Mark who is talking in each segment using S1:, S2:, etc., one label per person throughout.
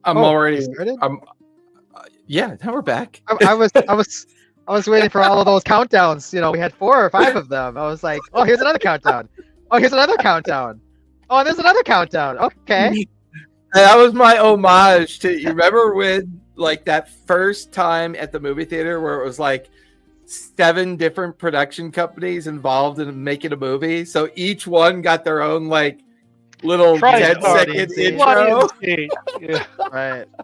S1: I'm
S2: Oh,
S1: already.
S2: we started?
S1: Yeah, now we're back.
S2: I was waiting for all of those countdowns. You know, we had 4 or 5 of them. I was like, oh, here's another countdown. Oh, here's another countdown. Oh, and there's another countdown. Okay.
S1: That was my homage to. You remember when, like, that first time at the movie theater where it was like 7 different production companies involved in making a movie, so each one got their own like little
S3: Try
S1: 10-second
S2: starting.
S1: intro.
S3: Yeah.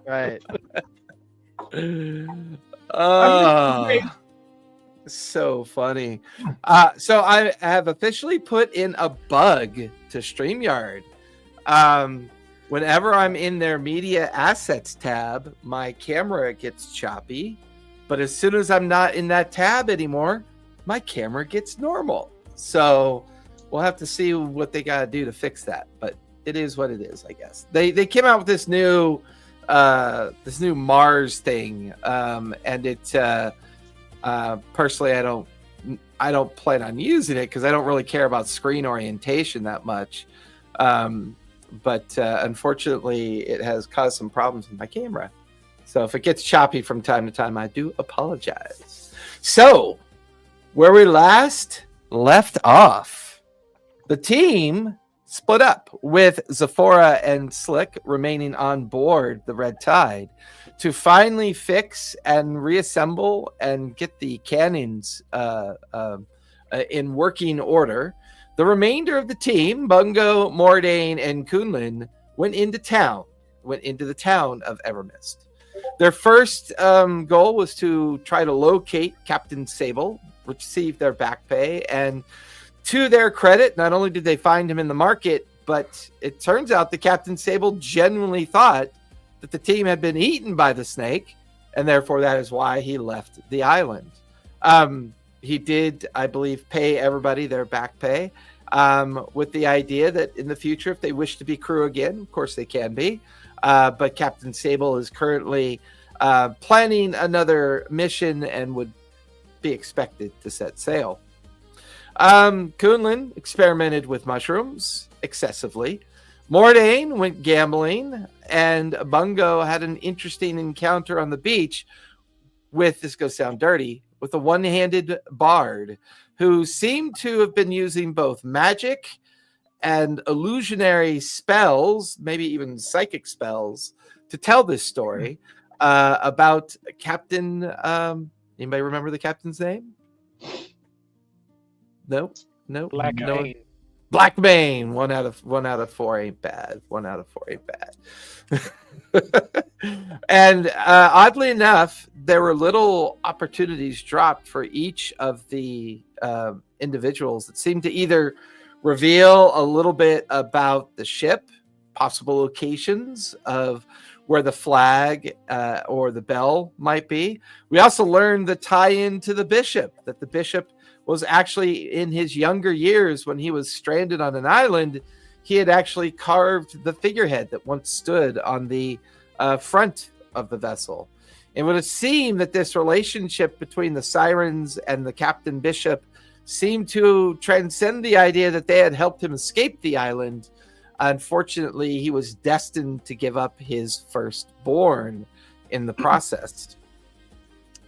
S2: Right.
S1: So funny. So I have officially put in a bug to StreamYard. Whenever I'm in their media assets tab, my camera gets choppy, but as soon as I'm not in that tab anymore, my camera gets normal. So we'll have to see what they got to do to fix that, but it is what it is, I guess. They came out with this new Mars thing, and it personally I don't plan on using it because I don't really care about screen orientation that much. But unfortunately, it has caused some problems with my camera. So if it gets choppy from time to time, I do apologize. So where we last left off, the team split up with Zephora and Slick remaining on board the Red Tide to finally fix and reassemble and get the cannons in working order. The remainder of the team, Bungo, Mordain, and Kunlin, went into the town of Evermist. Their first goal was to try to locate Captain Sable, receive their back pay, and to their credit, not only did they find him in the market, but it turns out that Captain Sable genuinely thought that the team had been eaten by the snake, and therefore that is why he left the island. He did, I believe, pay everybody their back pay, with the idea that in the future, if they wish to be crew again, of course they can be. But Captain Sable is currently planning another mission and would be expected to set sail. Kunlin experimented with mushrooms excessively. Mordain went gambling, and Bungo had an interesting encounter on the beach with, this goes sound dirty, with a one-handed bard who seemed to have been using both magic and illusionary spells, maybe even psychic spells, to tell this story about Captain. Anybody remember the captain's name? No.
S3: Blackbane.
S1: Blackbane. One out of 4 ain't bad. And oddly enough, there were little opportunities dropped for each of the individuals that seemed to either reveal a little bit about the ship, possible locations of where the flag or the bell might be. We also learned the tie-in to the bishop, that the bishop was actually in his younger years when he was stranded on an island. He had actually carved the figurehead that once stood on the front of the vessel. It would have seemed that this relationship between the Sirens and the Captain Bishop seemed to transcend the idea that they had helped him escape the island. Unfortunately, he was destined to give up his firstborn in the process.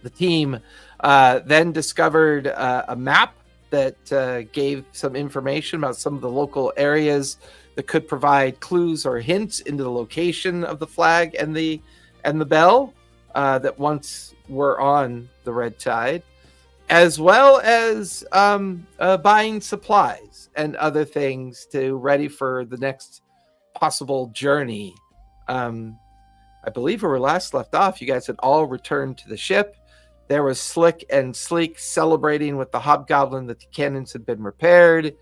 S1: The team then discovered a map that gave some information about some of the local areas that could provide clues or hints into the location of the flag and the bell that once were on the Red Tide, as well as buying supplies and other things to ready for the next possible journey. I believe where we last left off, you guys had all returned to the ship. There was Slick and Sleek celebrating with the hobgoblin that the cannons had been repaired.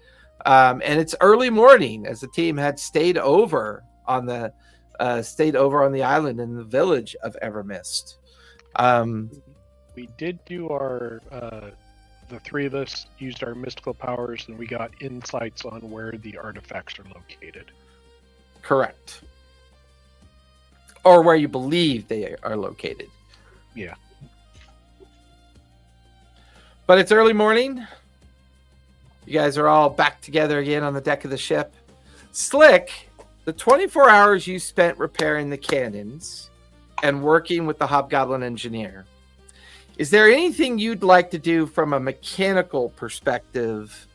S1: And it's early morning as the team had stayed over on the island in the village of Evermist.
S3: We did do our the 3 of us used our mystical powers, and we got insights on where the artifacts are located.
S1: Correct. Or where you believe they are located.
S3: Yeah.
S1: But it's early morning. You guys are all back together again on the deck of the ship. Slick The 24 hours you spent repairing the cannons and working with the Hobgoblin engineer, is there anything you'd like to do from a mechanical perspective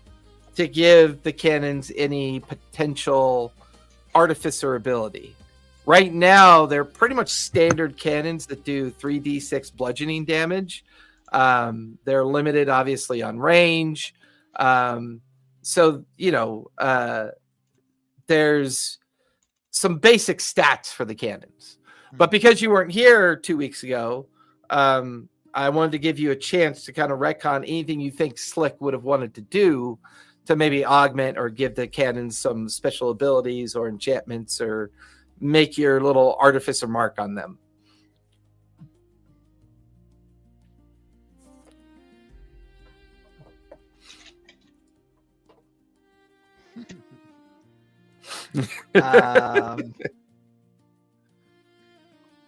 S1: to give the cannons any potential artificer ability? Right now, they're pretty much standard cannons that do 3d6 bludgeoning damage. They're limited, obviously, on range. So, there's some basic stats for the cannons. But because you weren't here 2 weeks ago, I wanted to give you a chance to kind of retcon anything you think Slick would have wanted to do to maybe augment or give the cannons some special abilities or enchantments or make your little artificer mark on them.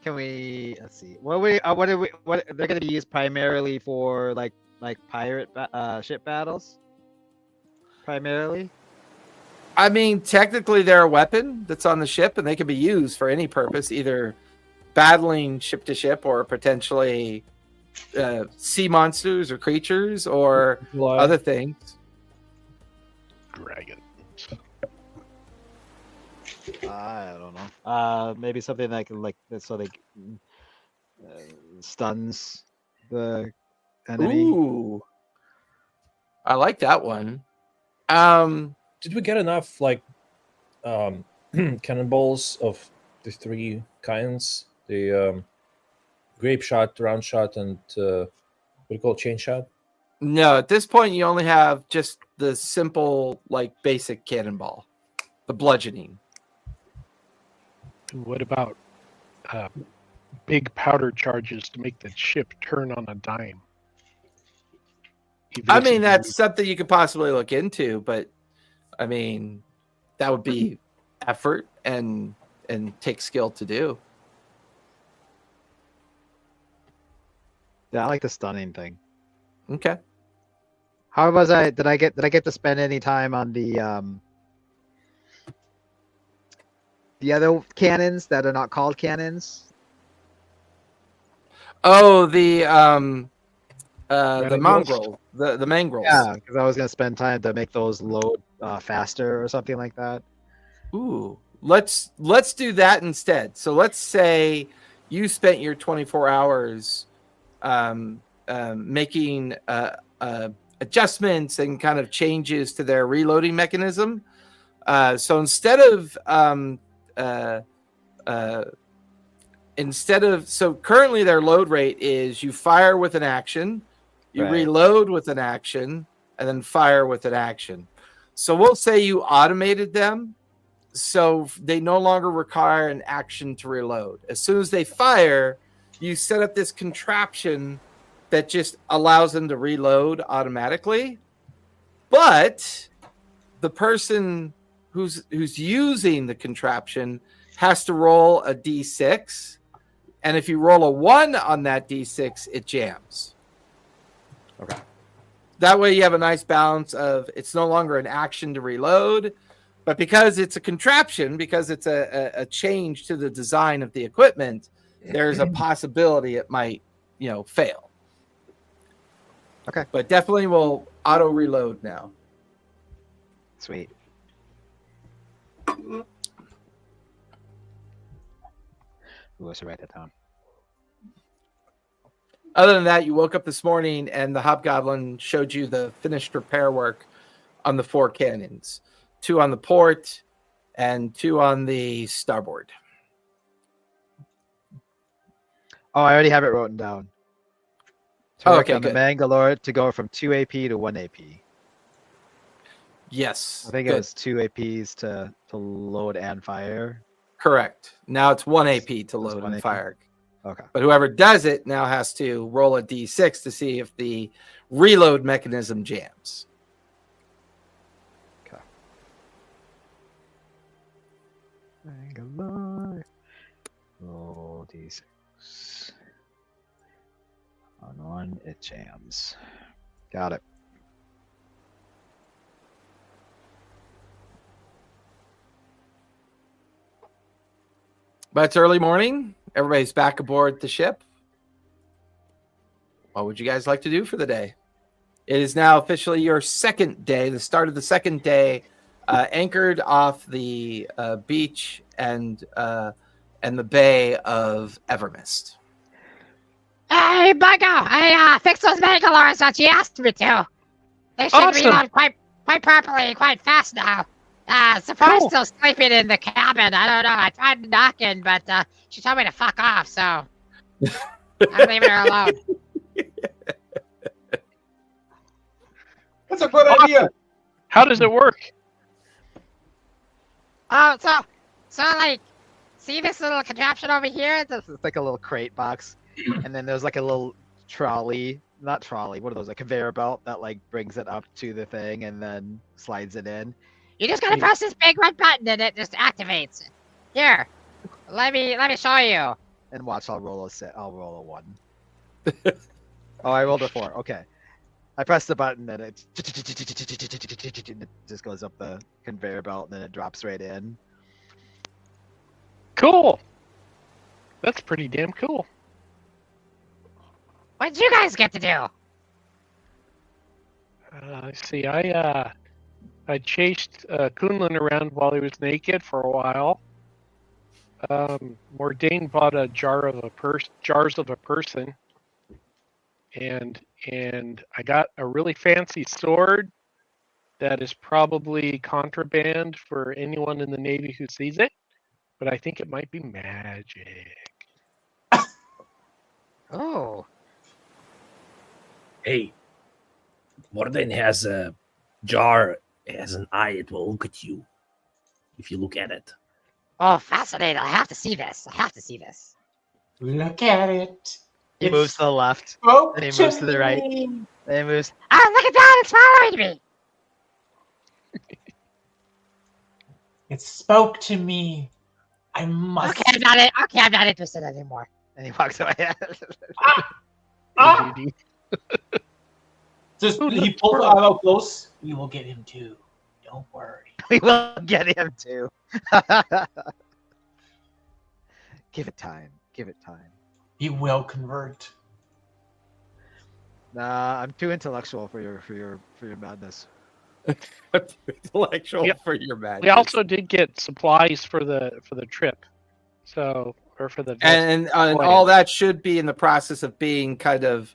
S2: Can we? Let's see. What they're going to be used primarily for, like pirate ship battles? Primarily.
S1: I mean, technically, they're a weapon that's on the ship, and they can be used for any purpose, either battling ship to ship or potentially sea monsters or creatures or other things.
S3: Dragons.
S2: I don't know. Maybe something like so they stuns the enemy.
S1: Ooh, I like that one.
S4: Did we get enough cannonballs of the three kinds? The grape shot, round shot, and what do you call it, chain shot?
S1: No, at this point, you only have just the simple, basic cannonball, the bludgeoning.
S3: What about big powder charges to make the ship turn on a dime?
S1: I mean, that's something you could possibly look into, but I mean, that would be effort and take skill to do.
S2: Yeah, I like the stunning thing.
S1: Okay.
S2: How was I? Did I get to spend any time on the other cannons that are not called cannons?
S1: Oh, the mongrel, the mangrels.
S2: Yeah, because I was gonna spend time to make those load faster or something like that.
S1: Ooh, let's do that instead. So let's say you spent your 24 hours making adjustments and kind of changes to their reloading mechanism. So instead of currently their load rate is you fire with an action, you reload with an action, and then fire with an action. So we'll say you automated them, so they no longer require an action to reload. As soon as they fire, you set up this contraption that just allows them to reload automatically. But the person who's using the contraption has to roll a d6, and if you roll a 1 on that d6, it jams.
S2: Okay.
S1: That way you have a nice balance of it's no longer an action to reload, but because it's a contraption, because it's a change to the design of the equipment, there's a possibility it might, fail.
S2: Okay.
S1: But definitely will auto reload now.
S2: Sweet. Ooh, I should write that down.
S1: Other than that, you woke up this morning and the Hobgoblin showed you the finished repair work on the 4 cannons. 2 on the port and 2 on the starboard.
S2: Oh, I already have it written down.
S1: Okay,
S2: on the
S1: good.
S2: Mangalore to go from 2 AP to 1 AP.
S1: Yes.
S2: I think
S1: good.
S2: it was 2 APs to load and fire.
S1: Correct. Now it's 1 AP to load
S2: 1
S1: and
S2: AP.
S1: fire.
S2: Okay.
S1: But whoever does it now has to roll a d6 to see if the reload mechanism jams.
S2: Okay. Mangalore. Roll d6. On 1, it jams. Got it.
S1: But it's early morning. Everybody's back aboard the ship. What would you guys like to do for the day? It is now officially your second day, the start of the second day, anchored off the beach and the bay of Evermist.
S5: Hey, Bungo! I fixed those Mangalores that you asked me to. They should
S3: Awesome.
S5: reload quite properly, quite fast now. Sephora's
S3: Cool.
S5: still sleeping in the cabin. I don't know. I tried knocking, but she told me to fuck off, so I'm leaving her alone.
S6: That's a good idea.
S3: How does it work?
S5: Oh, so like, see this little contraption over here?
S2: It's like a little crate box, and then there's like a little not trolley. What are those? A conveyor belt that like brings it up to the thing and then slides it in.
S5: You just gotta press this big red button and it just activates. Here, let me show you.
S2: And watch, I'll roll a 1. Oh, I rolled a 4. Okay. I press the button and it just goes up the conveyor belt and then it drops right in.
S3: Cool. That's pretty damn cool.
S5: What did you guys get to do?
S3: Let's see. I chased Kunlun around while he was naked for a while. Mordain bought a jars of a person, and I got a really fancy sword that is probably contraband for anyone in the Navy who sees it, but I think it might be magic.
S5: Oh,
S7: Hey, Mordain has a jar, has an eye, it will look at you if you look at it.
S5: oh, fascinating! I have to see this.
S6: Look at it.
S2: He moves to the left,
S6: spoke
S2: and he moves to the right.
S6: me.
S2: and he moves.
S5: Oh, look at that! It's following me.
S6: It spoke to me. I must.
S5: Okay, I'm not interested anymore.
S2: And he walks away.
S6: Ah! Just
S3: Ooh,
S6: he
S3: look,
S6: pulls
S3: squirrel.
S6: out close. We will get him too. Don't worry.
S2: We will get him too. Give it time. Give it time.
S6: He will convert.
S2: Nah, I'm too intellectual for your madness.
S1: Intellectual
S3: Yep.
S1: for your madness.
S3: We also did get supplies for the trip, so or for the
S1: and all that should be in the process of being kind of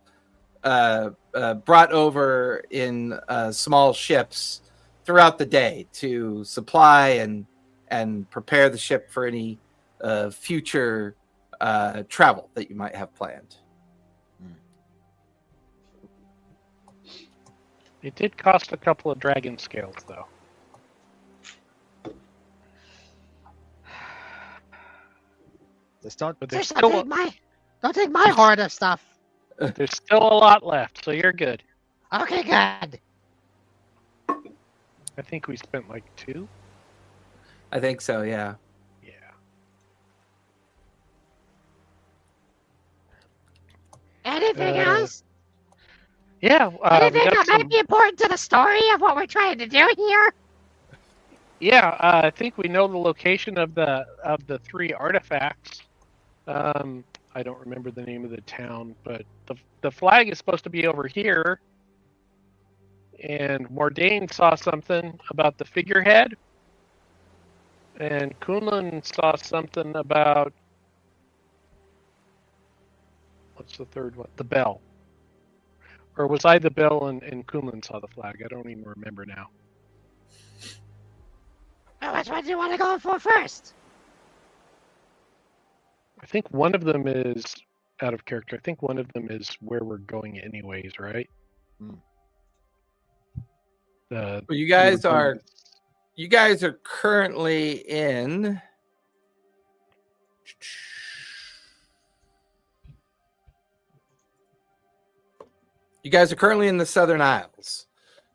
S1: brought over in small ships throughout the day to supply and prepare the ship for any future travel that you might have planned.
S3: It did cost a couple of dragon scales, though.
S2: Just don't.
S3: But there's
S5: Just
S3: still,
S5: don't take my hoard of stuff.
S3: there's still a lot left, so you're good.
S5: Okay, good.
S3: I think we spent like 2.
S1: I think so, yeah.
S3: Yeah.
S5: Anything
S3: Uh,
S5: else?
S3: Yeah. we
S5: Anything
S3: got
S5: that
S3: some-
S5: might be important to the story of what we're trying to do here?
S3: Yeah, I think we know the location of the 3 artifacts. I don't remember the name of the town, but the flag is supposed to be over here. And Mordain saw something about the figurehead, and Kunlun saw something about what's the third one? The bell. Or was I the bell and Kunlun saw the flag? I don't even remember now.
S5: Well, which one do you want to go for first?
S3: I think one of them is out of character. I think one of them is where we're going anyways, right?
S2: Hmm.
S3: The
S1: Well, you guys are currently in the Southern Isles.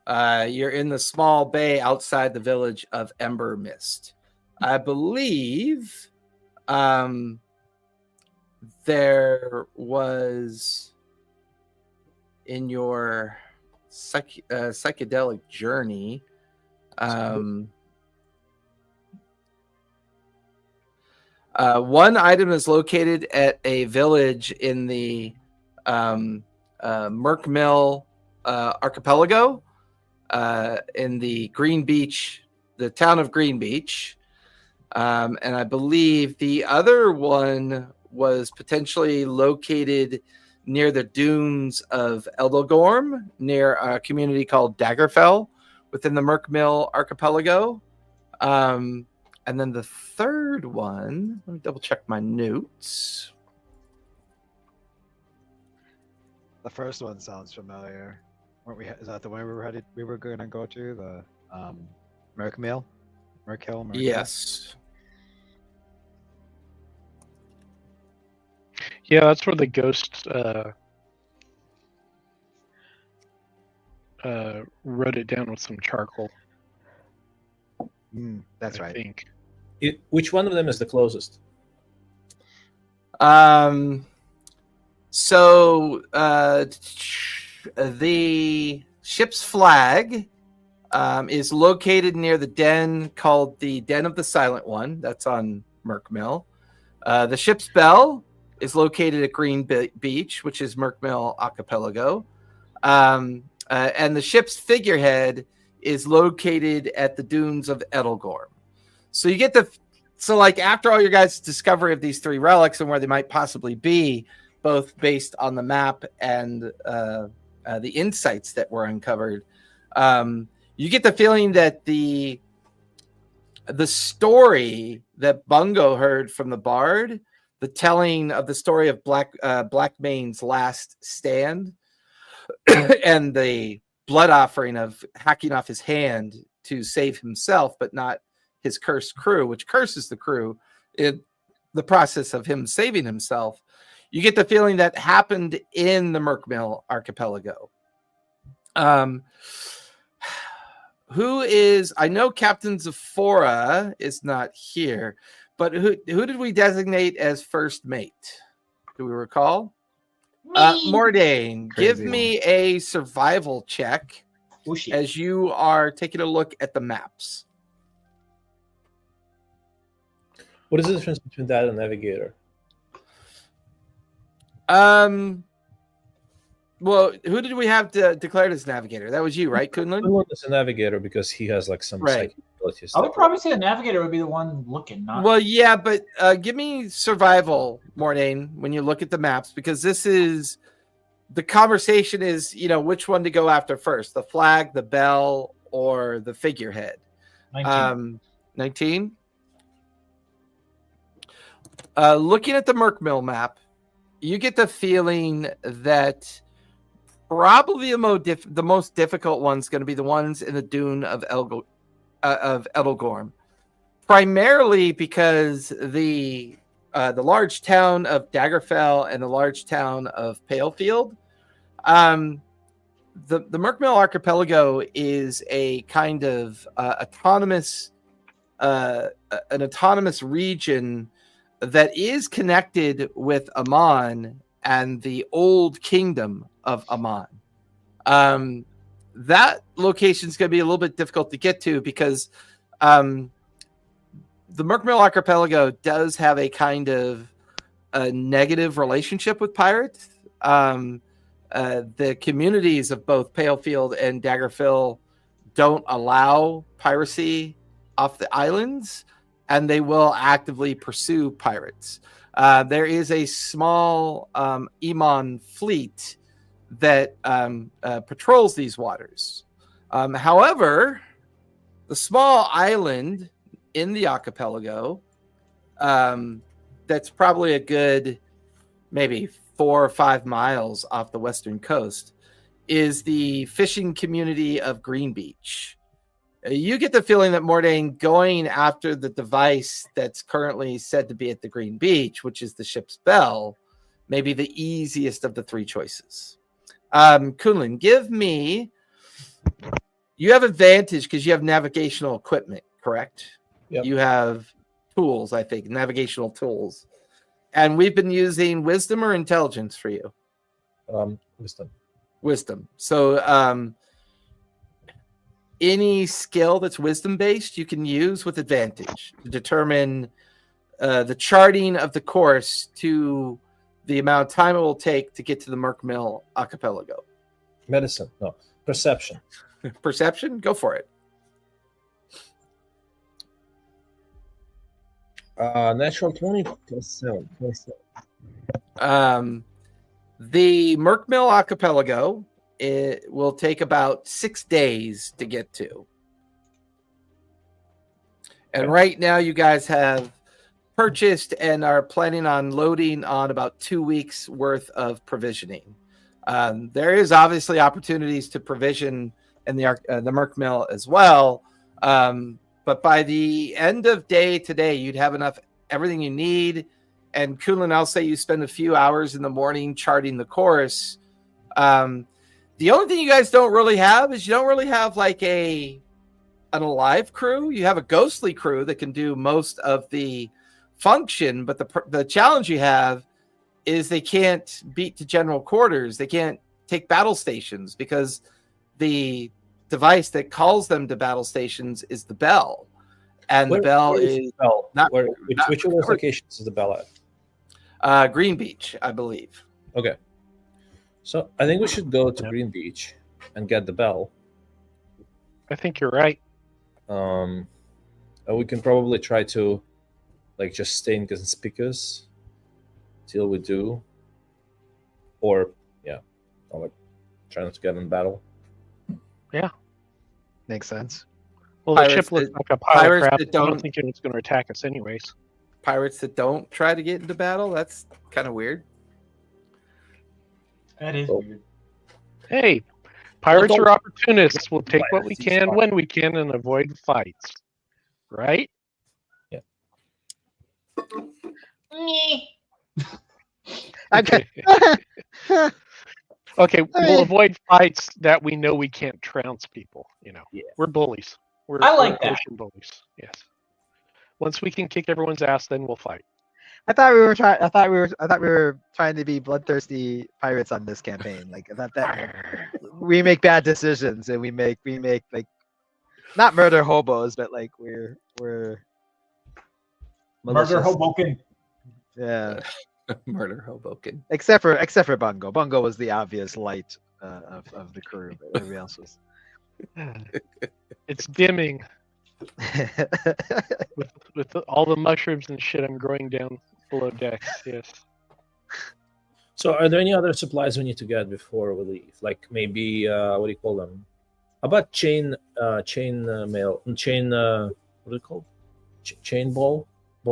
S1: You're in the small bay outside the village of Ember Mist. I believe there was in your psychedelic journey. One item is located at a village in the Merkmill archipelago in the Green Beach, the town of Green Beach. And I believe the other one was potentially located near the dunes of Eldogorm, near a community called Daggerfell within the Merkmill archipelago. And then the third one, let me double check my notes.
S2: The first one sounds familiar. Weren't we? Is that the one we were headed? We were going to go to the Merkhill.
S1: Yes.
S3: Yeah, that's where the ghost wrote it down with some charcoal.
S2: That's
S3: I
S2: right.
S3: think.
S4: Which one of them is the closest?
S1: So the ship's flag is located near the den called the Den of the Silent One. That's on Merkmill. The ship's bell is located at Green Beach, which is Merkmill Archipelago. And the ship's figurehead is located at the dunes of Edelgorm. So you get like after all your guys' discovery of these three relics and where they might possibly be, both based on the map and the insights that were uncovered, you get the feeling that the story that Bungo heard from the bard, the telling of the story of Blackmane's last stand, and the blood offering of hacking off his hand to save himself, but not his cursed crew, which curses the crew in the process of him saving himself. You get the feeling that happened in the Merkmill archipelago. I know Captain Zephora is not here, but who did we designate as first mate? Do we recall? Mordain, give me a survival check as you are taking a look at the maps.
S4: What is the difference between that and navigator?
S1: Well, who did we have declared as navigator? That was you, right, Kunlun?
S4: Kunlun is a navigator because he has like some psychic abilities.
S6: I would probably say the navigator would be the one looking. Not...
S1: Well, yeah, but give me survival, Mordain, when you look at the maps, because this is the conversation is, which one to go after first, the flag, the bell, or the figurehead. 19. Looking at the Merkmill map, you get the feeling that probably the most difficult one's going to be the ones in the dune of Edelgorm, primarily because the large town of Daggerfell and the large town of Palefield. The Merkmill archipelago is a kind of autonomous region that is connected with Amon and the old kingdom of Amon. That location is going to be a little bit difficult to get to because the Merkmill archipelago does have a kind of a negative relationship with pirates. The communities of both Palefield and Daggerfell don't allow piracy off the islands, and they will actively pursue pirates. There is a small Emon fleet that patrols these waters. However, the small island in the archipelago, that's probably a good maybe 4 or 5 miles off the western coast, is the fishing community of Green Beach. You get the feeling that Mordain going after the device that's currently said to be at the Green Beach, which is the ship's bell, may be the easiest of the three choices. Kunlun, give me... You have advantage because you have navigational equipment, correct?
S4: Yep.
S1: You have tools, I think, navigational tools. And we've been using wisdom or intelligence for you? Wisdom. So... any skill that's wisdom based you can use with advantage to determine the charting of the course to the amount of time it will take to get to the Merc Mill archipelago.
S4: Medicine, no. Perception.
S1: Perception? Go for it.
S4: Natural 20 plus 7. 27.
S1: The Merc Mill archipelago, it will take about 6 days to get to. And right now you guys have purchased and are planning on loading on about 2 weeks worth of provisioning. There is obviously opportunities to provision in the Merc Mill as well. But by the end of day today, you'd have everything you need. And Kunlun, I'll say you spend a few hours in the morning charting the course. The only thing you guys don't really have is you don't really have like an alive crew. You have a ghostly crew that can do most of the function, but the challenge you have is they can't beat to general quarters. They can't take battle stations because the device that calls them to battle stations is the bell, and the bell is
S4: the bell?
S1: not
S4: which of those locations is the bell at?
S1: Green Beach, I believe.
S4: Okay, so I think we should go to Green Beach and get the bell.
S3: I think you're right.
S4: And we can probably try to like just stay inconspicuous till we do, or like try not to get in battle.
S3: Yeah,
S2: Makes sense.
S3: well, the
S1: Pirates
S3: ship looks
S1: that-
S3: like a pile of
S1: pirates
S3: crap.
S1: that
S3: I
S1: don't-
S3: don't think it's going to attack us anyways.
S1: Pirates that don't try to get into battle, that's kind of weird.
S6: That is
S4: Oh.
S6: weird.
S3: Hey, pirates
S4: don't-
S3: are opportunists. We'll take what we
S4: Pirates,
S3: can
S4: it's
S3: when we can and avoid fights. Right?
S2: Okay.
S3: Okay,
S2: I
S3: we'll
S2: mean-
S3: avoid fights that we know we can't trounce people.
S4: Yeah.
S3: We're bullies. We're
S6: I like that.
S3: ocean bullies. Yes. Once we can kick everyone's ass, then we'll fight.
S2: I thought we were trying to be bloodthirsty pirates on this campaign. Like I thought that we make bad decisions and we make like not murder hobos, but like we're
S6: Murder
S2: malicious.
S6: Hoboken.
S2: Yeah.
S1: Murder Hoboken.
S2: Except for Bungo. Bungo was the obvious light of the crew, but everybody else was.
S3: It's dimming with all the mushrooms and shit I'm growing down below decks. Yes.
S4: So, are there any other supplies we need to get before we leave? Like maybe what do you call them? How about chain mail? Chain what do you call? Chain ball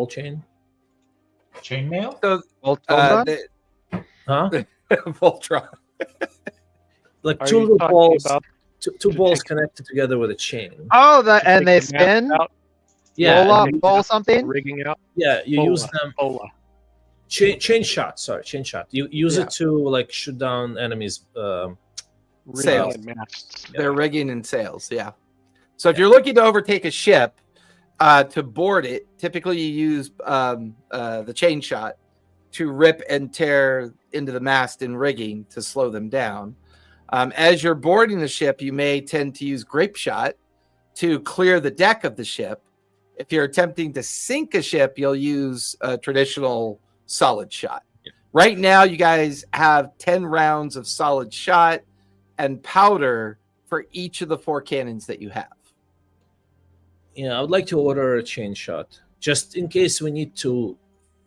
S4: chain?
S6: Chainmail?
S1: So,
S2: Voltron?
S4: Huh?
S1: Voltron.
S4: Like
S3: Are
S4: two
S3: you
S4: little
S3: talking
S4: balls,
S3: about
S4: two
S3: to
S4: balls
S3: take-
S4: connected together with a chain.
S2: Oh, and they
S3: take the mast
S2: spin.
S3: out,
S4: Yeah,
S2: Roll
S4: and
S2: up, roll something.
S3: rigging out?
S4: yeah. You use
S3: Bola,
S4: them.
S3: bola.
S4: Chain shot. Sorry, chain shot. You use
S1: Yeah.
S4: it to like shoot down enemies.
S3: Rigging
S1: Sails.
S3: and masts.
S1: They're rigging and sails, yeah. So if you're looking to overtake a ship, to board it, typically you use the chain shot to rip and tear into the mast and rigging to slow them down. As you're boarding the ship, you may tend to use grape shot to clear the deck of the ship. If you're attempting to sink a ship, you'll use a traditional solid shot.
S4: Yeah.
S1: Right now, you guys have 10 rounds of solid shot and powder for each of the 4 cannons that you have.
S4: Yeah, I would like to order a chain shot just in case we need to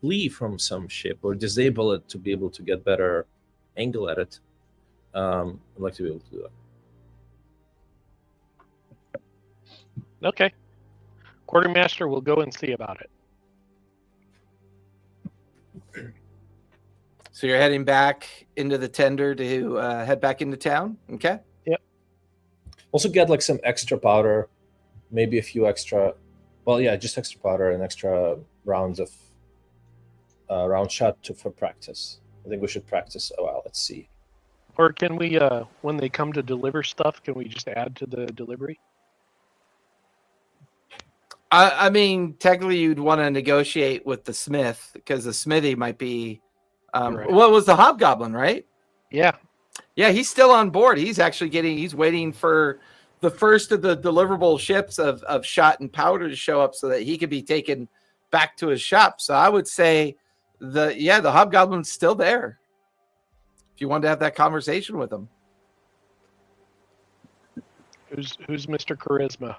S4: flee from some ship or disable it to be able to get better angle at it. I'd like to be able to do that.
S3: Okay. Quartermaster will go and see about it.
S1: So you're heading back into the tender to head back into town. Okay.
S4: Also get like some extra powder, maybe a few extra. Well, yeah, just extra powder and extra rounds of round shot for practice. I think we should practice a while. Let's see.
S3: Or can we, when they come to deliver stuff, can we just add to the delivery?
S1: I mean, technically, you'd want to negotiate with the smith because the smithy might be.
S3: Right.
S1: What was the hobgoblin, right?
S3: Yeah.
S1: Yeah, he's still on board. He's actually he's waiting for the first of the deliverable ships of shot and powder to show up so that he could be taken back to his shop. So I would say the hobgoblin's still there. If you wanted to have that conversation with him.
S3: Who's Mr. Charisma?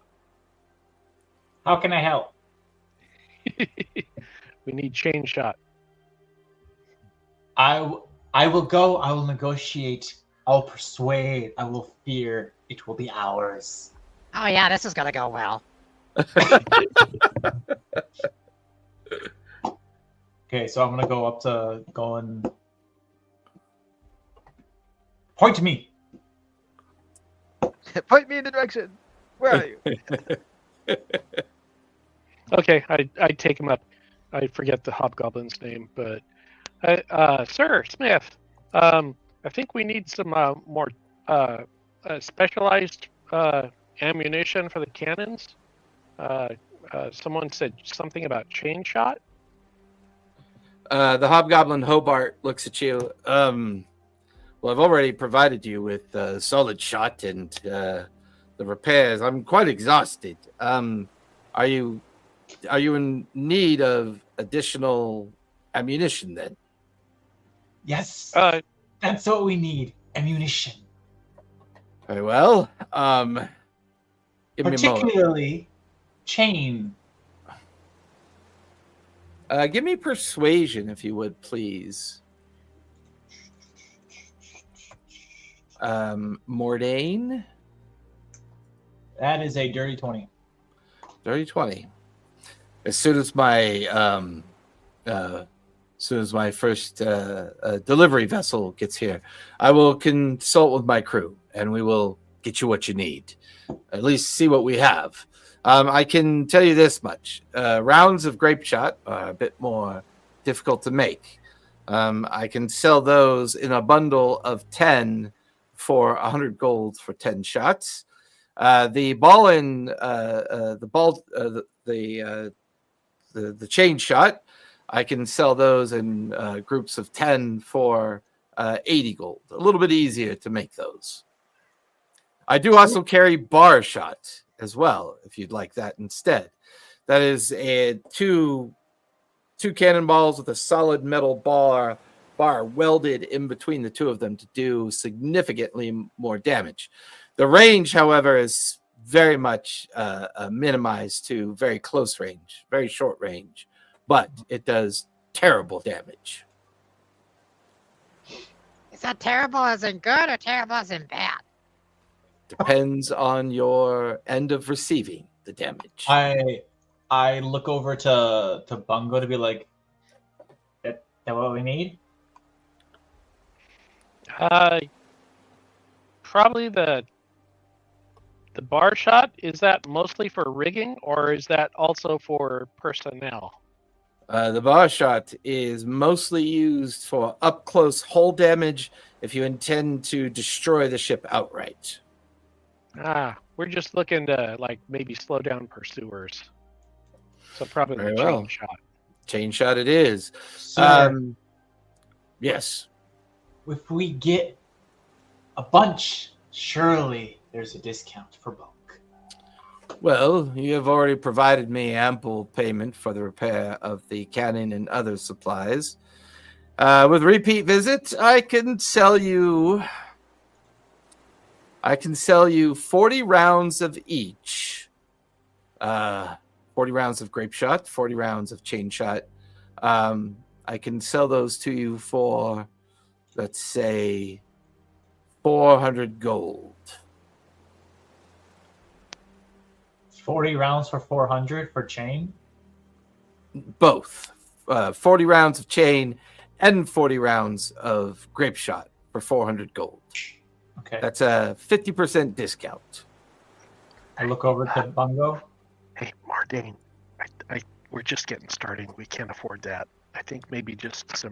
S6: How can I help?
S3: We need chain shot.
S6: I will go. I will negotiate. I will persuade. I will fear. It will be ours.
S5: Oh yeah, this is gonna go well.
S6: Okay, so I'm gonna go up to going. Point to me.
S2: Point me in the direction. Where are you?
S3: Okay, I take him up. I forget the hobgoblin's name, but Sir Smith, I think we need some more specialized ammunition for the cannons. Someone said something about chain shot.
S1: The hobgoblin Hobart looks at you. Well, I've already provided you with solid shot and the repairs. I'm quite exhausted. Are you in need of additional ammunition then?
S6: Yes. That's what we need. Ammunition.
S1: Very well. Give me a moment.
S6: Particularly chain.
S1: Give me persuasion, if you would, please. Mordain.
S6: That is a dirty 20.
S1: Dirty 20. As soon as my first delivery vessel gets here, I will consult with my crew, and we will get you what you need. At least see what we have. I can tell you this much: rounds of grape shot are a bit more difficult to make. I can sell those in a bundle of 10 for 100 gold for 10 shots. The chain shot, I can sell those in groups of 10 for 80 gold. A little bit easier to make those. I do also carry bar shot as well, if you'd like that instead. That is two cannonballs with a solid metal bar welded in between the two of them to do significantly more damage. The range, however, is very much minimized to very close range, very short range, but it does terrible damage.
S5: Is that terrible as in good or terrible as in bad?
S1: Depends on your end of receiving the damage.
S6: I look over to Bungo to be like, that what we need?
S3: Probably the bar shot. Is that mostly for rigging, or is that also for personnel?
S1: The bar shot is mostly used for up close hull damage if you intend to destroy the ship outright.
S3: We're just looking to maybe slow down pursuers. So probably
S1: Very
S3: the chain
S1: well.
S3: shot.
S1: Chain shot it is.
S6: Sir,
S1: Yes.
S6: if we get a bunch, surely there's a discount for bulk.
S1: Well, you have already provided me ample payment for the repair of the cannon and other supplies. With repeat visit, I can sell you 40 rounds of each. 40 rounds of grape shot, 40 rounds of chain shot. I can sell those to you for, let's say, 400 gold.
S6: 40 rounds for 400 for chain?
S1: Both. 40 rounds of chain and 40 rounds of grape shot for 400 gold.
S6: Okay.
S1: That's a 50% discount.
S6: I look over to Bungo.
S3: Hey, Mardane, we're just getting started. We can't afford that. I think maybe just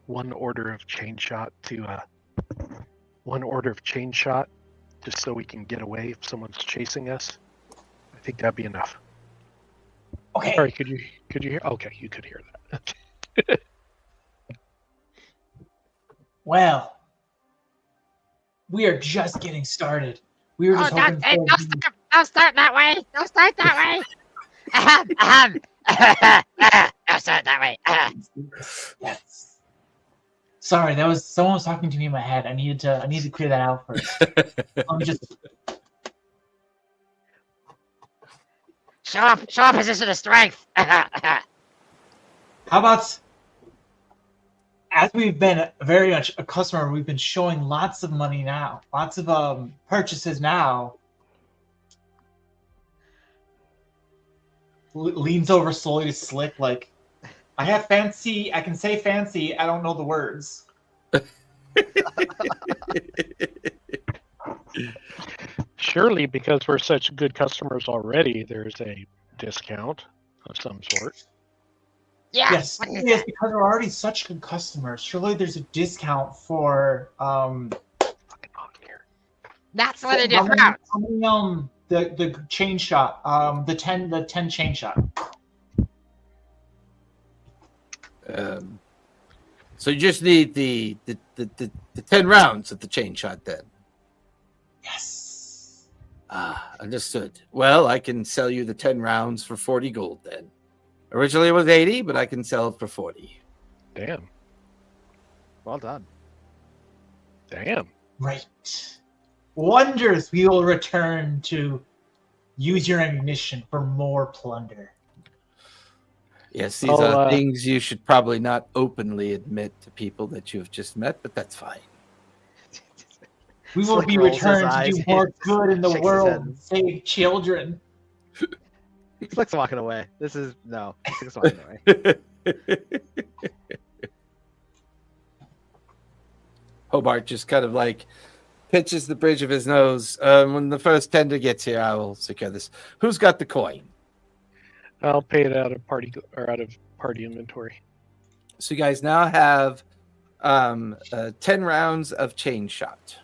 S3: one order of chain shot just so we can get away if someone's chasing us. I think that'd be enough.
S6: Okay.
S3: Sorry, could you hear? Okay, you could hear that.
S6: Well, we are just getting started. We were just hoping for...
S5: Don't start that way. Don't start that way. I said it that way.
S6: Yes. Sorry, that was someone was talking to me in my head. I needed to clear that out first. Let me just.
S5: Show a position of strength.
S6: How about, as we've been very much a customer, we've been showing lots of money now, lots of purchases now. Leans over slowly to Slick, like, I have fancy. I can say fancy. I don't know the words.
S3: Surely, because we're such good customers already, there's a discount of some sort.
S5: Yeah.
S6: Yes,
S5: What is
S6: yes,
S5: that?
S6: because we're already such good customers. Surely there's a discount for
S3: Fucking on here.
S5: That's what it is.
S6: how many, the chain shot, the 10 chain shot.
S1: So you just need the 10 rounds of the chain shot then.
S6: Yes.
S1: Ah, understood. Well, I can sell you the 10 rounds for 40 gold then. Originally it was 80, but I can sell it for 40.
S3: Damn.
S2: Well done.
S3: Damn.
S6: Right. Wonders we will return to use your ammunition for more plunder.
S1: Yes, these
S3: Oh,
S1: are things you should probably not openly admit to people that you've just met, but that's fine.
S6: We will
S2: Slick
S6: be
S2: rolls his
S6: returned to
S2: eyes,
S6: do more
S2: he
S6: good in the
S2: shakes his
S6: world
S2: head.
S6: and save children.
S2: Slick's walking away. No. Slick's walking away.
S1: Hobart just kind of like pinches the bridge of his nose. When the first tender gets here, I will secure this. Who's got the coin?
S3: I'll pay it out of party inventory.
S1: So you guys now have 10 rounds of chain shot.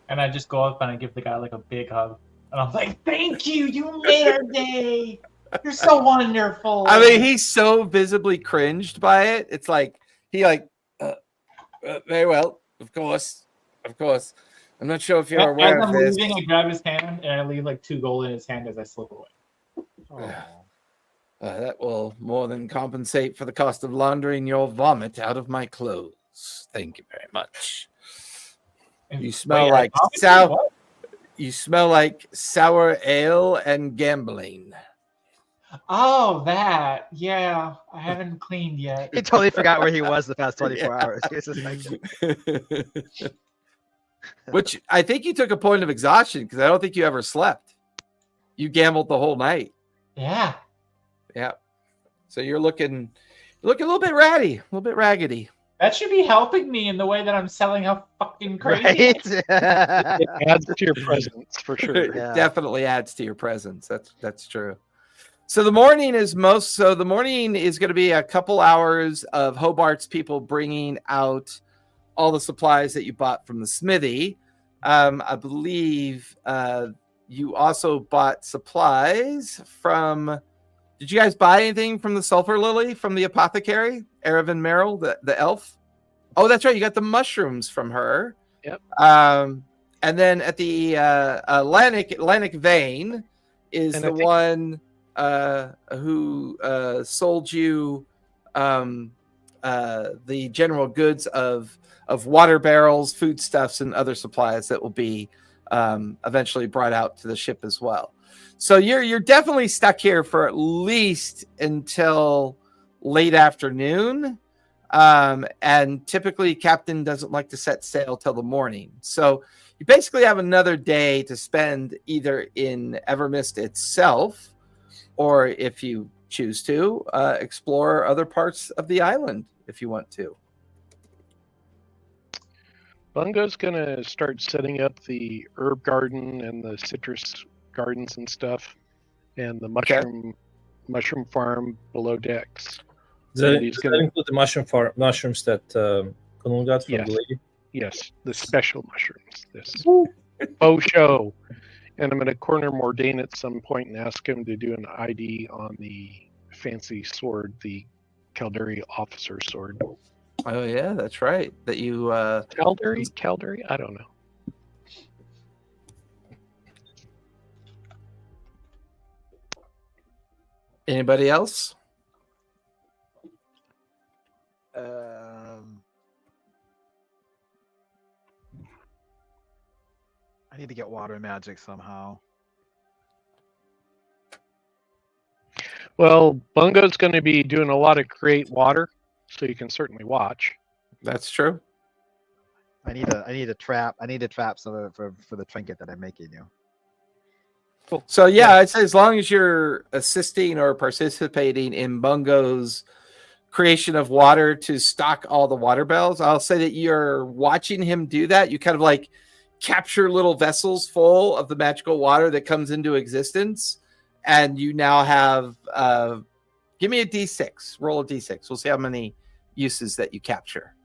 S6: And I just go up and I give the guy like a big hug. And I'm like, thank you, you made our day. You're so wonderful.
S1: I mean, he's so visibly cringed by it. It's like he very well, of course. I'm not sure if you're aware
S6: as
S1: of
S6: I'm
S1: this.
S6: leaving, I grab his hand and I leave like 2 gold in his hand as I slip away.
S2: Oh.
S1: That will more than compensate for the cost of laundering your vomit out of my clothes. Thank you very much. You smell
S6: Wait,
S1: like
S6: obviously,
S1: sour.
S6: what?
S1: You smell like sour ale and gambling.
S6: Oh, that. Yeah, I haven't cleaned yet.
S2: He totally forgot where he was the past 24 hours. He was just like,
S1: Which I think you took a point of exhaustion because I don't think you ever slept. You gambled the whole night.
S6: Yeah.
S1: Yeah. So you're looking a little bit ratty, a little bit raggedy.
S6: That should be helping me in the way that I'm selling how fucking crazy.
S2: right?
S3: It adds to your presence for sure.
S1: It
S2: Yeah.
S1: definitely adds to your presence. That's true. So the morning is going to be a couple hours of Hobart's people bringing out all the supplies that you bought from the smithy. I believe you also bought supplies from. Did you guys buy anything from the Sulphur Lily from the apothecary, Erevan Merrill, the elf? Oh, that's right. You got the mushrooms from her.
S3: Yep.
S1: And then at the Atlantic Vein is
S3: And I
S1: the
S3: think-
S1: one who sold you the general goods of water barrels, foodstuffs, and other supplies that will be eventually brought out to the ship as well. So you're definitely stuck here for at least until late afternoon. And typically captain doesn't like to set sail till the morning. So you basically have another day to spend either in Evermist itself, or if you choose to, explore other parts of the island if you want to.
S3: Bungo's gonna start setting up the herb garden and the citrus gardens and stuff, and the mushroom farm below decks.
S4: Does
S3: he's
S4: that
S3: gonna-
S4: include the mushrooms that Kunal got from
S3: Yes.
S4: the lady?
S3: Yes, the special mushrooms. This faux show. And I'm going to corner Mordain at some point and ask him to do an ID on the fancy sword, the Tal'Dorei officer sword.
S1: Oh yeah, that's right. That you
S3: Tal'Dorei? I don't know.
S1: Anybody else?
S2: I need to get water magic somehow.
S3: Well, Bungo's going to be doing a lot of create water, so you can certainly watch.
S1: That's true.
S2: I need a trap. I need a trap for the trinket that I'm making you.
S3: Cool.
S1: So yeah, I'd say as long as you're assisting or participating in Bungo's creation of water to stock all the water bells, I'll say that you're watching him do that. You kind of like capture little vessels full of the magical water that comes into existence, and you now have give me a d6. Roll a d6. We'll see how many uses that you capture.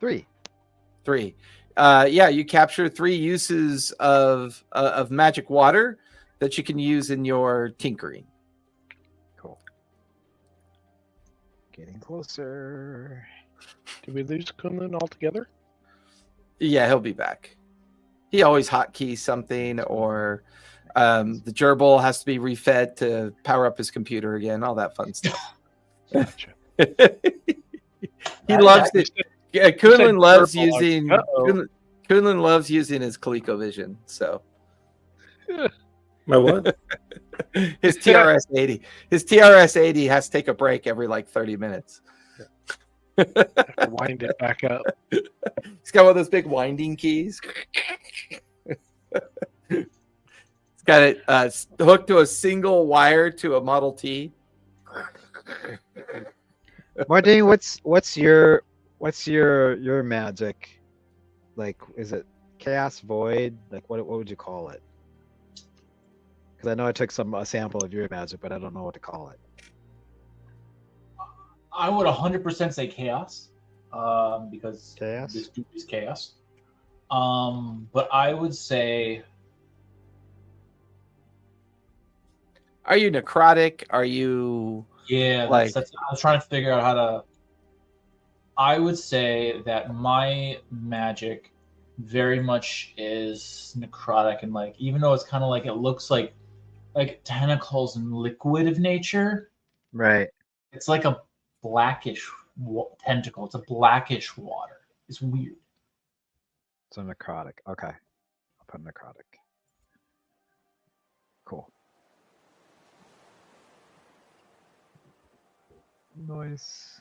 S2: 3.
S1: Yeah, you capture 3 uses of magic water that you can use in your tinkering.
S2: Cool. Getting closer.
S3: Did we lose Kunlun altogether?
S1: Yeah, he'll be back. He always hotkeys something, or the gerbil has to be refed to power up his computer again. All that fun stuff.
S3: Gotcha.
S1: He loves it. Yeah, Kunlun loves
S3: gerbil, like,
S1: using.
S3: uh-oh.
S1: Kunlun loves using his ColecoVision. So
S4: My what?
S1: his TRS-80. His TRS-80 has to take a break every like 30 minutes.
S3: Have to wind it back up.
S1: He's got one of those big winding keys. He's got it hooked to a single wire to a Model T.
S2: Martin, what's your magic? Like, is it chaos void? Like, what would you call it? Because I know I took a sample of your magic, but I don't know what to call it.
S6: I would 100% say chaos, because
S2: Chaos?
S6: this dude is chaos. But I would say,
S1: Are you necrotic? Are you
S6: yeah,
S1: Like-
S6: that's I was trying to figure out how to. I would say that my magic very much is necrotic, and like, even though it's kind of like, it looks like tentacles and liquid of nature,
S2: Right.
S6: it's like a blackish tentacle. It's a blackish water. It's weird.
S2: So necrotic. Okay. I'll put necrotic. Cool. Nice.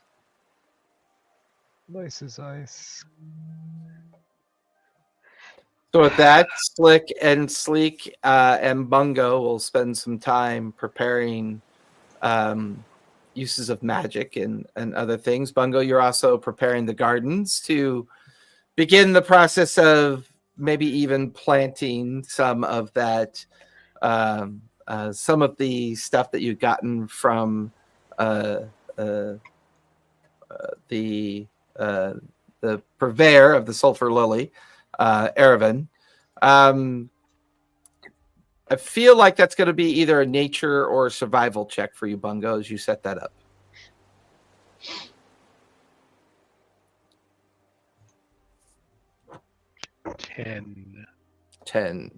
S2: Nice as ice.
S1: So with that, Slick and Sleek and Bungo will spend some time preparing uses of magic and other things. Bungo, you're also preparing the gardens to begin the process of maybe even planting some of that, some of the stuff that you've gotten from the purveyor of the sulfur lily, Erevan. I feel like that's going to be either a nature or a survival check for you, Bungo, as you set that up.
S3: Ten.
S1: 10.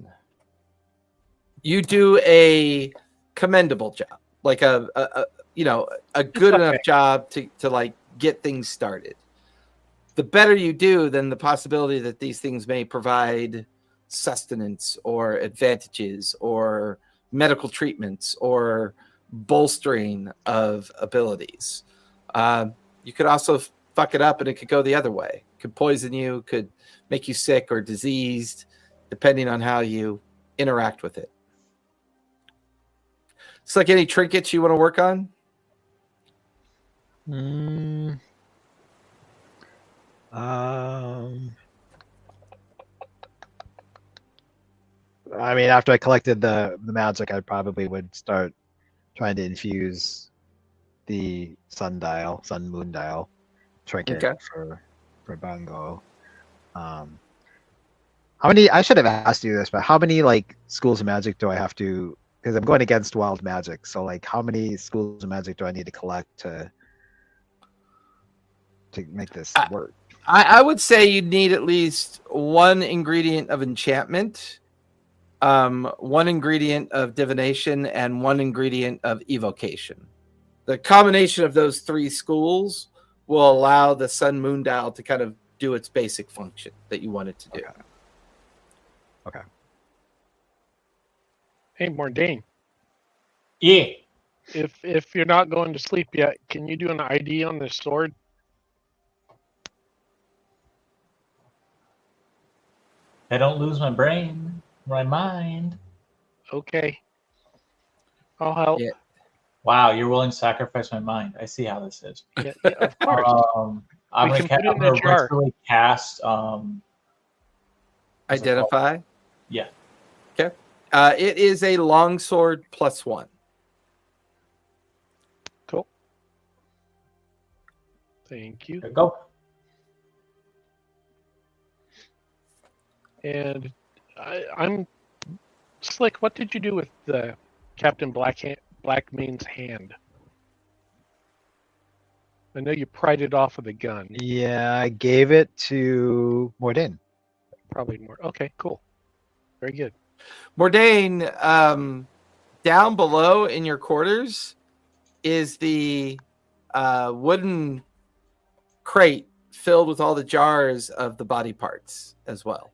S1: You do a commendable job, like a good enough job to like get things started. The better you do, then the possibility that these things may provide sustenance or advantages or medical treatments or bolstering of abilities. You could also fuck it up and it could go the other way. It could poison you, could make you sick or diseased, depending on how you interact with it. It's like any trinkets you want to work on?
S2: I mean, after I collected the magic, I probably would start trying to infuse the sun moon dial trinket
S1: Okay.
S2: for Bungo. How many? I should have asked you this, but how many like schools of magic do I have to? Because I'm going against wild magic, so like, how many schools of magic do I need to collect to make this work?
S1: I would say you need at least one ingredient of enchantment one ingredient of divination, and one ingredient of evocation. The combination of those 3 schools will allow the sun moon dial to kind of do its basic function that you want it to do.
S2: Okay.
S3: Hey, Mordane,
S6: Yeah.
S3: if you're not going to sleep yet, can you do an ID on this sword?
S6: I don't lose my brain, my mind.
S3: Okay. I'll help.
S1: Yeah.
S6: Wow, you're willing to sacrifice my mind. I see how this is.
S3: Yeah, of course.
S6: I'm
S3: We
S6: gonna,
S3: can put it in a
S6: I'm gonna
S3: jar.
S6: ritually cast. What's it called?
S1: Identify.
S6: Yeah.
S1: Okay. It is a longsword +1.
S3: Cool. Thank you.
S6: There you go.
S3: And I'm Slick. What did you do with the Captain Blackmane's hand? I know you pried it off of the gun.
S2: Yeah, I gave it to Mordin.
S3: Probably more. Okay, cool. Very good.
S1: Mordane, down below in your quarters is the wooden crate filled with all the jars of the body parts as well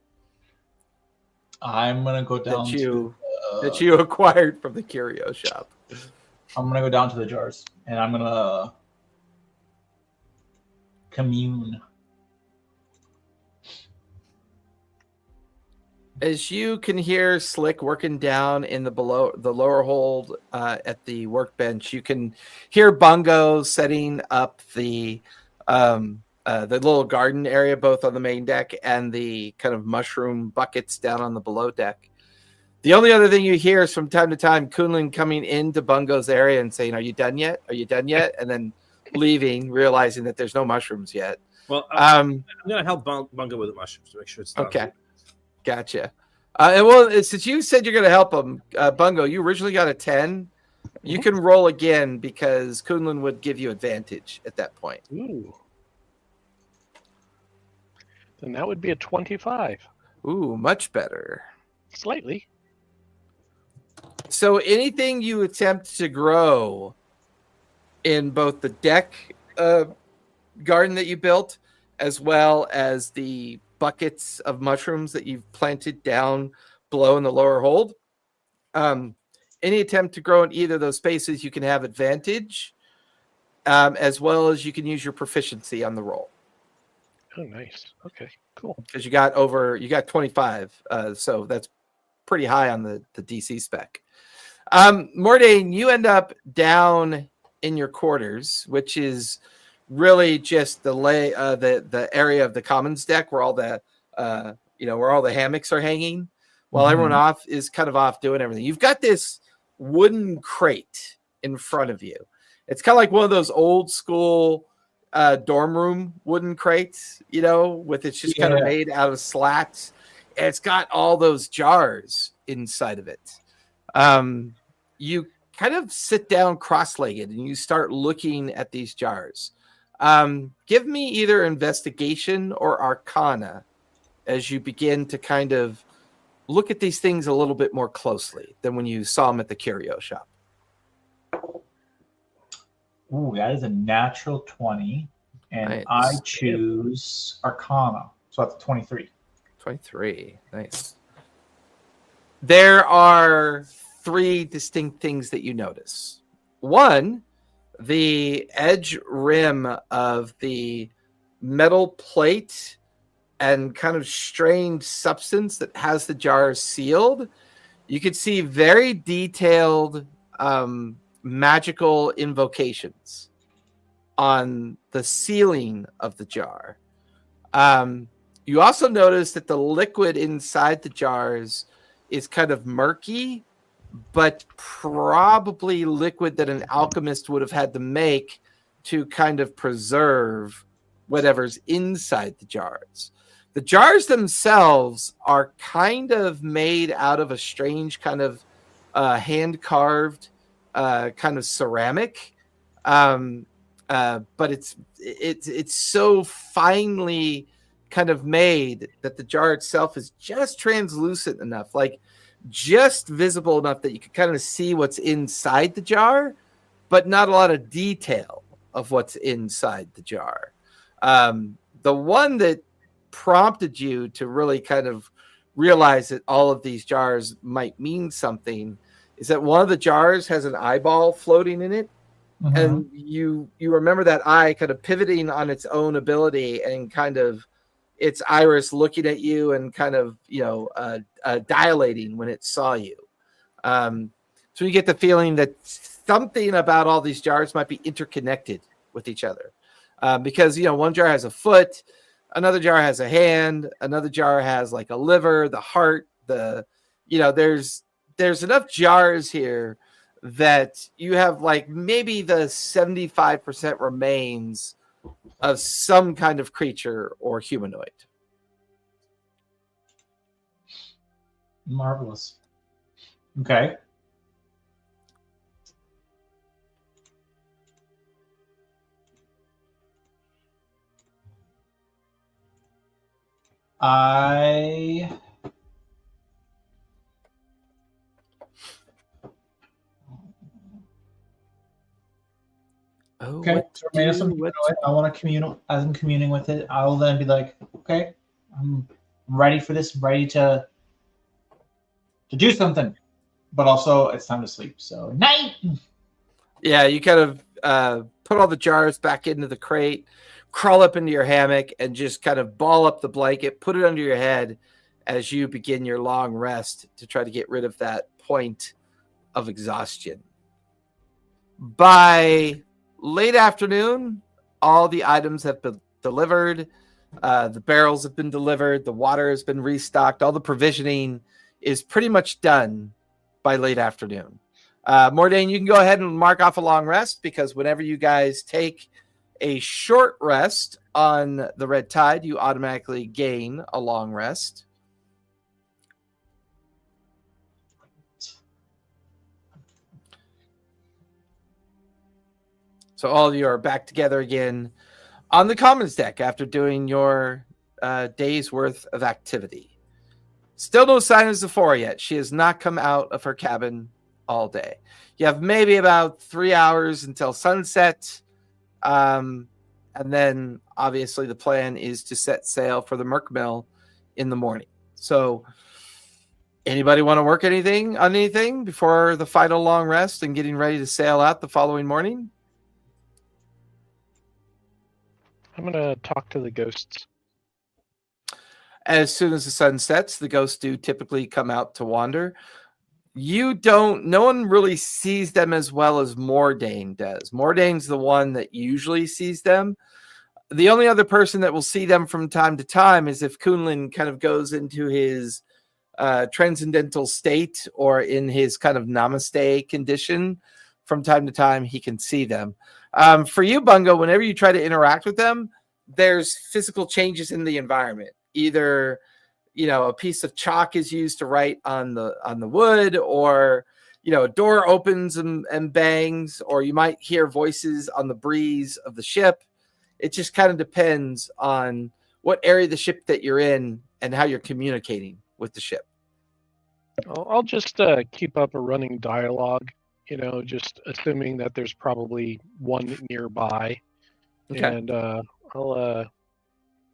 S6: I'm gonna go down
S1: that you acquired from the curio shop.
S6: I'm gonna go down to the jars and I'm gonna commune.
S1: As you can hear Slick working down in the lower hold at the workbench, you can hear Bungo setting up the little garden area both on the main deck and the kind of mushroom buckets down on the below deck. The only other thing you hear is from time to time Kunlun coming into Bungo's area and saying, "Are you done yet? Are you done yet?" And then leaving, realizing that there's no mushrooms yet.
S4: Well, I'm going to help Bungo with the mushrooms to make sure it's done.
S1: Okay. Gotcha. And well, since you said you're going to help him, Bungo, you originally got a 10. You can roll again because Kunlun would give you advantage at that point.
S3: Ooh. Then that would be a 25.
S1: Ooh, much better.
S3: Slightly.
S1: So anything you attempt to grow in both the deck garden that you built, as well as the buckets of mushrooms that you've planted down below in the lower hold, any attempt to grow in either of those spaces, you can have advantage, as well as you can use your proficiency on the roll.
S3: Oh, nice. Okay, cool.
S1: Because you got 25, so that's pretty high on the DC spec. Mordane, you end up down in your quarters, which is really just the area of the commons deck where all the where all the hammocks are hanging, while everyone is kind of off doing everything. You've got this wooden crate in front of you. It's kind of like one of those old school dorm room wooden crates, with it's just kind of made out of slats. And it's got all those jars inside of it. You kind of sit down cross-legged and you start looking at these jars. Give me either investigation or arcana as you begin to kind of look at these things a little bit more closely than when you saw them at the curio shop.
S6: Ooh, that is a natural 20. And
S1: Nice.
S6: I choose arcana. So that's 23.
S1: 23. Nice. There are 3 distinct things that you notice. One, the edge rim of the metal plate and kind of strange substance that has the jars sealed. You can see very detailed magical invocations on the ceiling of the jar. You also notice that the liquid inside the jars is kind of murky, but probably liquid that an alchemist would have had to make to kind of preserve whatever's inside the jars. The jars themselves are kind of made out of a strange kind of hand-carved kind of ceramic, but it's so finely kind of made that the jar itself is just translucent enough, like just visible enough that you can kind of see what's inside the jar, but not a lot of detail of what's inside the jar. The one that prompted you to really kind of realize that all of these jars might mean something is that one of the jars has an eyeball floating in it.
S6: Mhm.
S1: And you remember that eye kind of pivoting on its own ability and kind of its iris looking at you and kind of dilating when it saw you. So you get the feeling that something about all these jars might be interconnected with each other, because one jar has a foot, another jar has a hand, another jar has like a liver, the heart, there's enough jars here that you have like maybe the 75% remains of some kind of creature or humanoid.
S6: Marvelous. Okay. I okay. So made us some humanoid. I want to commune. As I'm communing with it, I will then be like, okay, I'm ready for this. I'm ready to do something. But also, it's time to sleep. So night.
S1: Yeah, you kind of put all the jars back into the crate, crawl up into your hammock, and just kind of ball up the blanket, put it under your head as you begin your long rest to try to get rid of that point of exhaustion. By late afternoon, all the items have been delivered. The barrels have been delivered. The water has been restocked. All the provisioning is pretty much done by late afternoon. Mordain, you can go ahead and mark off a long rest, because whenever you guys take a short rest on the Red Tide, you automatically gain a long rest. So all of you are back together again on the Commons deck after doing your day's worth of activity. Still no sign of Zephora yet. She has not come out of her cabin all day. You have maybe about 3 hours until sunset. And then obviously the plan is to set sail for the Merc Mill in the morning. So anybody want to work on anything before the final long rest and getting ready to sail out the following morning?
S3: I'm gonna talk to the ghosts.
S1: As soon as the sun sets, the ghosts do typically come out to wander. No one really sees them as well as Mordain does. Mordain's the one that usually sees them. The only other person that will see them from time to time is if Kunlin kind of goes into his transcendental state or in his kind of namaste condition. From time to time, he can see them. For you, Bungo, whenever you try to interact with them, there's physical changes in the environment. Either a piece of chalk is used to write on the wood, or a door opens and bangs, or you might hear voices on the breeze of the ship. It just kind of depends on what area of the ship that you're in and how you're communicating with the ship.
S3: I'll just keep up a running dialogue, just assuming that there's probably one nearby.
S1: Okay.
S3: And I'll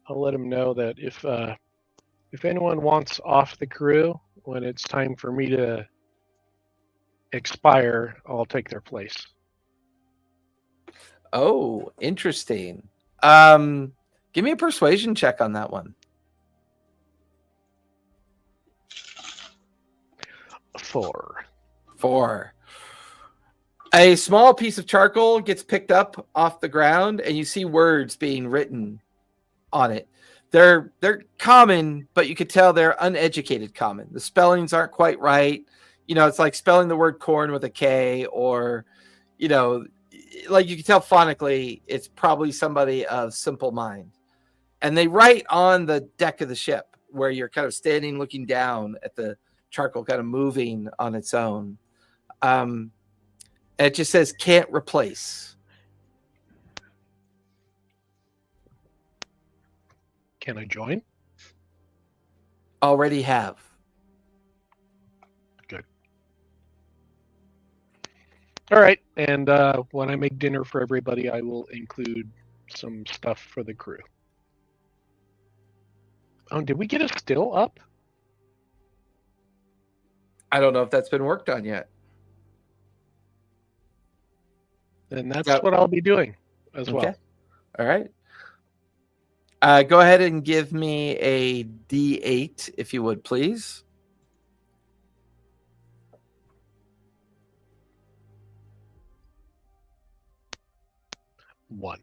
S3: let him know that if anyone wants off the crew when it's time for me to expire, I'll take their place.
S1: Oh, interesting. Give me a persuasion check on that one. 4. A small piece of charcoal gets picked up off the ground, and you see words being written on it. They're common, but you could tell they're uneducated common. The spellings aren't quite right. It's like spelling the word corn with a K, or, like you can tell phonically, it's probably somebody of simple mind. And they write on the deck of the ship where you're kind of standing looking down at the charcoal kind of moving on its own. And it just says, can't replace.
S3: Can I join?
S1: Already have.
S3: All right, and when I make dinner for everybody, I will include some stuff for the crew. Oh, did we get a still up?
S1: I don't know if that's been worked on yet.
S3: Then that's
S1: Yep.
S3: what I'll be doing as well.
S1: Okay. All right. Go ahead and give me a D8, if you would, please.
S3: 1.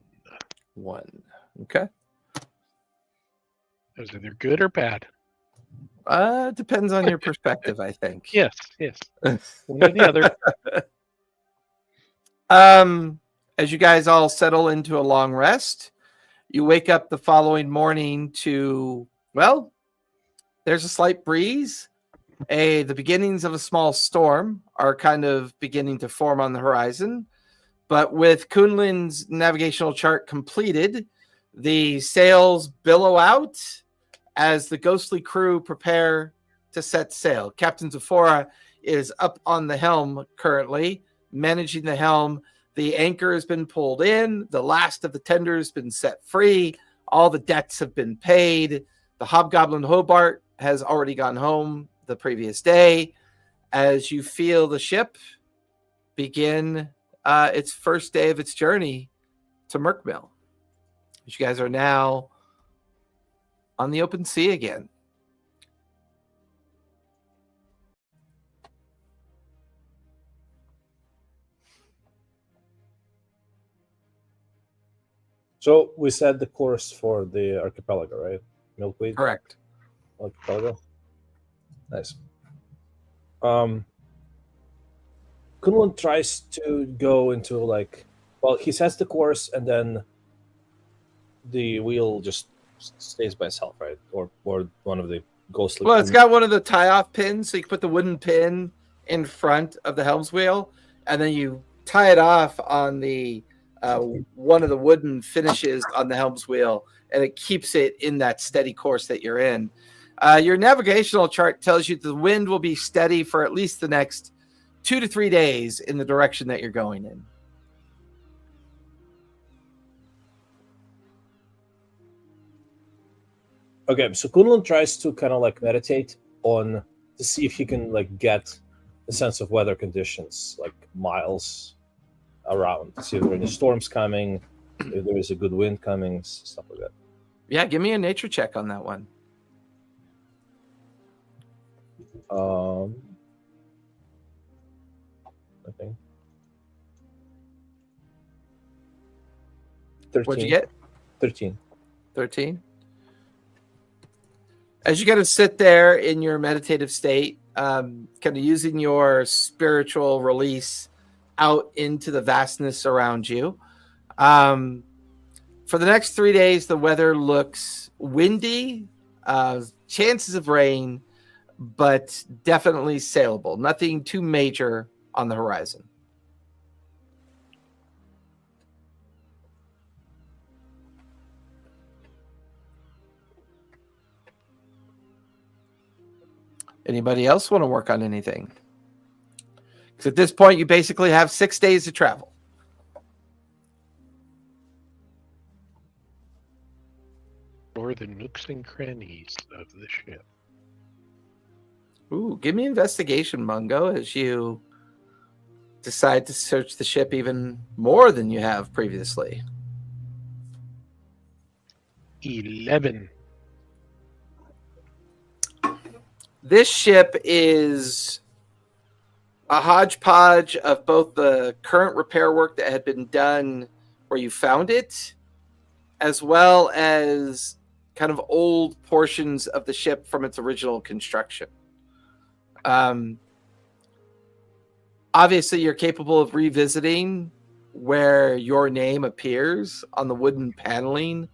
S1: 1. Okay.
S3: Is either good or bad?
S1: Depends on your perspective, I think.
S3: Yes. One or the other.
S1: As you guys all settle into a long rest, you wake up the following morning to, well, there's a slight breeze. The beginnings of a small storm are kind of beginning to form on the horizon. But with Kunlin's navigational chart completed, the sails billow out as the ghostly crew prepare to set sail. Captain Zephora is up on the helm currently, managing the helm. The anchor has been pulled in. The last of the tenders has been set free. All the debts have been paid. The Hobgoblin Hobart has already gone home the previous day. As you feel the ship begin its first day of its journey to Merkmill. You guys are now on the open sea again.
S4: So we set the course for the archipelago, right? Milkweed
S1: Correct.
S4: archipelago. Nice. Kunlun tries to go into he sets the course and then the wheel just stays by itself, right? Or one of the ghostly.
S1: Well, it's got one of the tie-off pins, so you can put the wooden pin in front of the helm's wheel, and then you tie it off on the one of the wooden finishes on the helm's wheel, and it keeps it in that steady course that you're in. Your navigational chart tells you the wind will be steady for at least the next 2 to 3 days in the direction that you're going in.
S4: Okay, so Kunlun tries to kind of meditate on to see if he can get a sense of weather conditions, miles around, to see if there are any storms coming, if there is a good wind coming, stuff like that.
S1: Yeah, give me a nature check on that one.
S4: I think 13.
S1: What'd you get?
S4: 13.
S1: 13. As you kind of sit there in your meditative state, kind of using your spiritual release out into the vastness around you. For the next 3 days, the weather looks windy, chances of rain, but definitely sailable. Nothing too major on the horizon. Anybody else want to work on anything? Because at this point, you basically have 6 days to travel.
S3: Or the nooks and crannies of the ship.
S1: Ooh, give me investigation, Mungo, as you decide to search the ship even more than you have previously.
S3: 11.
S1: This ship is a hodgepodge of both the current repair work that had been done where you found it, as well as kind of old portions of the ship from its original construction. Obviously, you're capable of revisiting where your name appears on the wooden paneling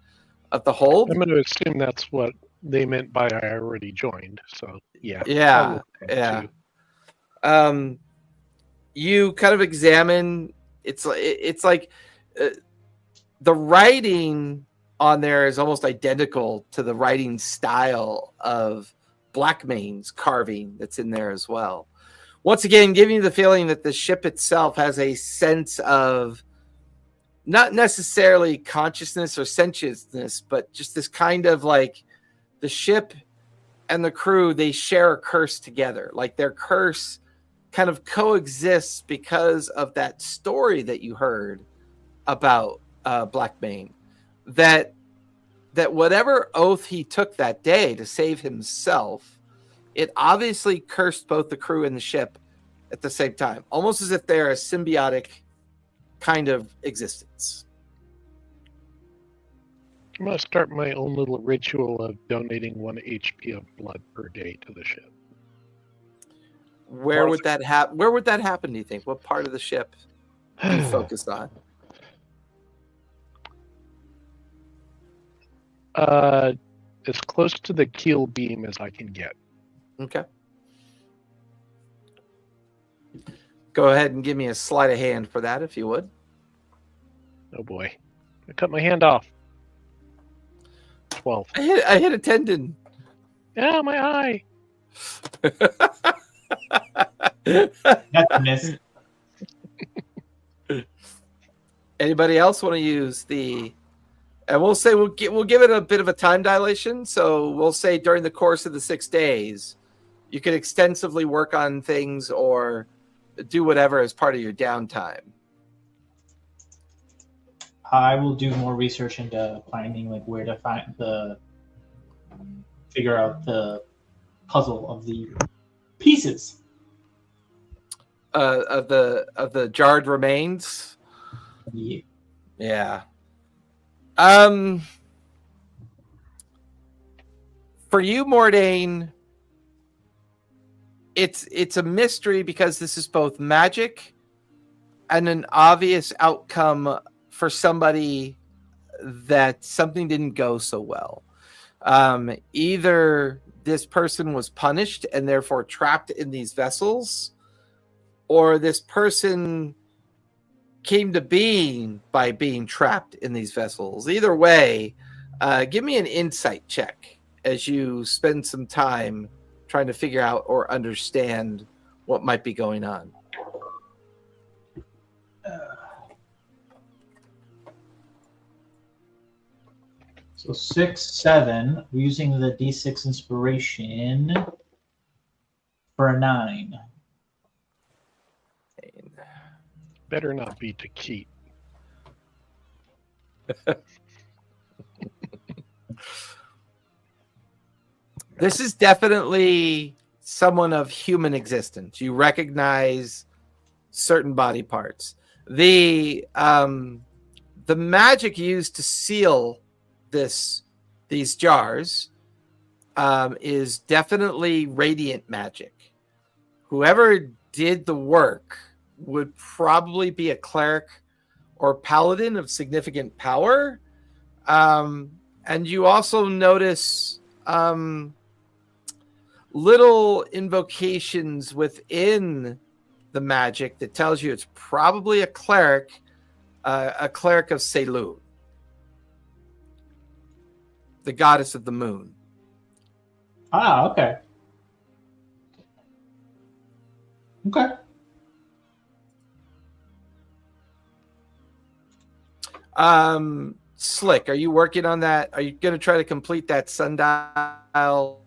S1: of the hold.
S3: I'm going to assume that's what they meant by I already joined. So, yeah.
S1: Yeah. You kind of examine. It's like the writing on there is almost identical to the writing style of Blackmane's carving that's in there as well. once again, giving you the feeling that the ship itself has a sense of not necessarily consciousness or sentientness, but just this kind of like the ship and the crew, they share a curse together. Like their curse kind of coexists because of that story that you heard about Blackmane. That whatever oath he took that day to save himself, it obviously cursed both the crew and the ship at the same time, almost as if they're a symbiotic kind of existence.
S3: I'm going to start my own little ritual of donating 1 HP of blood per day to the ship.
S1: Where would that happen? Where would that happen, do you think? What part of the ship do you focus on?
S3: As close to the keel beam as I can get.
S1: Okay. Go ahead and give me a sleight of hand for that, if you would.
S3: Oh boy. I cut my hand off. 12.
S1: I hit a tendon.
S3: Yeah, my eye.
S6: That's a miss.
S1: Anybody else want to use the? And we'll say we'll give it a bit of a time dilation. So we'll say during the course of the 6 days, you could extensively work on things or do whatever as part of your downtime.
S6: I will do more research into finding like where to figure out the puzzle of the pieces
S1: of the jarred remains.
S6: Yeah.
S1: Yeah. For you, Mordain, it's a mystery because this is both magic and an obvious outcome for somebody that something didn't go so well. Either this person was punished and therefore trapped in these vessels, or this person came to being by being trapped in these vessels. Either way, give me an insight check as you spend some time trying to figure out or understand what might be going on.
S6: So 6, 7. We're using the D6 inspiration for a 9.
S3: Better not be to Keat.
S1: This is definitely someone of human existence. You recognize certain body parts. The magic used to seal these jars is definitely radiant magic. Whoever did the work would probably be a cleric or paladin of significant power. And you also notice little invocations within the magic that tells you it's probably a cleric of Selûne, the goddess of the moon.
S6: Ah, okay. Okay.
S1: Slick, are you working on that? Are you going to try to complete that sundial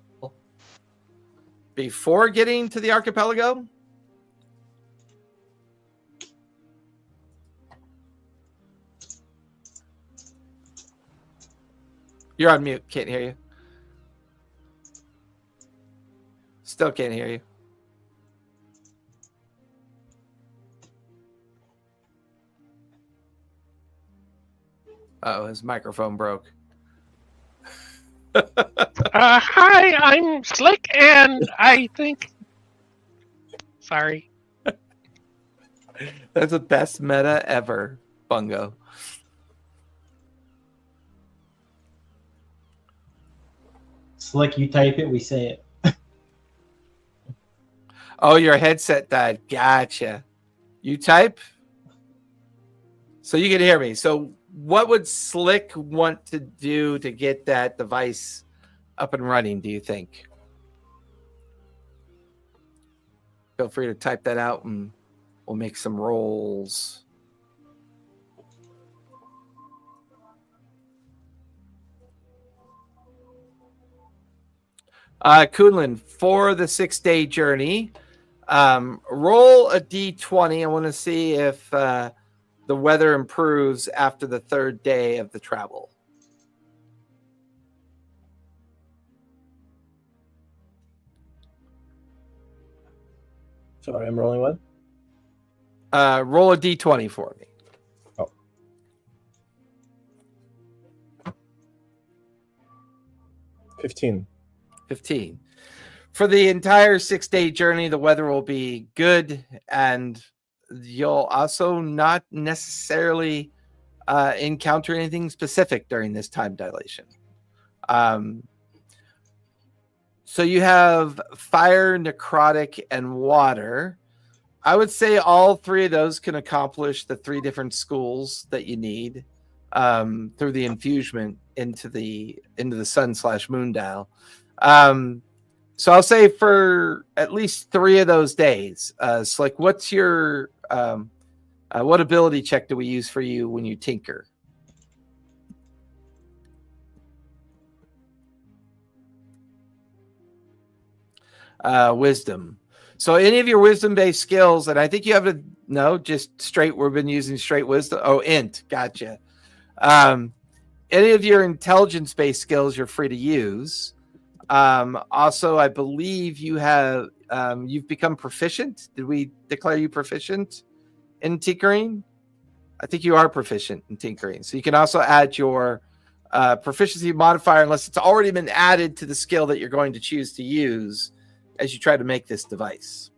S1: before getting to the archipelago? You're on mute. Can't hear you. Still can't hear you. Uh-oh, his microphone broke.
S3: Hi, I'm Slick, and I think... Sorry.
S1: That's the best meta ever, Bungo.
S6: Slick, you type it, we say it.
S1: Oh, your headset died. Gotcha. You type? So you can hear me. So what would Slick want to do to get that device up and running, do you think? feel free to type that out and we'll make some rolls. Kunlun, for the 6-day journey, roll a d20. I want to see if the weather improves after the 3rd day of the travel.
S4: Sorry, I'm rolling what?
S1: Roll a d20 for me.
S4: 15.
S1: 15. For the entire 6-day journey, the weather will be good, and you'll also not necessarily encounter anything specific during this time dilation. So you have fire, necrotic, and water. I would say all 3 of those can accomplish the 3 different schools that you need through the infusement into the sun/moon dial. So I'll say for at least 3 of those days. Slick, what's your what ability check do we use for you when you tinker? Wisdom. So any of your wisdom-based skills, and I think you have to no, just straight. We've been using straight wisdom. Oh, int. Gotcha. Any of your intelligence-based skills, you're free to use. Also, I believe you have you've become proficient. Did we declare you proficient in tinkering? I think you are proficient in tinkering. So you can also add your proficiency modifier, unless it's already been added to the skill that you're going to choose to use as you try to make this device.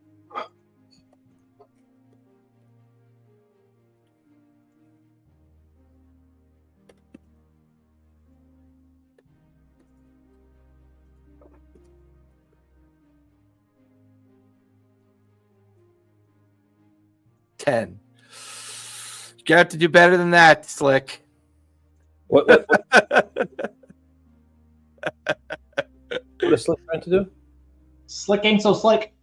S1: You're gonna have to do better than that, Slick.
S4: What is Slick trying to do?
S6: Slick ain't so slick.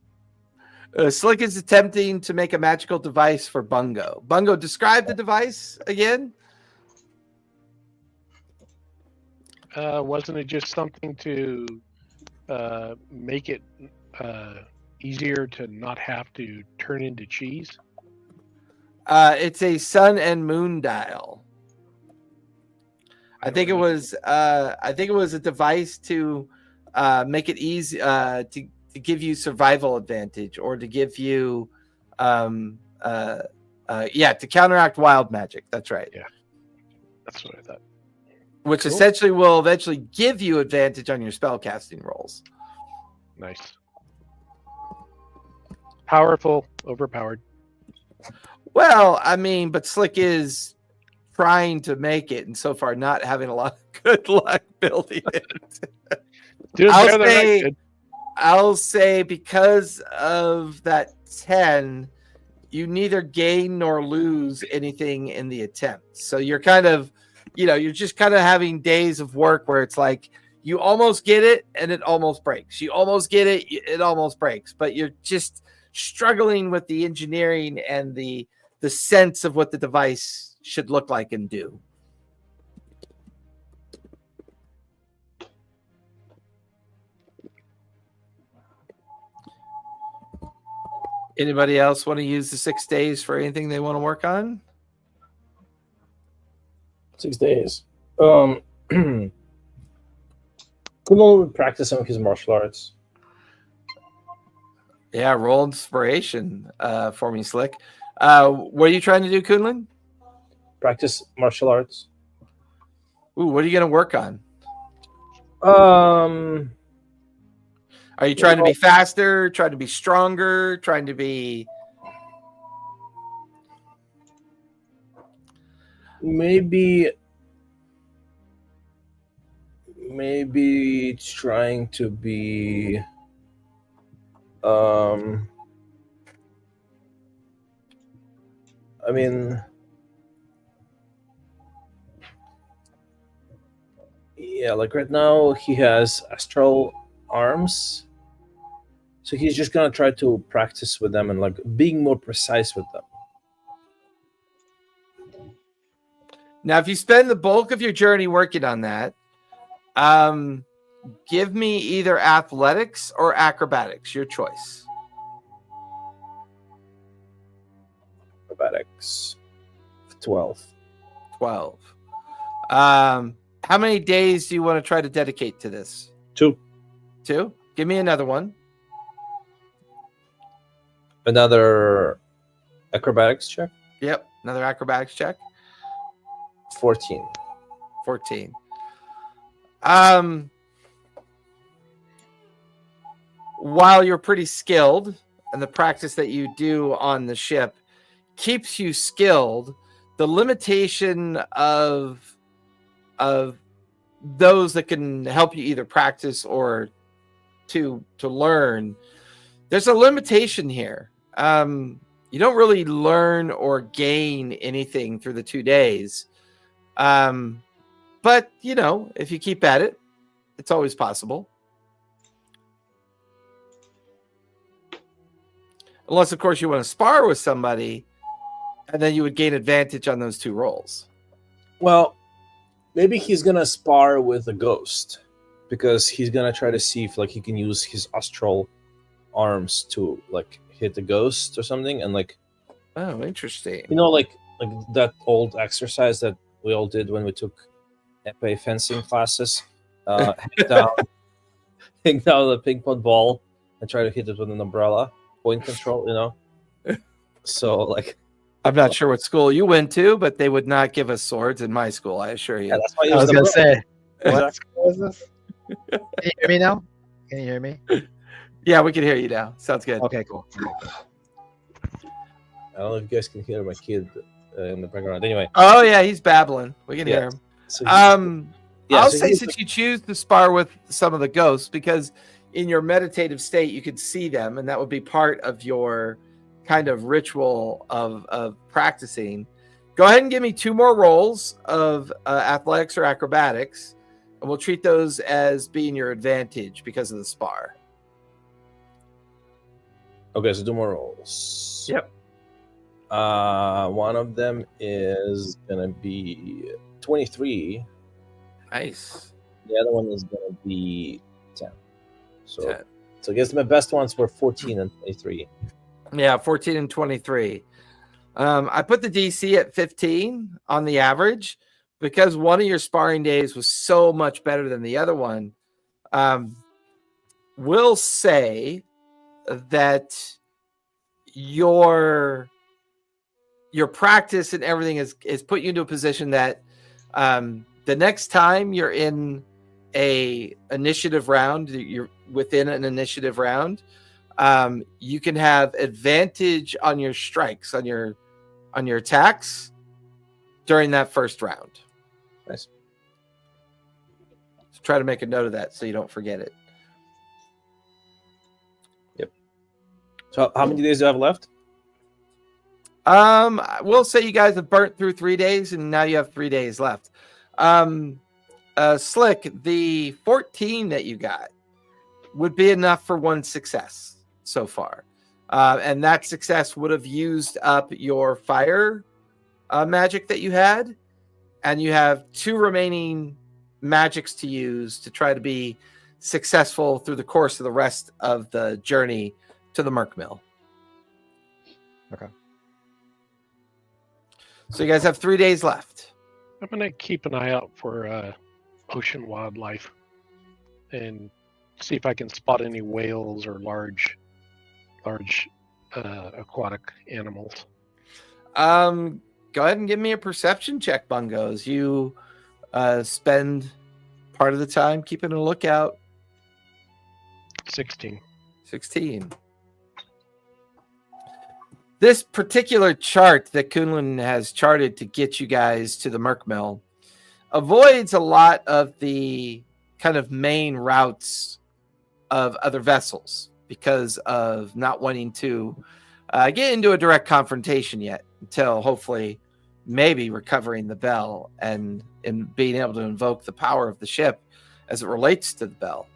S1: Slick is attempting to make a magical device for Bungo. Bungo, describe the device again.
S3: Wasn't it just something to make it easier to not have to turn into cheese?
S1: It's a sun and moon dial. I think it was a device to make it easy to give you survival advantage, or to give you to counteract wild magic. That's right.
S3: Yeah, that's what I thought.
S1: Which
S3: Cool.
S1: essentially will eventually give you advantage on your spellcasting rolls.
S3: Nice. Powerful, overpowered.
S1: Well, I mean, but Slick is trying to make it, and so far not having a lot of good luck building it.
S3: Dude,
S1: I'll say because of that 10, you neither gain nor lose anything in the attempt. So you're kind of, you're just kind of having days of work where it's like you almost get it and it almost breaks. You almost get it, it almost breaks. But you're just struggling with the engineering and the sense of what the device should look like and do. Anybody else want to use the 6 days for anything they want to work on?
S4: 6 days. Kunal would practice some of his martial arts.
S1: Yeah, roll inspiration for me, Slick. What are you trying to do, Kunlun?
S4: Practice martial arts.
S1: Ooh, what are you going to work on? Are you trying to be faster, trying to be stronger, trying to be...
S4: Maybe trying to be I mean, yeah, like right now he has astral arms, So he's just gonna try to practice with them and like being more precise with them.
S1: Now, if you spend the bulk of your journey working on that, give me either athletics or acrobatics, your choice.
S4: Acrobatics, 12.
S1: 12. How many days do you want to try to dedicate to this?
S4: 2.
S1: 2? Give me another one.
S4: Another acrobatics check.
S1: Yep, another acrobatics check.
S4: 14.
S1: 14. While you're pretty skilled, and the practice that you do on the ship keeps you skilled, the limitation of those that can help you either practice or to learn, there's a limitation here. You don't really learn or gain anything through the 2 days. But, you know, if you keep at it, it's always possible. Unless, of course, you want to spar with somebody, and then you would gain advantage on those 2 rolls.
S4: Well, maybe he's gonna spar with a ghost because he's gonna try to see if like he can use his astral arms to like hit the ghost or something, and like,
S1: Oh, interesting.
S4: you know, like that old exercise that we all did when we took epee fencing classes. Hang down the ping pong ball and try to hit it with an umbrella. Point control, you know. So like,
S1: I'm not sure what school you went to, but they would not give us swords in my school, I assure you.
S4: yeah, that's why
S2: I was gonna say,
S4: Exactly.
S2: what school is this? Can you hear me now? Can you hear me?
S1: Yeah, we can hear you now. Sounds good.
S2: Okay, cool.
S4: I don't know if you guys can hear my kid in the background. Anyway,
S1: Oh, yeah, he's babbling. We can hear him.
S4: so
S1: I'll
S4: so
S1: say
S4: he's
S1: since you choose to spar with some of the ghosts, because in your meditative state you could see them, and that would be part of your kind of ritual of practicing. Go ahead and give me 2 more rolls of athletics or acrobatics, and we'll treat those as being your advantage because of the spar.
S4: okay, so 2 more rolls.
S1: Yep.
S4: One of them is gonna be 23.
S1: Nice.
S4: The other one is gonna be 10. So,
S1: 10.
S4: so I guess my best ones were 14 and 23.
S1: Yeah, 14 and 23. I put the DC at 15 on the average because one of your sparring days was so much better than the other one. We'll say that your practice and everything is put you into a position that the next time you're in a initiative round, you're within an initiative round, you can have advantage on your strikes, on your attacks during that first round.
S4: Nice.
S1: So try to make a note of that so you don't forget it.
S4: Yep. So how many days do I have left?
S1: We'll say you guys have burnt through 3 days and now you have 3 days left. Slick, the 14 that you got would be enough for 1 success so far. And that success would have used up your fire magic that you had. And you have 2 remaining magics to use to try to be successful through the course of the rest of the journey to the Merc Mill.
S2: Okay.
S1: So you guys have 3 days left.
S3: I'm gonna keep an eye out for ocean wildlife and see if I can spot any whales or large aquatic animals.
S1: Go ahead and give me a perception check, Bungos. You spend part of the time keeping a lookout.
S3: 16.
S1: 16. This particular chart that Kunlun has charted to get you guys to the Merc Mill avoids a lot of the kind of main routes of other vessels because of not wanting to get into a direct confrontation yet until hopefully maybe recovering the bell and being able to invoke the power of the ship as it relates to the bell.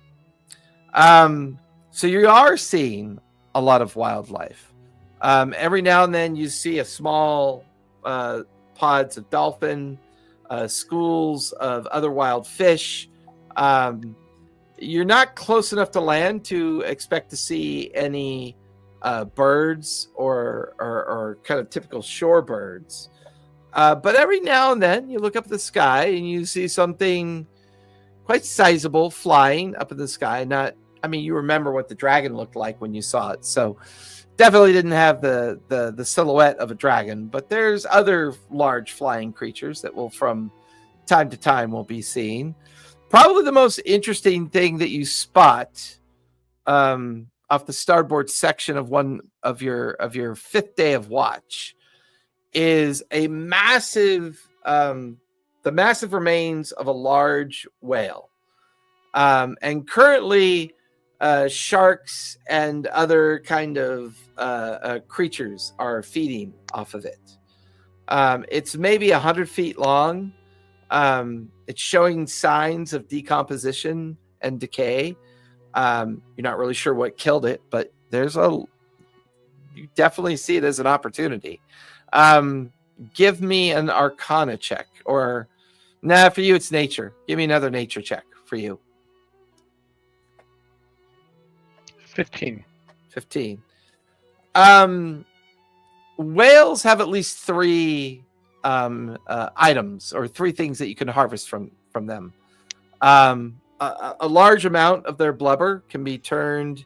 S1: So you are seeing a lot of wildlife. Every now and then you see a small pods of dolphin, schools of other wild fish. You're not close enough to land to expect to see any birds or kind of typical shore birds. But every now and then you look up at the sky and you see something quite sizable flying up in the sky. You remember what the dragon looked like when you saw it. So definitely didn't have the silhouette of a dragon, but there's other large flying creatures that will from time to time will be seen. Probably the most interesting thing that you spot off the starboard section of one of your fifth day of watch is a massive the massive remains of a large whale. And currently sharks and other kind of creatures are feeding off of it. It's maybe 100 feet long. It's showing signs of decomposition and decay. You're not really sure what killed it, but you definitely see it as an opportunity. Give me an Arcana check, or for you it's nature. Give me another nature check for you.
S3: 15.
S1: Whales have at least 3 items or 3 things that you can harvest from them. A large amount of their blubber can be turned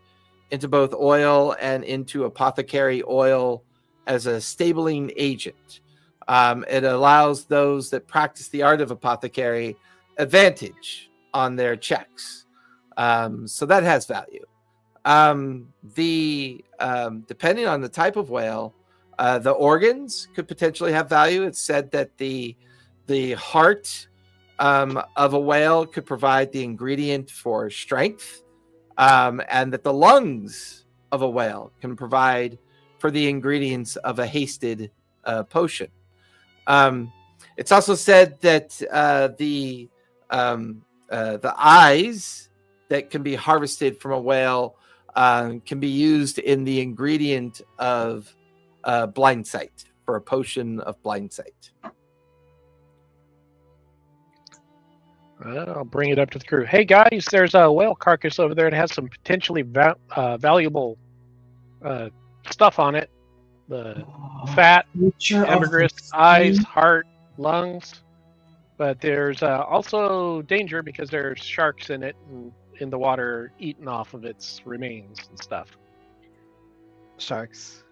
S1: into both oil and into apothecary oil as a stabling agent. It allows those that practice the art of apothecary advantage on their checks. So that has value. Depending on the type of whale, the organs could potentially have value. It's said that the heart of a whale could provide the ingredient for strength, and that the lungs of a whale can provide for the ingredients of a hasted potion. It's also said that the eyes that can be harvested from a whale can be used in the ingredient of blind sight, for a potion of blind sight.
S3: I'll bring it up to the crew. Hey guys, there's a whale carcass over there. It has some potentially valuable stuff on it. The fat, ambergris, eyes, heart, lungs. But there's also danger because there's sharks in it and in the water eating off of its remains and stuff.
S2: Sharks.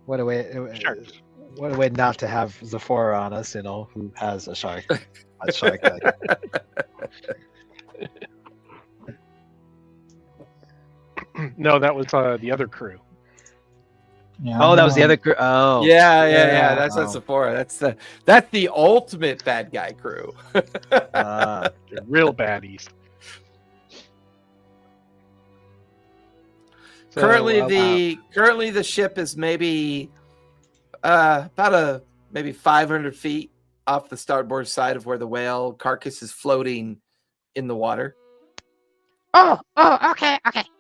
S2: What a way!
S3: Sharks.
S2: What a way not to have Zephora on us, who has a shark. A shark.
S3: No, that was the other crew.
S6: Yeah,
S2: Oh, that was the other crew. Oh,
S1: Yeah. That's not
S2: Oh.
S1: Sephora. That's the ultimate bad guy crew.
S3: They're real baddies. So,
S1: Currently the ship is maybe about maybe 500 feet off the starboard side of where the whale carcass is floating in the water.
S5: Oh, okay.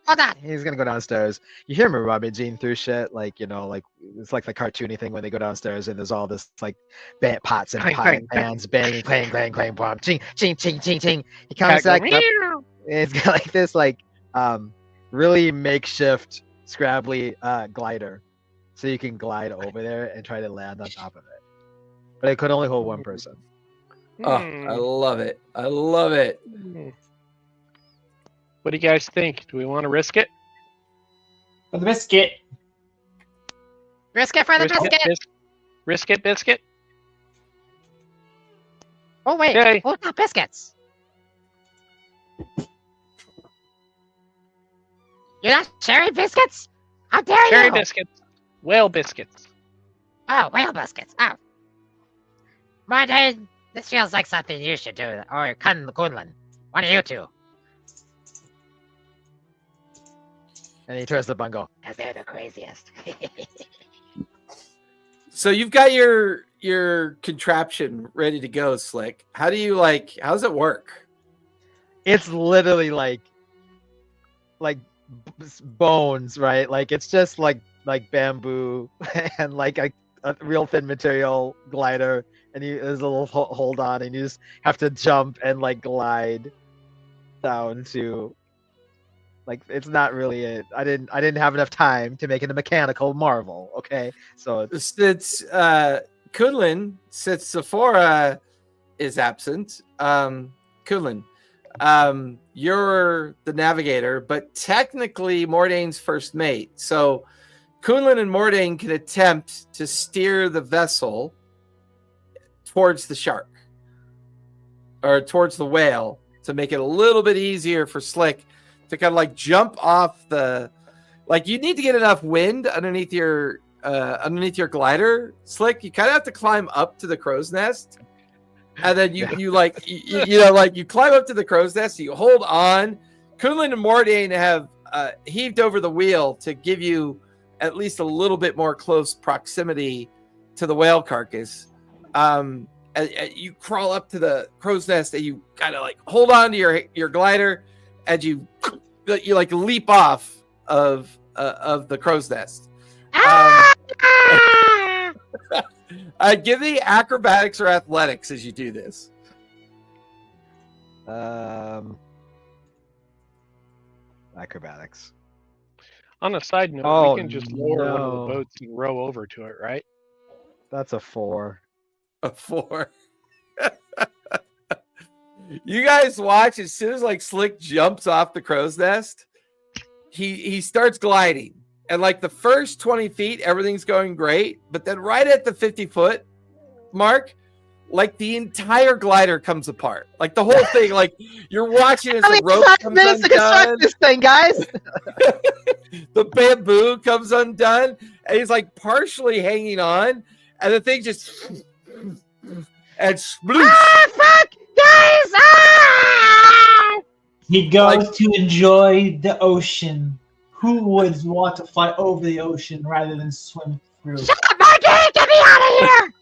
S5: Hold on.
S2: he's gonna go downstairs. You hear him rummaging through shit, like it's like the cartoony thing when they go downstairs and there's all this like pots and
S3: Clang,
S2: pans banging, clang, boom, ching, ching, ching, ching, ching. He comes back up. And it's got like this really makeshift scrabbly glider, so you can glide over there and try to land on top of it. But it could only hold one person.
S1: Oh, I love it.
S3: What do you guys think? Do we want to risk it?
S6: For the biscuit.
S5: Risk it for the biscuit.
S3: Risk it, biscuit.
S5: Oh, wait.
S3: Okay.
S5: What about biscuits? You're not sharing biscuits? How dare you?
S3: Cherry biscuits. Whale biscuits.
S5: Oh, whale biscuits. Oh. Martin, this feels like something you should do. Or Kunlun. One of you two.
S2: And he turns to Bungo.
S5: Because they're the craziest.
S1: So you've got your contraption ready to go, Slick. How does it work?
S2: It's literally like bones, right? Like it's just like bamboo and like a real thin material glider, and there's a little hold on, and you just have to jump and like glide down to. Like it's not really it. I didn't have enough time to make it a mechanical marvel. Okay, so
S1: Since Kunlin, since Sephora is absent, Kunlin, you're the navigator, but technically Mordane's first mate. So Kunlin and Mordane can attempt to steer the vessel towards the shark or towards the whale to make it a little bit easier for Slick to kind of like jump off the, like you need to get enough wind underneath your glider, Slick. You kind of have to climb up to the crow's nest, and then you climb up to the crow's nest. You hold on. Kunlin and Mordane have heaved over the wheel to give you at least a little bit more close proximity to the whale carcass. And you crawl up to the crow's nest, and you kind of like hold on to your glider, and you like leap off of the crow's nest. Give me acrobatics or athletics as you do this.
S2: Acrobatics.
S3: On a side note,
S2: Oh,
S3: we can just lower one of
S2: no.
S3: the boats and row over to it, right?
S2: That's a 4.
S1: A 4. You guys watch as soon as like Slick jumps off the crow's nest, he starts gliding. And like the first 20 feet, everything's going great. But then right at the 50-foot mark, like the entire glider comes apart. Like the whole thing, like you're watching as the rope comes
S2: minutes to construct
S1: undone.
S2: this thing, guys.
S1: The bamboo comes undone, and he's like partially hanging on, and the thing just and sploosh.
S5: Ah, fuck! Guys! Ah!
S6: He goes to enjoy the ocean. Who would want to fly over the ocean rather than swim through?
S5: Shut up, Marky! Get me out of here!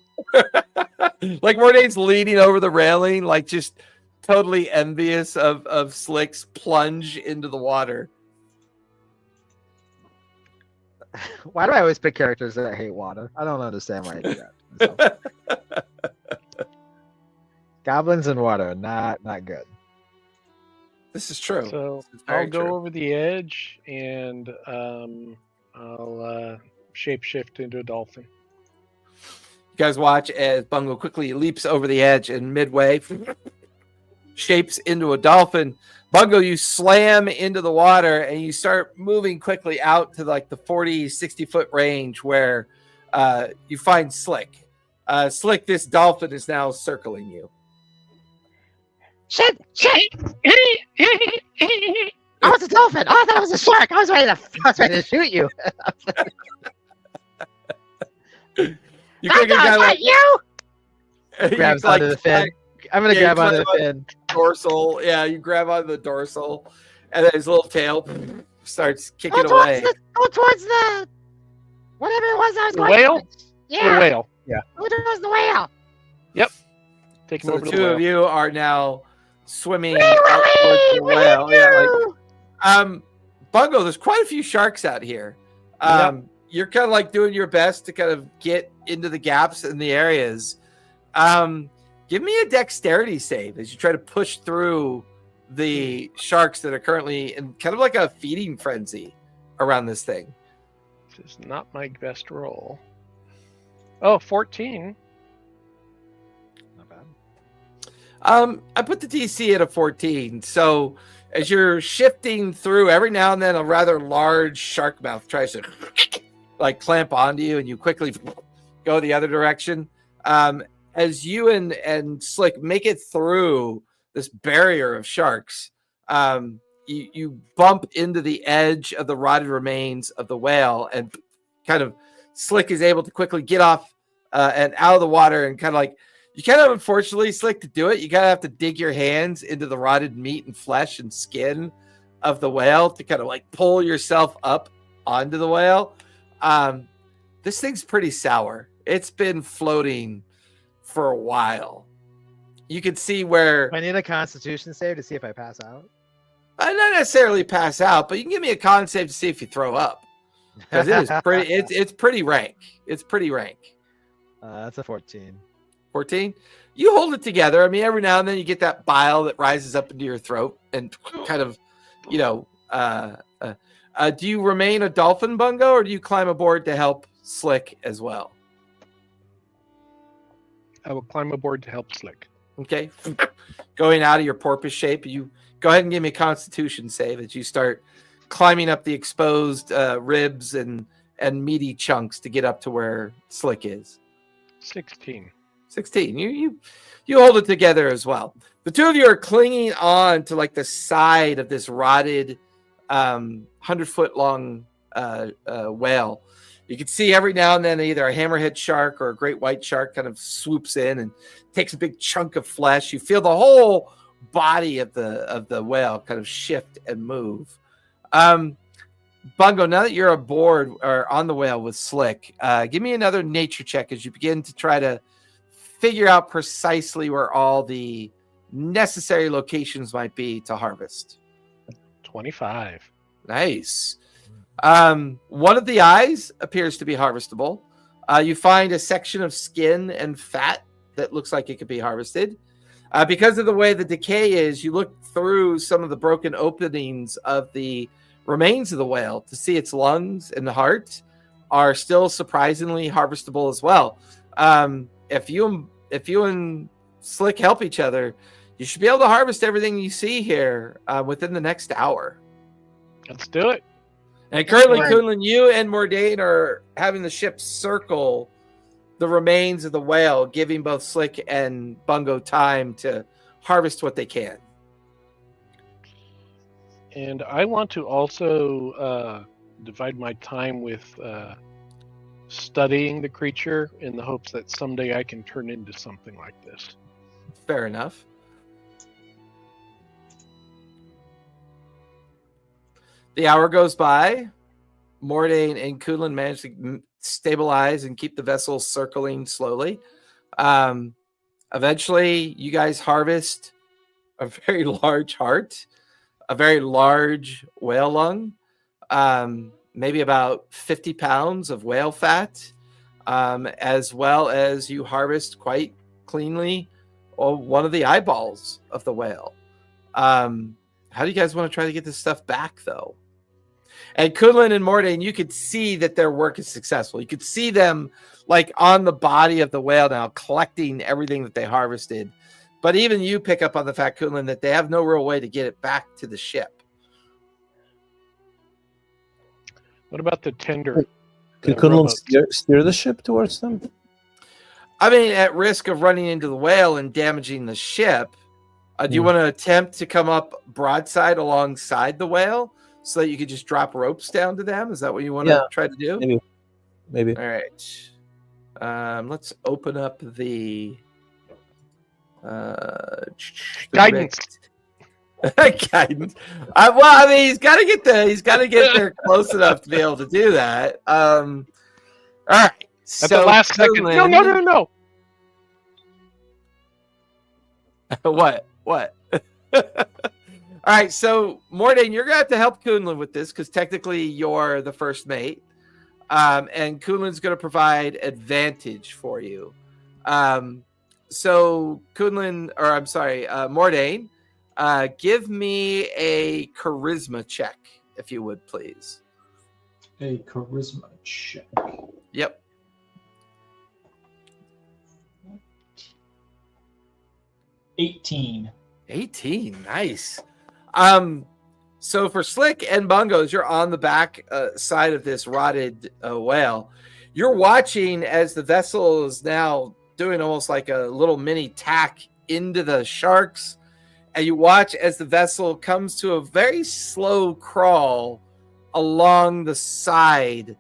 S1: Like Mordane's leaning over the railing, like just totally envious of Slick's plunge into the water.
S2: Why do I always pick characters that hate water? I don't understand why I do that. Goblins and water, not good.
S1: This is true.
S3: So
S1: This is very
S3: I'll go
S1: true.
S3: over the edge and I'll shapeshift into a dolphin.
S1: You guys watch as Bungo quickly leaps over the edge and midway shapes into a dolphin. Bungo, you slam into the water and you start moving quickly out to like the 40, 60 foot range where you find Slick. Slick, this dolphin is now circling you.
S5: Shit! Oh, it's a dolphin! Oh, I thought it was a shark! I was ready to shoot you!
S1: You
S5: I
S1: quickly
S5: know,
S1: kinda
S5: it's not you!
S2: Grabs
S1: like,
S2: onto the fin. I'm gonna
S1: yeah,
S2: grab
S1: you
S2: onto the
S1: climb
S2: fin.
S1: dorsal. Yeah, you grab onto the dorsal, and then his little tail starts kicking
S5: Go
S1: away.
S5: towards the... Whatever it was I was
S3: The
S5: going
S3: whale?
S5: towards.
S3: The
S5: Yeah,
S3: whale.
S5: go towards the whale.
S3: Take him
S1: So
S3: over
S1: the
S3: to
S1: two
S3: the
S1: of
S3: whale.
S1: you are now swimming
S5: We
S1: out towards the
S5: will
S1: whale.
S5: leave
S1: Yeah,
S5: you!
S1: Bungo, there's quite a few sharks out here. You're kind of like doing your best to kind of get into the gaps in the areas. Give me a dexterity save as you try to push through the sharks that are currently in kind of like a feeding frenzy around this thing.
S3: This is not my best roll. Oh, 14.
S2: Not bad.
S1: I put the DC at a 14. So as you're shifting through, every now and then a rather large shark mouth tries to like clamp onto you, and you quickly go the other direction. As you and Slick make it through this barrier of sharks, you bump into the edge of the rotted remains of the whale, and kind of Slick is able to quickly get off and out of the water, and kind of like, you kind of, unfortunately, Slick, to do it, you kind of have to dig your hands into the rotted meat and flesh and skin of the whale to kind of like pull yourself up onto the whale. This thing's pretty sour. It's been floating for a while. You can see where
S2: I need a Constitution save to see if I pass out.
S1: Not necessarily pass out, but you can give me a con save to see if you throw up. Because it is pretty. It's pretty rank. It's pretty rank.
S2: That's a 14.
S1: 14. You hold it together. I mean, every now and then you get that bile that rises up into your throat and kind of, do you remain a dolphin, Bungo, or do you climb aboard to help Slick as well?
S3: I will climb aboard to help Slick.
S1: Okay. Going out of your porpoise shape, you go ahead and give me a Constitution save as you start climbing up the exposed ribs and meaty chunks to get up to where Slick is.
S3: 16.
S1: 16. You hold it together as well. The two of you are clinging on to like the side of this rotted 100-foot long whale. You can see every now and then either a hammerhead shark or a great white shark kind of swoops in and takes a big chunk of flesh. You feel the whole body of the whale kind of shift and move. Bungo, now that you're aboard or on the whale with Slick, give me another nature check as you begin to try to figure out precisely where all the necessary locations might be to harvest.
S3: 25.
S1: Nice. One of the eyes appears to be harvestable. You find a section of skin and fat that looks like it could be harvested. Because of the way the decay is, you look through some of the broken openings of the remains of the whale to see its lungs and the heart are still surprisingly harvestable as well. If you and Slick help each other, you should be able to harvest everything you see here within the next hour.
S3: Let's do it.
S1: And currently, Kunlun, you and Mordain are having the ship circle the remains of the whale, giving both Slick and Bungo time to harvest what they can.
S3: And I want to also divide my time with studying the creature in the hopes that someday I can turn into something like this.
S1: Fair enough. The hour goes by. Mordain and Kunlun manage to stabilize and keep the vessel circling slowly. Eventually, you guys harvest a very large heart, a very large whale lung, maybe about 50 pounds of whale fat, as well as you harvest quite cleanly one of the eyeballs of the whale. How do you guys want to try to get this stuff back, though? And Kunlun and Mordain, you could see that their work is successful. You could see them like on the body of the whale now, collecting everything that they harvested. But even you pick up on the fact, Kunlun, that they have no real way to get it back to the ship.
S3: What about the tender?
S4: Can Kunlun steer the ship towards them?
S1: I mean, at risk of running into the whale and damaging the ship, do you want to attempt to come up broadside alongside the whale so that you could just drop ropes down to them? Is that what you want to try to do?
S4: Maybe.
S1: All right. Let's open up the
S3: guidance.
S1: Guidance. Well, I mean, he's got to get there close enough to be able to do that. All right.
S3: At the last second. No.
S1: What? All right, so Mordain, you're gonna have to help Kunlun with this because technically you're the first mate, and Kunlun's gonna provide advantage for you. So Mordain, give me a charisma check, if you would, please.
S6: A charisma check.
S1: Yep.
S6: 18.
S1: 18, nice. So for Slick and Bungos, you're on the back side of this rotted whale. You're watching as the vessel is now doing almost like a little mini tack into the sharks, and you watch as the vessel comes to a very slow crawl along the side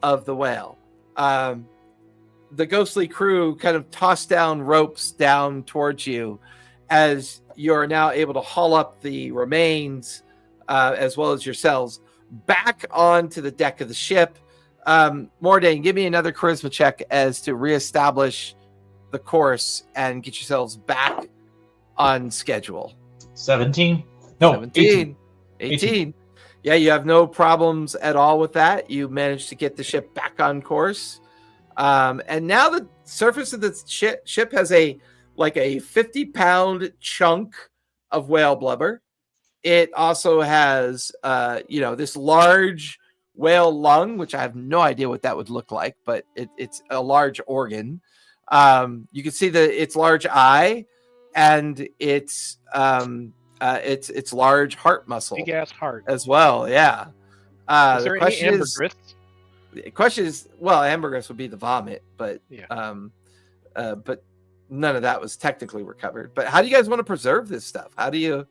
S1: of the whale. The ghostly crew kind of toss down ropes down towards you as you're now able to haul up the remains as well as yourselves back onto the deck of the ship. Mordain, give me another charisma check as to reestablish the course and get yourselves back on schedule.
S6: 17? No,
S1: 17. 18. Yeah, you have no problems at all with that. You managed to get the ship back on course. And now the surface of the ship has a 50-pound chunk of whale blubber. It also has, this large whale lung, which I have no idea what that would look like, but it's a large organ. You can see its large eye and its large heart muscle.
S3: Big ass heart.
S1: As well, yeah.
S3: Is there any ambergris?
S1: The question is, well, ambergris would be the vomit, but
S3: Yeah.
S1: but none of that was technically recovered. But how do you guys want to preserve this stuff? How do you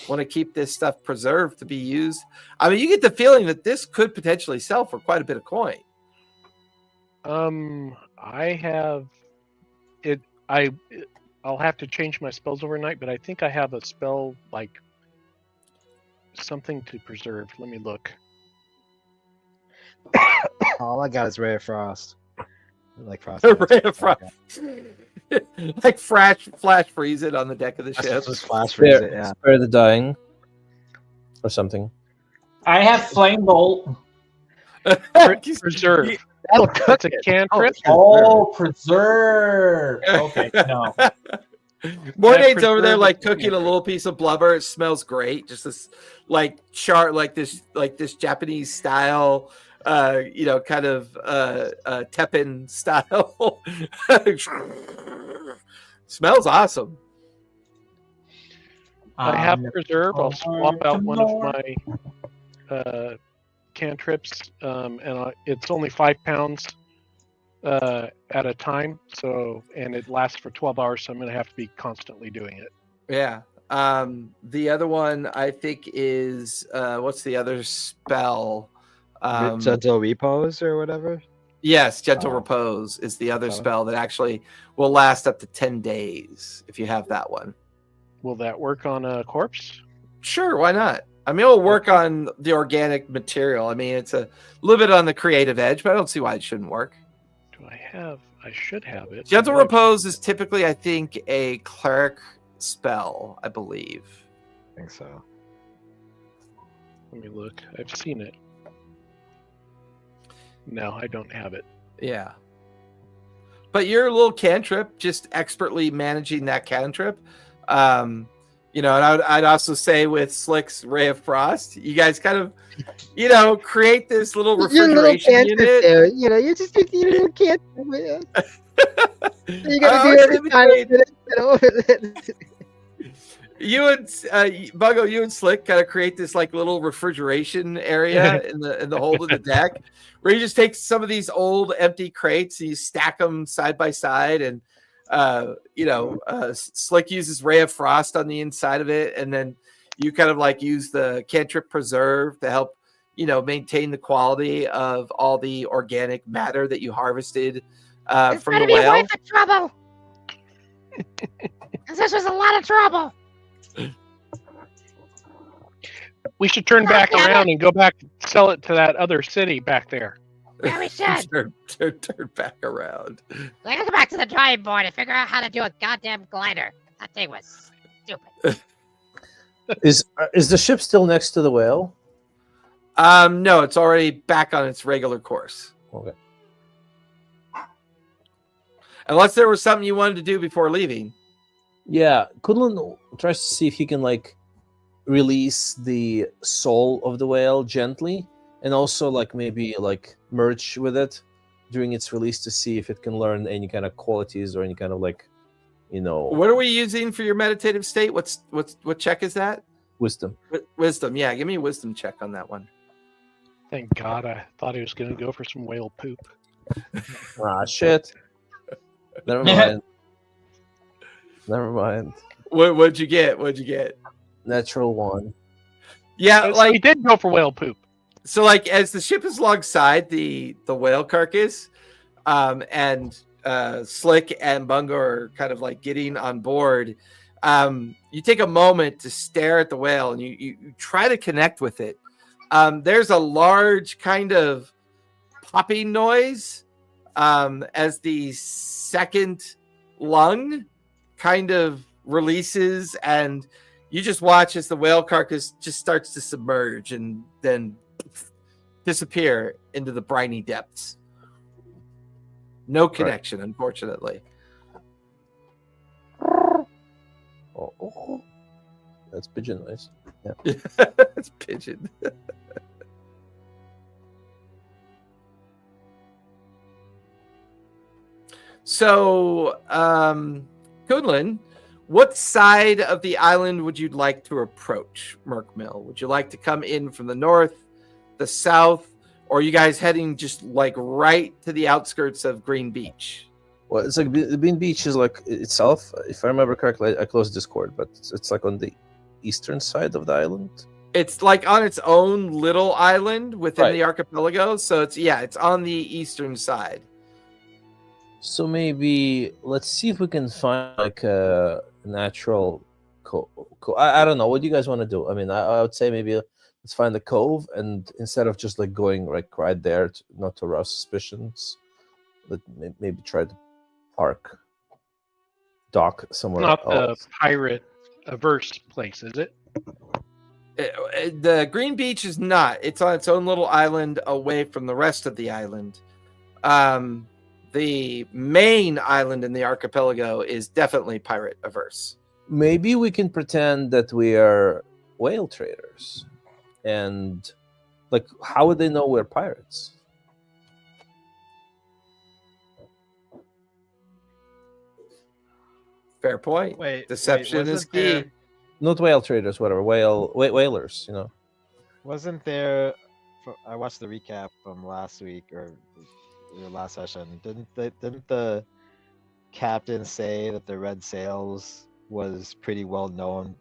S1: want to keep this stuff preserved to be used? I mean, you get the feeling that this could potentially sell for quite a bit of coin.
S3: I have it. I'll have to change my spells overnight, but I think I have a spell like something to preserve. Let me look.
S2: All I got is Ray of Frost. I like Frost.
S1: Ray of Frost. Like flash freeze it on the deck of the ship.
S2: Just flash freeze it, yeah.
S4: Spare the dying, or something.
S6: I have flame bolt.
S3: Preserve.
S2: That'll cook
S3: It's a
S2: it.
S3: cantrip.
S6: Oh, preserve. Okay, no.
S1: Mornade's over there
S3: preserve
S1: like
S3: it.
S1: cooking a little piece of blubber. It smells great. Just this like this Japanese style, kind of teppin style. Smells awesome.
S3: I have preserve. I'll swap out one of my cantrips, and it's only 5 pounds at a time. So, and it lasts for 12 hours. So I'm going to have to be constantly doing it.
S1: Yeah. The other one I think is what's the other spell?
S2: Gentle Repose or whatever.
S1: Yes, Gentle
S2: Oh.
S1: Repose is the other
S2: Oh.
S1: spell that actually will last up to 10 days if you have that one.
S3: Will that work on a corpse?
S1: Sure, why not? I mean, it'll work on the organic material. I mean, it's a little bit on the creative edge, but I don't see why it shouldn't work.
S3: Do I have? I should have it.
S1: Gentle
S3: I'd like-
S1: Repose is typically, I think, a cleric spell, I believe.
S2: I think so.
S3: Let me look. I've seen it. No, I don't have it.
S1: Yeah. But your little cantrip, just expertly managing that cantrip. And I'd also say with Slick's Ray of Frost, you guys kind of, create this little refrigeration unit.
S2: There, you just can't. You gotta
S1: I
S2: do
S1: would
S2: every time.
S1: You and Buggo, you and Slick kind of create this like little refrigeration area in the hold of the deck, where you just take some of these old empty crates and you stack them side by side, and Slick uses Ray of Frost on the inside of it, and then you kind of like use the cantrip preserve to help maintain the quality of all the organic matter that you harvested
S5: It's
S1: from
S5: gonna
S1: the
S5: be
S1: whale.
S5: worth the trouble. 'Cause this was a lot of trouble.
S3: We should turn back
S5: God damn it.
S3: around and go back and sell it to that other city back there.
S5: Yeah, we should.
S1: Turn back around.
S5: We gotta go back to the drawing board and figure out how to do a goddamn glider. That thing was stupid.
S4: Is the ship still next to the whale?
S1: No, it's already back on its regular course.
S4: Okay.
S1: Unless there was something you wanted to do before leaving.
S4: Yeah, Kudlin tries to see if he can like release the soul of the whale gently, and also like maybe like merge with it during its release to see if it can learn any kind of qualities or any kind of like,
S1: What are we using for your meditative state? What check is that?
S4: wisdom.
S1: Wisdom. Yeah, give me a wisdom check on that one.
S3: Thank God, I thought he was going to go for some whale poop.
S4: Ah, shit. Never mind. Never mind.
S1: What'd you get?
S4: Natural 1.
S1: Yeah,
S3: He
S1: like
S3: did go for whale poop.
S1: so. Like as the ship is alongside the whale carcass, and Slick and Bungo are kind of like getting on board. You take a moment to stare at the whale and you try to connect with it. There's a large kind of popping noise as the second lung kind of releases, and You just watch as the whale carcass just starts to submerge and then disappear into the briny depths. No connection, unfortunately.
S4: Oh, that's pigeon noise. Yeah.
S1: It's pigeon. So, Kunlin, what side of the island would you like to approach Merkmill? Would you like to come in from the north, the south, or are you guys heading just like right to the outskirts of Green Beach?
S4: Well, it's like the Bean Beach is like itself. If I remember correctly, I closed Discord, but it's like on the eastern side of the island.
S1: It's like on its own little island within
S4: Right.
S1: the archipelago. So it's on the eastern side.
S4: So maybe let's see if we can find like a natural I don't know. What do you guys want to do? I mean, I would say maybe let's find a cove, and instead of just like going like right there, not to rouse suspicions, let maybe try to dock somewhere
S3: Not the
S4: else.
S3: pirate averse place, is it?
S1: The Green Beach is not. It's on its own little island away from the rest of the island. The main island in the archipelago is definitely pirate averse.
S4: Maybe we can pretend that we are whale traders, and like, how would they know we're pirates?
S1: Fair point. Deception is key.
S4: Not whale traders, whatever. Whalers, you know.
S2: Wasn't there? I watched the recap from last week or the last session. Didn't the captain say that the red sails was pretty well known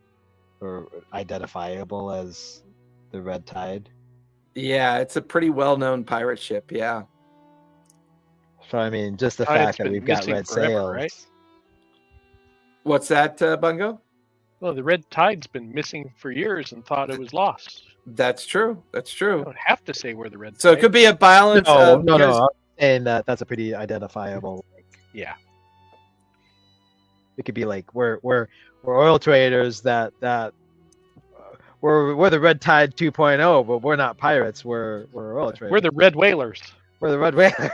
S2: or identifiable as the Red Tide?
S1: Yeah, it's a pretty well-known pirate ship. Yeah.
S2: So I mean, just the
S3: Tide's
S2: fact that
S3: been
S2: we've got
S3: missing
S2: red
S3: forever,
S2: sails.
S3: right?
S1: What's that, Bungo?
S3: Well, the red tide's been missing for years and thought it was lost.
S1: That's true. That's
S3: You
S1: true.
S3: don't have to say where the red
S1: So
S3: tide
S1: it could be a balance.
S2: No,
S1: of,
S2: no,
S1: because-
S2: no. I'm saying that's a pretty identifiable.
S3: Yeah.
S2: It could be like we're oil traders that we're the Red Tide 2.0, but we're not pirates. We're oil traders.
S3: We're the red whalers.
S2: We're the Red Whaler.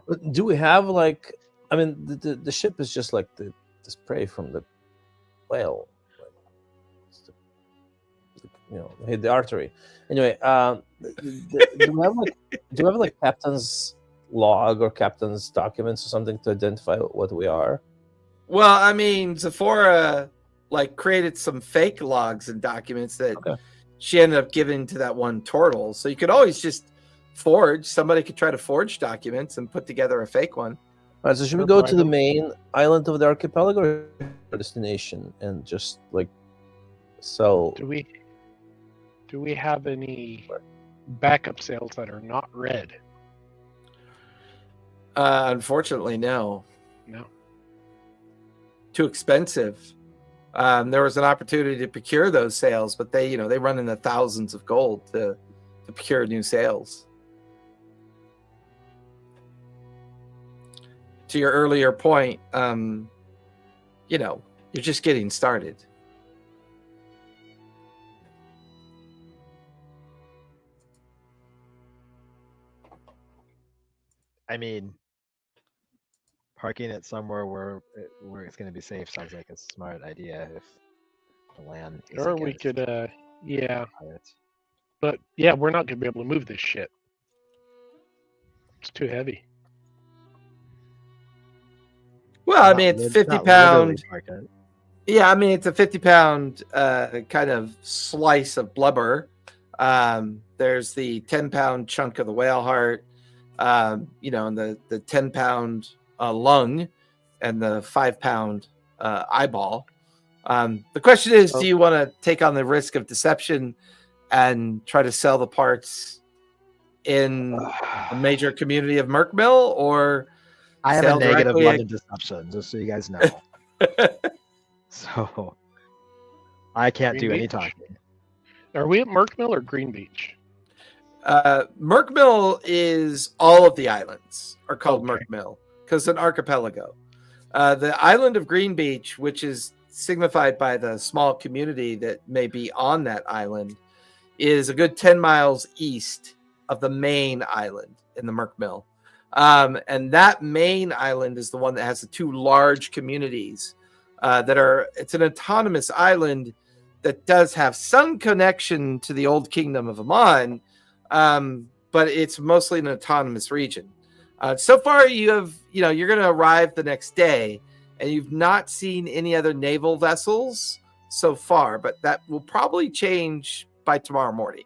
S4: But do we have like? I mean, the ship is just like the spray from the whale. Like, it's hit the artery. Anyway, do we have like captain's log or captain's documents or something to identify what we are?
S1: Well, I mean, Zephora like created some fake logs and documents that she ended up giving to that one turtle. So you could always just forge. Somebody could try to forge documents and put together a fake one.
S4: All right, so should we go to the main island of the archipelago or destination and just like sell?
S3: Do we have any backup sales that are not red?
S1: Unfortunately, no.
S3: No.
S1: Too expensive. There was an opportunity to procure those sales, but they run in the thousands of gold to procure new sales. To your earlier point, you're just getting started.
S2: I mean, parking it somewhere where it's going to be safe sounds like a smart idea if the land. isn't
S3: Or we
S2: good
S3: could, yeah.
S2: for pirates.
S3: But yeah, we're not going to be able to move this shit. It's too heavy.
S1: Well, I
S2: Not
S1: mean, it's
S2: lit-
S1: 50
S2: not literally
S1: pound.
S2: park it.
S1: Yeah, I mean, it's a 50-pound kind of slice of blubber. There's the 10-pound chunk of the whale heart, and the 10-pound lung, and the 5-pound eyeball. The question is, do you want to take on the risk of deception and try to sell the parts in a major community of Merkmill, or
S2: I have a
S1: sell
S2: negative
S1: directly
S2: London deception, just so you guys know. So I can't
S3: Green
S2: do any
S3: Beach?
S2: talking.
S3: Are we at Merkmill or Green Beach?
S1: Merkmill is all of the islands are called
S3: Okay.
S1: Merkmill because it's an archipelago. The island of Green Beach, which is signified by the small community that may be on that island, is a good 10 miles east of the main island in the Merc Mill. And that main island is the one that has the two large communities it's an autonomous island that does have some connection to the old kingdom of Amon, but it's mostly an autonomous region. So far, you're going to arrive the next day, and you've not seen any other naval vessels so far, but that will probably change by tomorrow morning.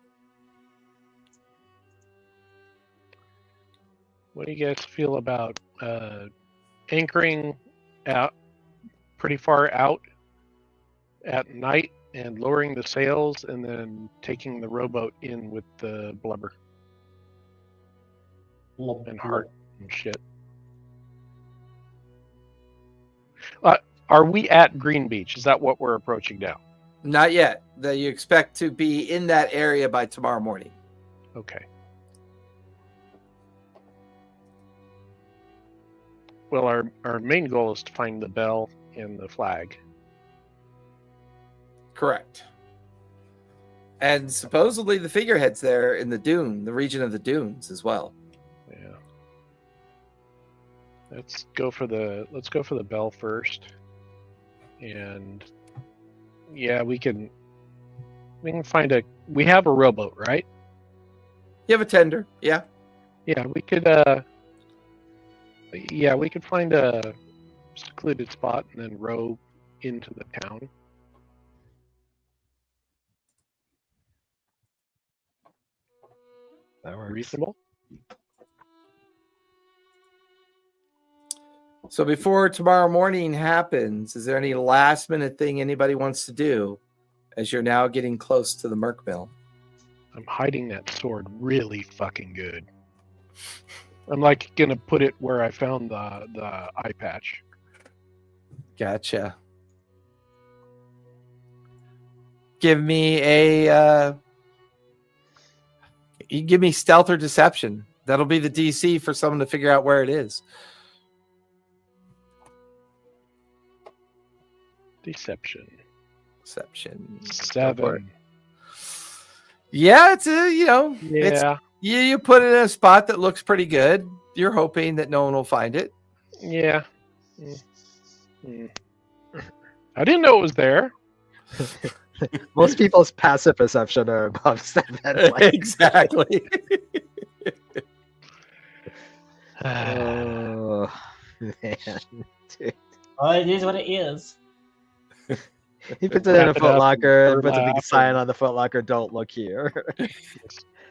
S3: What do you guys feel about anchoring out pretty far out at night and lowering the sails and then taking the rowboat in with the blubber and heart and shit? Are we at Green Beach? Is that what we're approaching now?
S1: Not yet. You expect to be in that area by tomorrow morning.
S3: Okay. Well, our main goal is to find the bell and the flag.
S1: Correct. And supposedly the figurehead's there in the region of the dunes as well.
S3: Yeah. Let's go for the bell first. And yeah, we can find we have a rowboat, right?
S1: You have a tender, yeah.
S3: Yeah, we could find a secluded spot and then row into the town.
S2: That works.
S3: Reasonable?
S1: So before tomorrow morning happens, is there any last minute thing anybody wants to do as you're now getting close to the Merc Mill?
S3: I'm hiding that sword really fucking good. I'm like gonna put it where I found the eye patch.
S1: Gotcha. Give me you give me stealth or deception. That'll be the DC for someone to figure out where it is.
S3: Deception.
S1: 7. Yeah, it's you put it in a spot that looks pretty good. You're hoping that no one will find it.
S3: Yeah. I didn't know it was there.
S2: Most people's passive perception are above 7.
S1: Exactly.
S2: Oh man, dude.
S6: Oh, it is what it is.
S2: He puts it in a
S3: Wrap it up
S2: footlocker and
S3: and
S2: puts a
S3: burn
S2: big
S3: off
S2: sign
S3: and-
S2: on the footlocker, "Don't look here."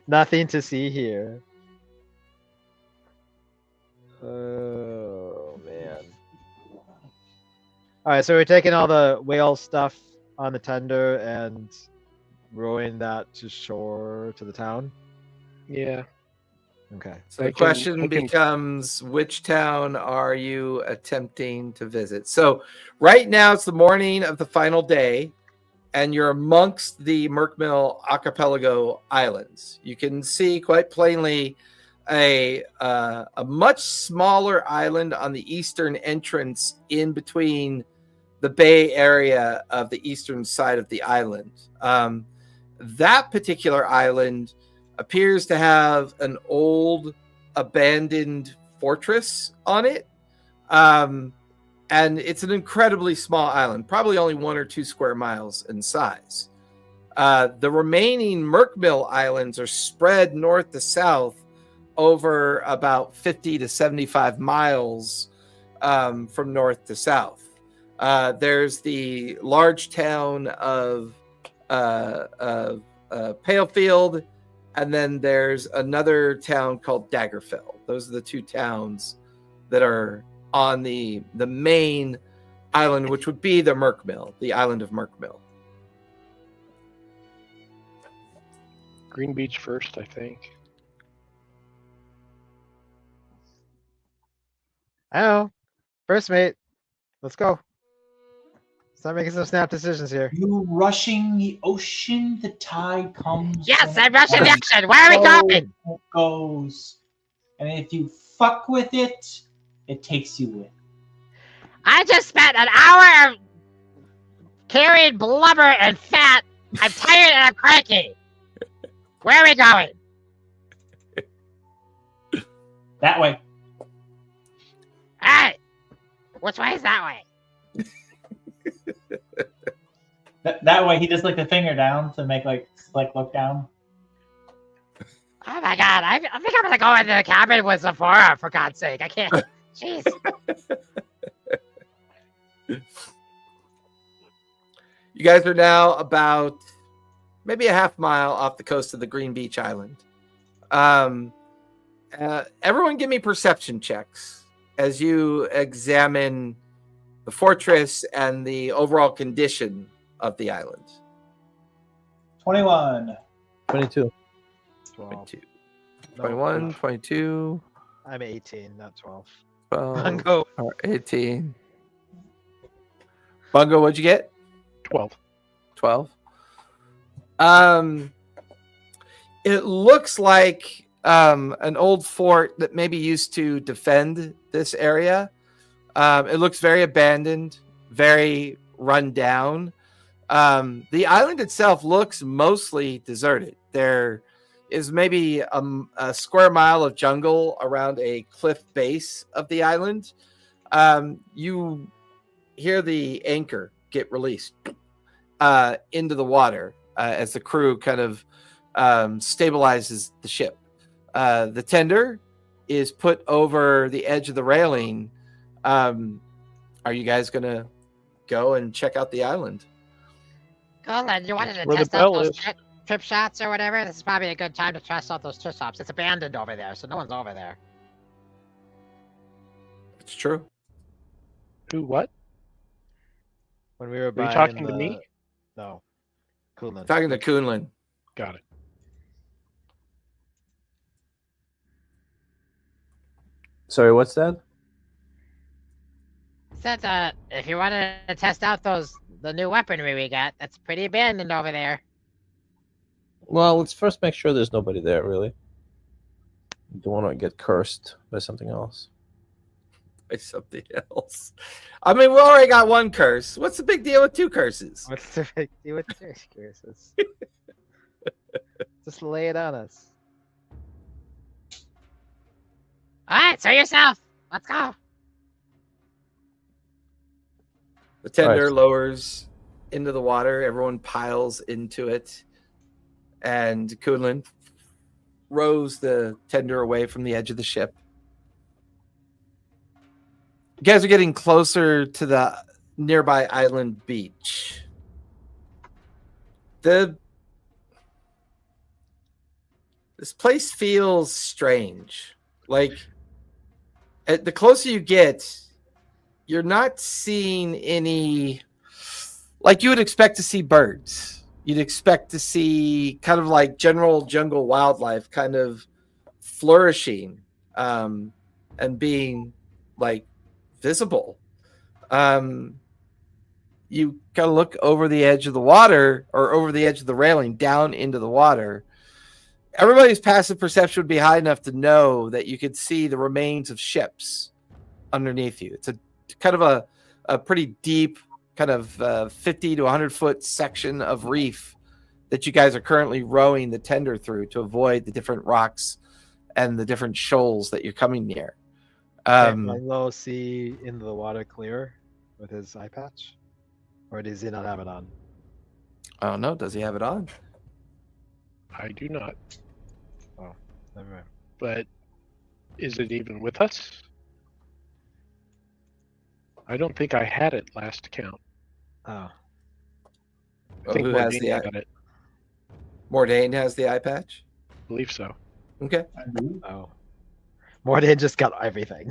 S2: Nothing to see here. Oh man. Alright, so we're taking all the whale stuff on the tender and rowing that to shore to the town.
S3: Yeah.
S2: Okay.
S1: So the question becomes, which town are you attempting to visit? So right now it's the morning of the final day, and you're amongst the Merkmill Archipelago Islands. You can see quite plainly a much smaller island on the eastern entrance in between the bay area of the eastern side of the island. That particular island appears to have an old abandoned fortress on it. And it's an incredibly small island, probably only 1 or 2 square miles in size. The remaining Merkmill Islands are spread north to south over about 50 to 75 miles from north to south. There's the large town of Palefield, and then there's another town called Daggerfell. Those are the 2 towns that are on the main island, which would be the Merkmill, the island of Merkmill.
S3: Green Beach first, I think.
S2: I know. First mate, let's go. Start making some snap decisions here.
S6: You rushing the ocean, the tide comes.
S5: Yes,
S6: when
S5: I'm rushing the
S6: it
S5: action. Where are we going?
S6: goes. And if you fuck with it, it takes you in.
S5: I just spent an hour carrying blubber and fat. I'm tired and I'm cranky. Where are we going?
S6: That way.
S5: Hey, which way is that way?
S6: That way, he just the finger down to make look down.
S5: Oh my god, I think I'm gonna go into the cabin with Sephora, for God's sake. I can't. Jeez.
S1: You guys are now about maybe a half mile off the coast of the Green Beach Island. Everyone give me perception checks as you examine the fortress and the overall condition of the island.
S6: 21.
S4: 22.
S1: 22.
S2: No,
S1: 21, 22,
S2: I'm 18, not 12.
S1: 12,
S2: Bungo.
S1: or 18. Bungo, what'd you get?
S3: 12.
S1: 12. It looks like an old fort that maybe used to defend this area. It looks very abandoned, very run down. The island itself looks mostly deserted. There is maybe a square mile of jungle around a cliff base of the island. You hear the anchor get released into the water as the crew kind of stabilizes the ship. The tender is put over the edge of the railing. Are you guys going to go and check out the island?
S5: Colin, you wanted to
S3: Where the
S5: test out
S3: bell
S5: those
S3: is.
S5: trip shots or whatever? This is probably a good time to test out those trip shops. It's abandoned over there, so no one's over there.
S1: It's true.
S3: Who? What?
S2: When we were
S3: Are you
S2: buying
S3: talking
S2: the...
S3: to me?
S2: No. Coolman.
S1: Talking to Kunlun.
S3: Got it.
S4: Sorry, what's that?
S5: Said if you wanted to test out the new weaponry we got, that's pretty abandoned over there.
S4: Well, let's first make sure there's nobody there, really. You don't want to get cursed by something else.
S1: By something else. I mean, we already got one curse. What's the big deal with two curses?
S2: What's the big deal with this curses? Just lay it on us.
S5: Alright, show yourself. Let's go.
S1: The tender
S4: Right.
S1: lowers into the water. Everyone piles into it. And Kunlun rows the tender away from the edge of the ship. You guys are getting closer to the nearby island beach. This place feels strange. Like, the closer you get, you're not seeing any, like you would expect to see birds. You'd expect to see kind of like general jungle wildlife kind of flourishing and being like visible. You kind of look over the edge of the water or over the edge of the railing down into the water. Everybody's passive perception would be high enough to know that you could see the remains of ships underneath you. It's a kind of a pretty deep kind of 50 to 100 foot section of reef that you guys are currently rowing the tender through to avoid the different rocks and the different shoals that you're coming near.
S2: Can Milo see into the water clear with his eye patch? Or does he not have it on?
S1: I don't know. Does he have it on?
S3: I do not.
S2: Oh, never mind.
S3: But is it even with us? I don't think I had it last count.
S2: Oh.
S3: I
S1: Well,
S3: think
S1: who has
S3: Mordine
S1: the eye?
S3: got it.
S1: Mordain has the eye patch.
S3: I believe so.
S1: Okay.
S2: Oh. Morden just got everything.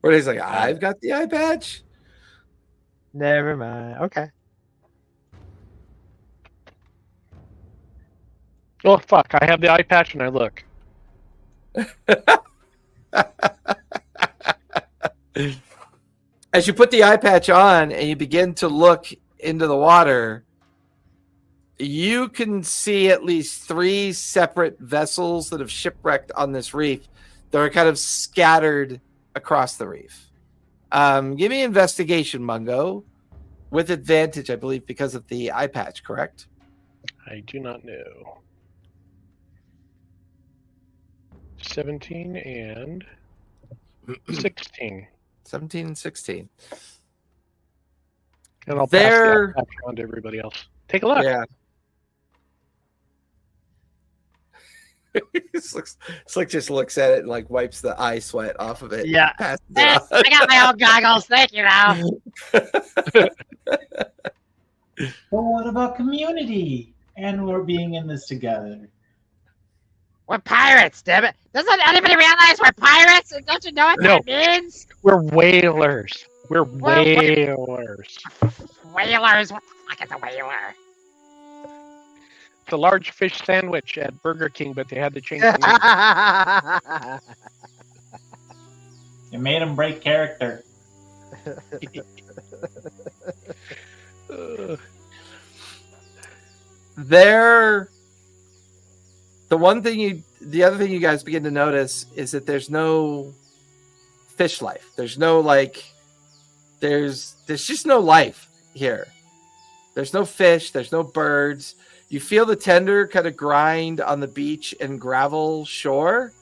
S1: Mordain's like, I've got the eye patch.
S2: Never mind. Okay.
S3: Oh fuck! I have the eye patch and I look.
S1: As you put the eye patch on and you begin to look into the water, you can see at least 3 separate vessels that have shipwrecked on this reef that are kind of scattered across the reef. Give me investigation, Mungo. with advantage, I believe, because of the eye patch, correct?
S3: I do not know. 17 and 16.
S1: 17 and 16.
S3: And I'll
S1: There-
S3: pass the iPad on to everybody else. Take a look.
S1: Yeah. Slick just looks at it and like wipes the eye sweat off of it.
S2: Yeah.
S1: Passes it
S5: Yes,
S1: on.
S5: I got my own goggles. Thank you, now.
S6: But what about community? And we're being in this together.
S5: We're pirates, damn it. Doesn't anybody realize we're pirates? Don't you know what
S3: No.
S5: that means?
S3: We're whalers. We're
S5: We're
S3: whalers.
S5: Whalers? What the fuck is a whaler?
S3: It's a large fish sandwich at Burger King, but they had to change the
S6: It made him break character.
S3: name.
S1: The other thing you guys begin to notice is that there's no fish life. There's no there's just no life here. There's no fish, there's no birds. You feel the tender kind of grind on the beach and gravel shore.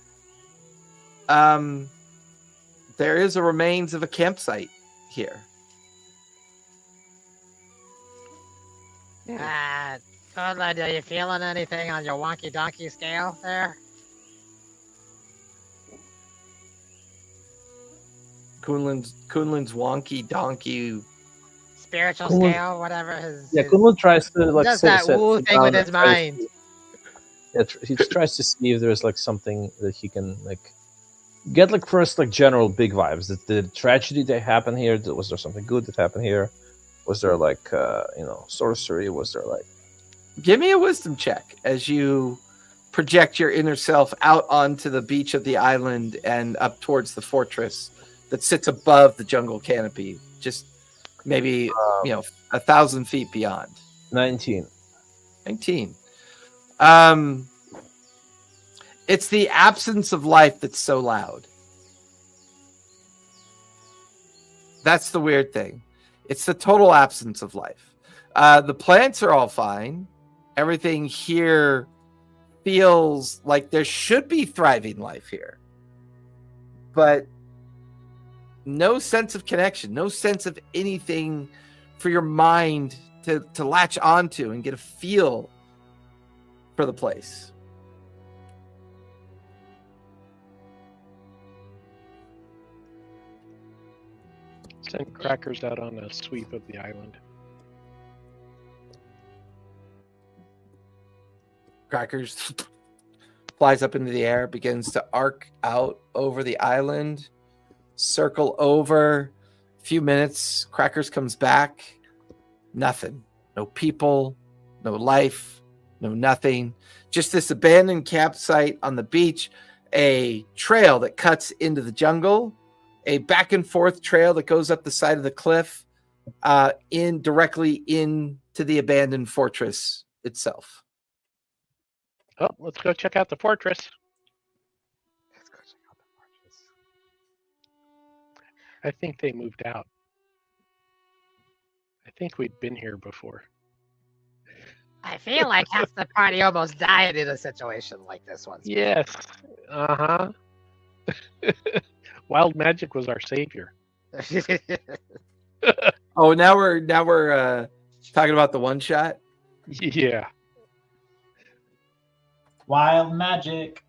S1: There is a remains of a campsite here.
S5: Toadland, are you feeling anything on your wonky donkey scale there?
S1: Kunlin's wonky donkey.
S5: Spiritual
S4: Cool.
S5: scale, whatever his.
S4: Yeah,
S5: his-
S4: Kunlun tries to like
S5: does
S4: sit-
S5: that
S4: sit
S5: woo thing
S4: down
S5: with
S4: and
S5: his
S4: tries to-
S5: mind.
S4: Yeah, he tries to see if there's like something that he can like get like first like general big vibes. That the tragedy that happened here, was there something good that happened here? Was there like sorcery? Was there like
S1: Give me a wisdom check as you project your inner self out onto the beach of the island and up towards the fortress that sits above the jungle canopy, just maybe 1,000 feet beyond.
S4: 19?
S1: 19. It's the absence of life that's so loud. That's the weird thing. It's the total absence of life. The plants are all fine. Everything here feels like there should be thriving life here. But no sense of connection, no sense of anything for your mind to latch onto and get a feel for the place.
S3: Send crackers out on a sweep of the island.
S1: Crackers flies up into the air, begins to arc out over the island, circle over. A few minutes, Crackers comes back. Nothing. No people, no life, no nothing. Just this abandoned campsite on the beach, a trail that cuts into the jungle, a back and forth trail that goes up the side of the cliff, directly into the abandoned fortress itself.
S3: Oh, let's go check out the fortress.
S2: Let's go check out the fortress.
S3: I think they moved out. I think we'd been here before.
S5: I feel like half the party almost died in a situation like this one.
S3: Yes. Uh-huh. Wild magic was our savior.
S1: Oh, now we're talking about the one shot.
S3: Yeah.
S6: Wild magic.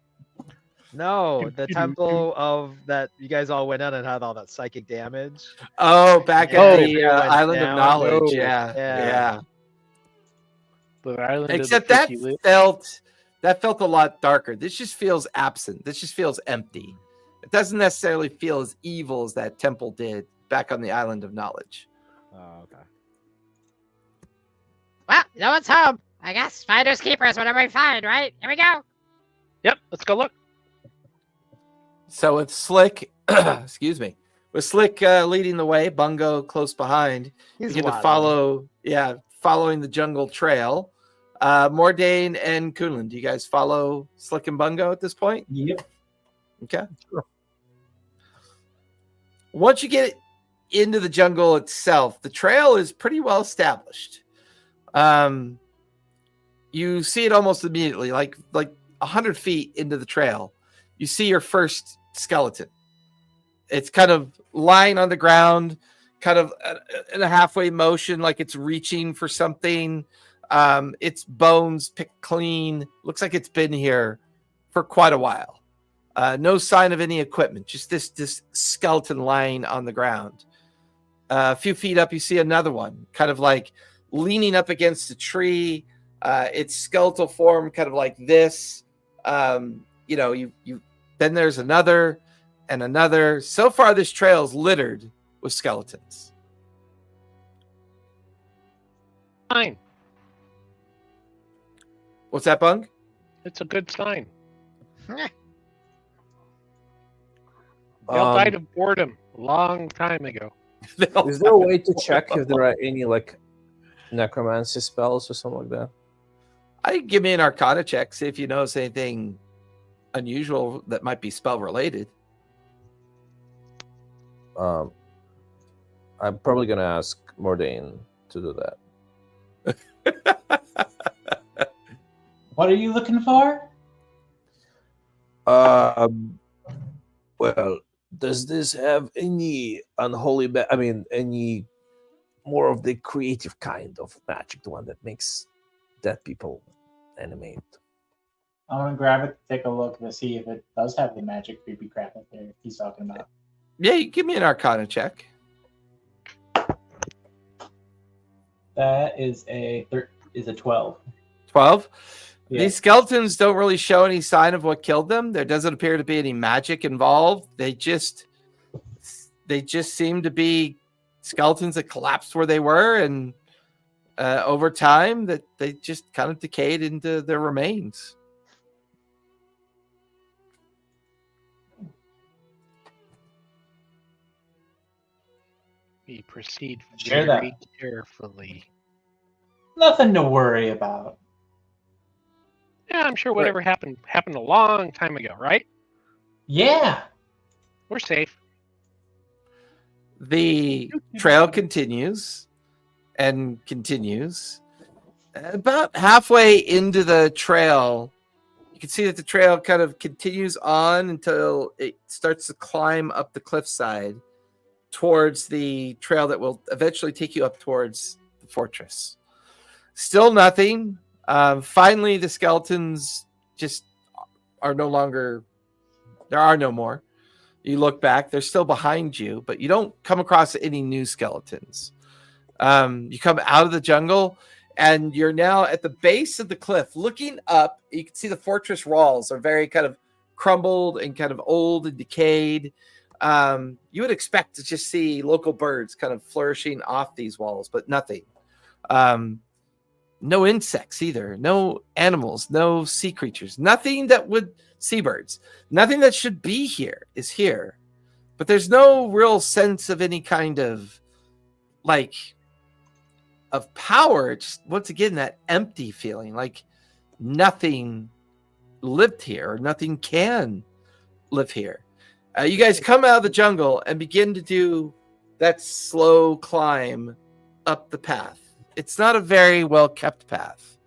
S2: No, the temple of that you guys all went in and had all that psychic damage.
S1: Oh, back
S2: Yeah,
S1: at
S2: they
S1: the
S2: went
S1: Island of
S2: down.
S1: Knowledge.
S3: Oh,
S1: Yeah,
S2: yeah.
S1: yeah.
S3: The island
S1: Except
S3: of the
S1: that
S3: Freaky Lip.
S1: felt a lot darker. This just feels absent. This just feels empty. It doesn't necessarily feel as evil as that temple did back on the Island of Knowledge.
S2: Oh, okay.
S5: Well, no one's home. I guess finders keepers, whatever we find, right? Here we go.
S3: Yep, let's go look.
S1: So with Slick, excuse me, with Slick leading the way, Bungo close behind,
S2: He's
S1: begin to
S2: wild.
S1: following the jungle trail. Mordain and Kunlun, do you guys follow Slick and Bungo at this point?
S6: Yep.
S1: Okay. Once you get into the jungle itself, the trail is pretty well established. You see it almost immediately, like 100 feet into the trail, you see your first skeleton. It's kind of lying on the ground, kind of in a halfway motion, like it's reaching for something. Its bones picked clean. Looks like it's been here for quite a while. No sign of any equipment, just this skeleton lying on the ground. A few feet up, you see another one, kind of like leaning up against a tree. Its skeletal form kind of like this. Then there's another and another. So far, this trail is littered with skeletons.
S3: Fine.
S1: What's that, Bung?
S3: It's a good sign. They all died of boredom a long time ago.
S4: Is there a way to check if there are any like necromancy spells or something like that?
S1: Give me an Arcana check, see if you notice anything unusual that might be spell related.
S4: I'm probably gonna ask Mordain to do that.
S6: What are you looking for?
S4: Well, does this have any unholy? Any more of the creative kind of magic, the one that makes dead people animate?
S6: I'm gonna grab it, take a look to see if it does have the magic creepy crap in there he's talking about.
S1: Yeah, you give me an Arcana check.
S6: That is a 12.
S1: 12.
S6: Yeah.
S1: These skeletons don't really show any sign of what killed them. There doesn't appear to be any magic involved. They just seem to be skeletons that collapsed where they were, and over time that they just kind of decayed into their remains.
S3: We proceed
S6: Share
S3: very carefully.
S6: Nothing to worry about.
S3: Yeah, I'm sure whatever happened a long time ago, right?
S6: Yeah.
S3: We're safe.
S1: The trail continues and continues. About halfway into the trail, you can see that the trail kind of continues on until it starts to climb up the cliffside towards the trail that will eventually take you up towards the fortress. Still nothing. Finally, the skeletons just are no longer. There are no more. You look back, they're still behind you, but you don't come across any new skeletons. You come out of the jungle, and you're now at the base of the cliff. Looking up, you can see the fortress walls are very kind of crumbled and kind of old and decayed. You would expect to just see local birds kind of flourishing off these walls, but nothing. No insects either. No animals. No sea creatures. Nothing that would seabirds. Nothing that should be here is here. But there's no real sense of any kind of of power. Just once again that empty feeling, like nothing lived here, or nothing can live here. You guys come out of the jungle and begin to do that slow climb up the path. It's not a very well-kept path.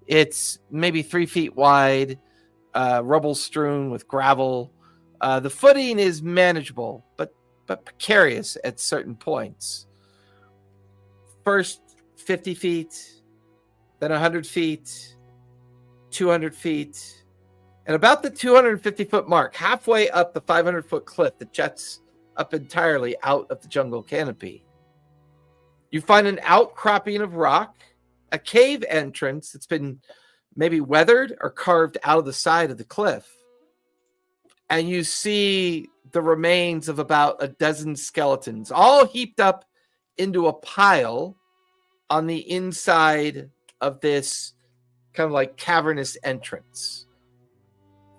S1: It's maybe 3 feet wide, rubble strewn with gravel. The footing is manageable, but precarious at certain points. First 50 feet, then 100 feet, 200 feet, and about the 250-foot mark, halfway up the 500-foot cliff that juts up entirely out of the jungle canopy, you find an outcropping of rock, a cave entrance that's been maybe weathered or carved out of the side of the cliff. And you see the remains of about a dozen skeletons, all heaped up into a pile on the inside of this kind of like cavernous entrance.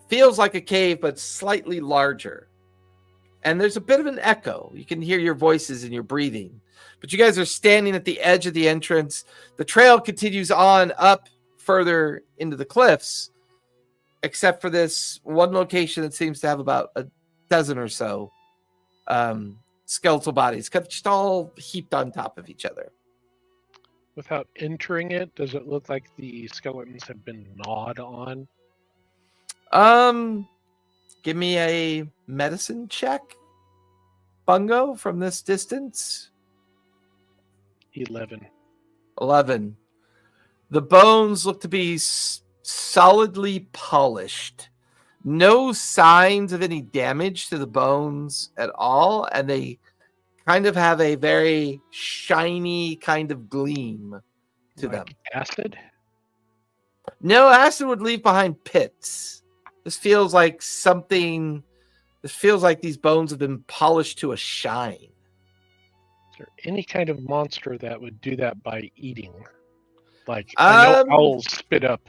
S1: Feels like a cave, but slightly larger. And there's a bit of an echo. You can hear your voices and your breathing. But you guys are standing at the edge of the entrance. The trail continues on up further into the cliffs, except for this one location that seems to have about a dozen or so skeletal bodies, just all heaped on top of each other.
S3: Without entering it, does it look like the skeletons have been gnawed on?
S1: Give me a medicine check, Bungo, from this distance.
S3: 11.
S1: 11. The bones look to be solidly polished. No signs of any damage to the bones at all, and they kind of have a very shiny kind of gleam to them.
S3: Acid?
S1: No, acid would leave behind pits. This feels like something. This feels like these bones have been polished to a shine.
S3: Is there any kind of monster that would do that by eating? Like, I know owls spit up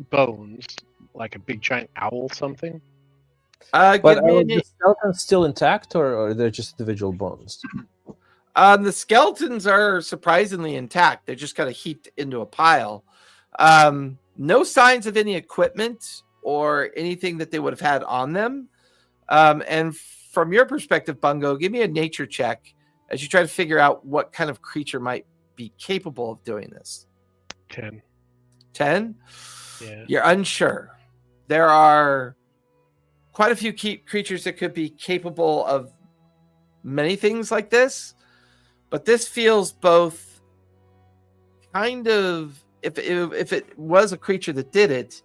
S3: bones, like a big giant owl something.
S4: But are the skeletons still intact, or they're just individual bones?
S1: The skeletons are surprisingly intact. They're just kind of heaped into a pile. No signs of any equipment or anything that they would have had on them. And from your perspective, Bungo, give me a nature check as you try to figure out what kind of creature might be capable of doing this.
S3: 10.
S1: 10?
S3: Yeah.
S1: You're unsure. There are quite a few creatures that could be capable of many things like this, but this feels both kind of, if it was a creature that did it,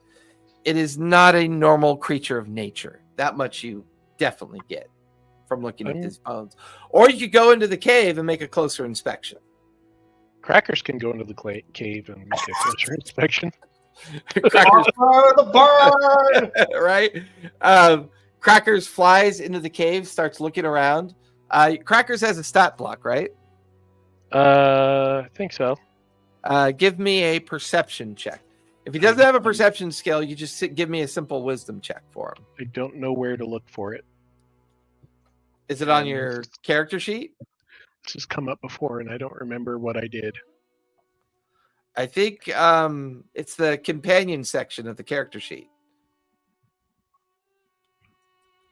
S1: it is not a normal creature of nature. That much you definitely get from looking at these bones. Or you could go into the cave and make a closer inspection.
S3: Crackers can go into the cave and make a closer inspection.
S1: Crackers,
S6: the bird!
S1: right? Crackers flies into the cave, starts looking around. Crackers has a stat block, right?
S3: I think so.
S1: Give me a perception check. If he doesn't have a perception skill, you just give me a simple wisdom check for him.
S3: I don't know where to look for it.
S1: Is it on your character sheet?
S3: This has come up before, and I don't remember what I did.
S1: I think it's the companion section of the character sheet.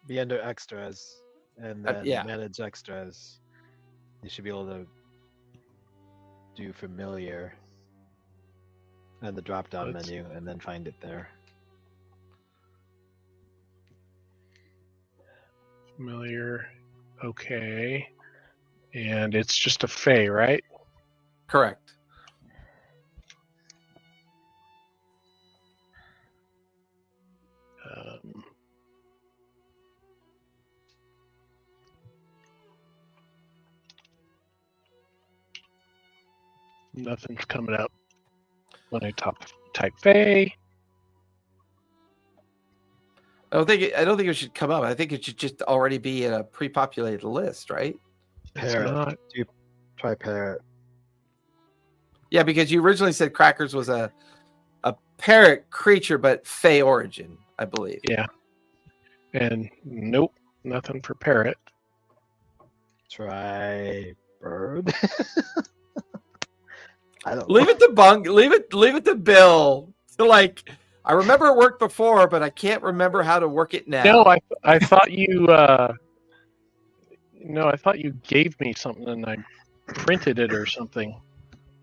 S2: Be under extras, and then
S1: yeah.
S2: manage extras. You should be able to do familiar and the drop-down menu, and then find it there.
S3: Familiar. Okay. And it's just a Fey, right?
S1: Correct.
S3: Nothing's coming up when I type Fey.
S1: I don't think it should come up. I think it should just already be in a pre-populated list, right?
S2: Parrot.
S3: Not.
S2: Try parrot.
S1: Yeah, because you originally said Crackers was a parrot creature, but Fey origin, I believe.
S3: Yeah. And nope, nothing for parrot.
S2: Try bird. I don't
S1: Leave it to Bung. Leave it to Bill. So, like, I remember it worked before, but I can't remember how to work it now.
S3: No, I thought you. No, I thought you gave me something and I printed it or something.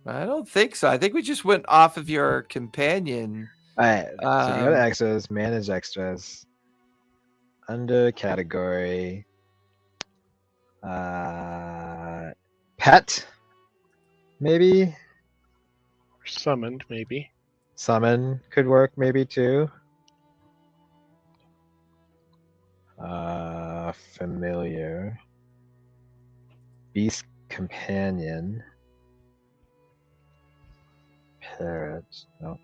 S1: I don't think so. I think we just went off of your companion.
S2: All right. So you go to extras, manage extras. Under category, pet, maybe.
S3: Or summoned, maybe.
S2: Summon could work, maybe too. Familiar. Beast companion. Parrot. No.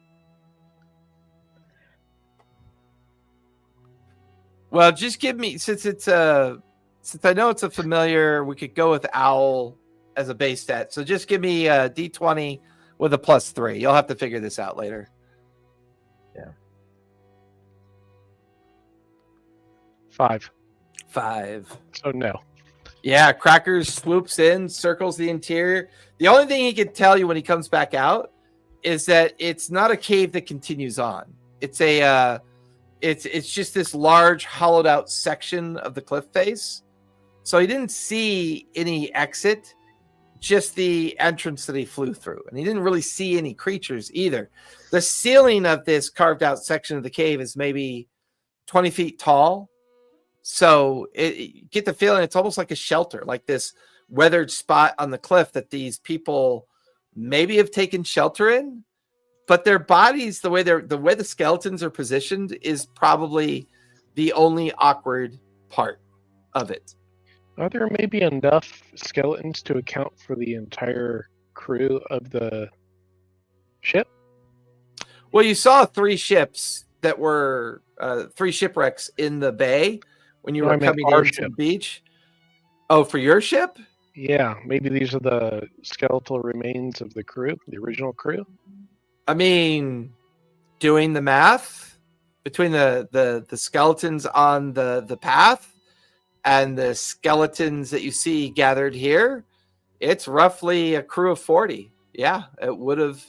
S1: Well, just give me, since I know it's a familiar, we could go with owl as a base stat. So just give me a D20 with a +3. You'll have to figure this out later.
S2: Yeah.
S3: 5.
S1: 5.
S3: So no.
S1: Yeah, Crackers swoops in, circles the interior. The only thing he can tell you when he comes back out is that it's not a cave that continues on. It's a it's just this large hollowed out section of the cliff face. So he didn't see any exit, just the entrance that he flew through. And he didn't really see any creatures either. The ceiling of this carved out section of the cave is maybe 20 feet tall. So you get the feeling it's almost like a shelter, like this weathered spot on the cliff that these people maybe have taken shelter in. But their bodies, the way the skeletons are positioned, is probably the only awkward part of it.
S3: Are there maybe enough skeletons to account for the entire crew of the ship?
S1: Well, you saw 3 ships that were 3 shipwrecks in the bay when you
S3: No,
S1: were
S3: I meant
S1: coming
S3: our
S1: into the
S3: ship.
S1: beach. Oh, for your ship?
S3: Yeah, maybe these are the skeletal remains of the crew, the original crew.
S1: I mean, doing the math between the skeletons on the path and the skeletons that you see gathered here, it's roughly a crew of 40. Yeah, it would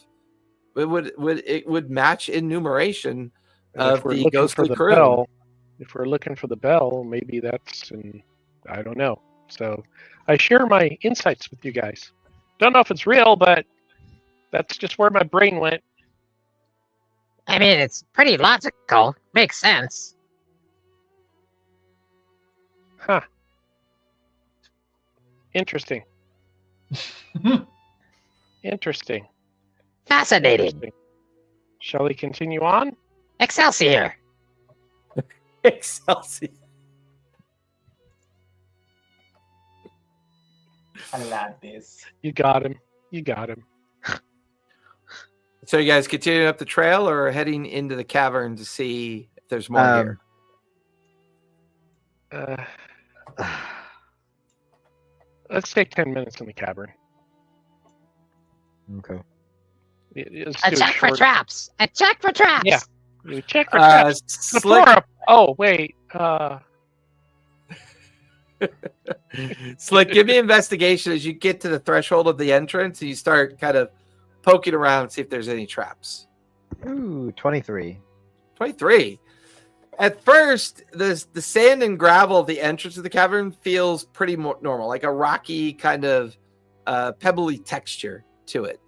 S1: match in numeration
S3: And if
S1: of
S3: we're
S1: the
S3: looking
S1: ghostly
S3: for the
S1: crew.
S3: bell, if we're looking for the bell, maybe that's I don't know. So I share my insights with you guys. Don't know if it's real, but that's just where my brain went.
S5: I mean, it's pretty logical. Makes sense.
S3: Huh. Interesting. Interesting.
S5: Fascinating.
S3: Interesting. Shall we continue on?
S5: Excelsior.
S1: Excelsior.
S6: I love this.
S3: You got him. You got him.
S1: So you guys continuing up the trail or heading into the cavern to see if there's more here?
S3: Let's take 10 minutes in the cavern.
S2: Okay.
S3: Let's
S5: A
S3: do
S5: check for
S3: short-
S5: traps. A check for traps.
S3: Yeah. You check for traps. The
S1: Slick,
S3: floor up. Oh, wait.
S1: Slick, give me investigation as you get to the threshold of the entrance and you start kind of poking around and see if there's any traps.
S2: Ooh, 23.
S1: 23. At first, the sand and gravel of the entrance of the cavern feels pretty normal, like a rocky kind of pebbly texture to it.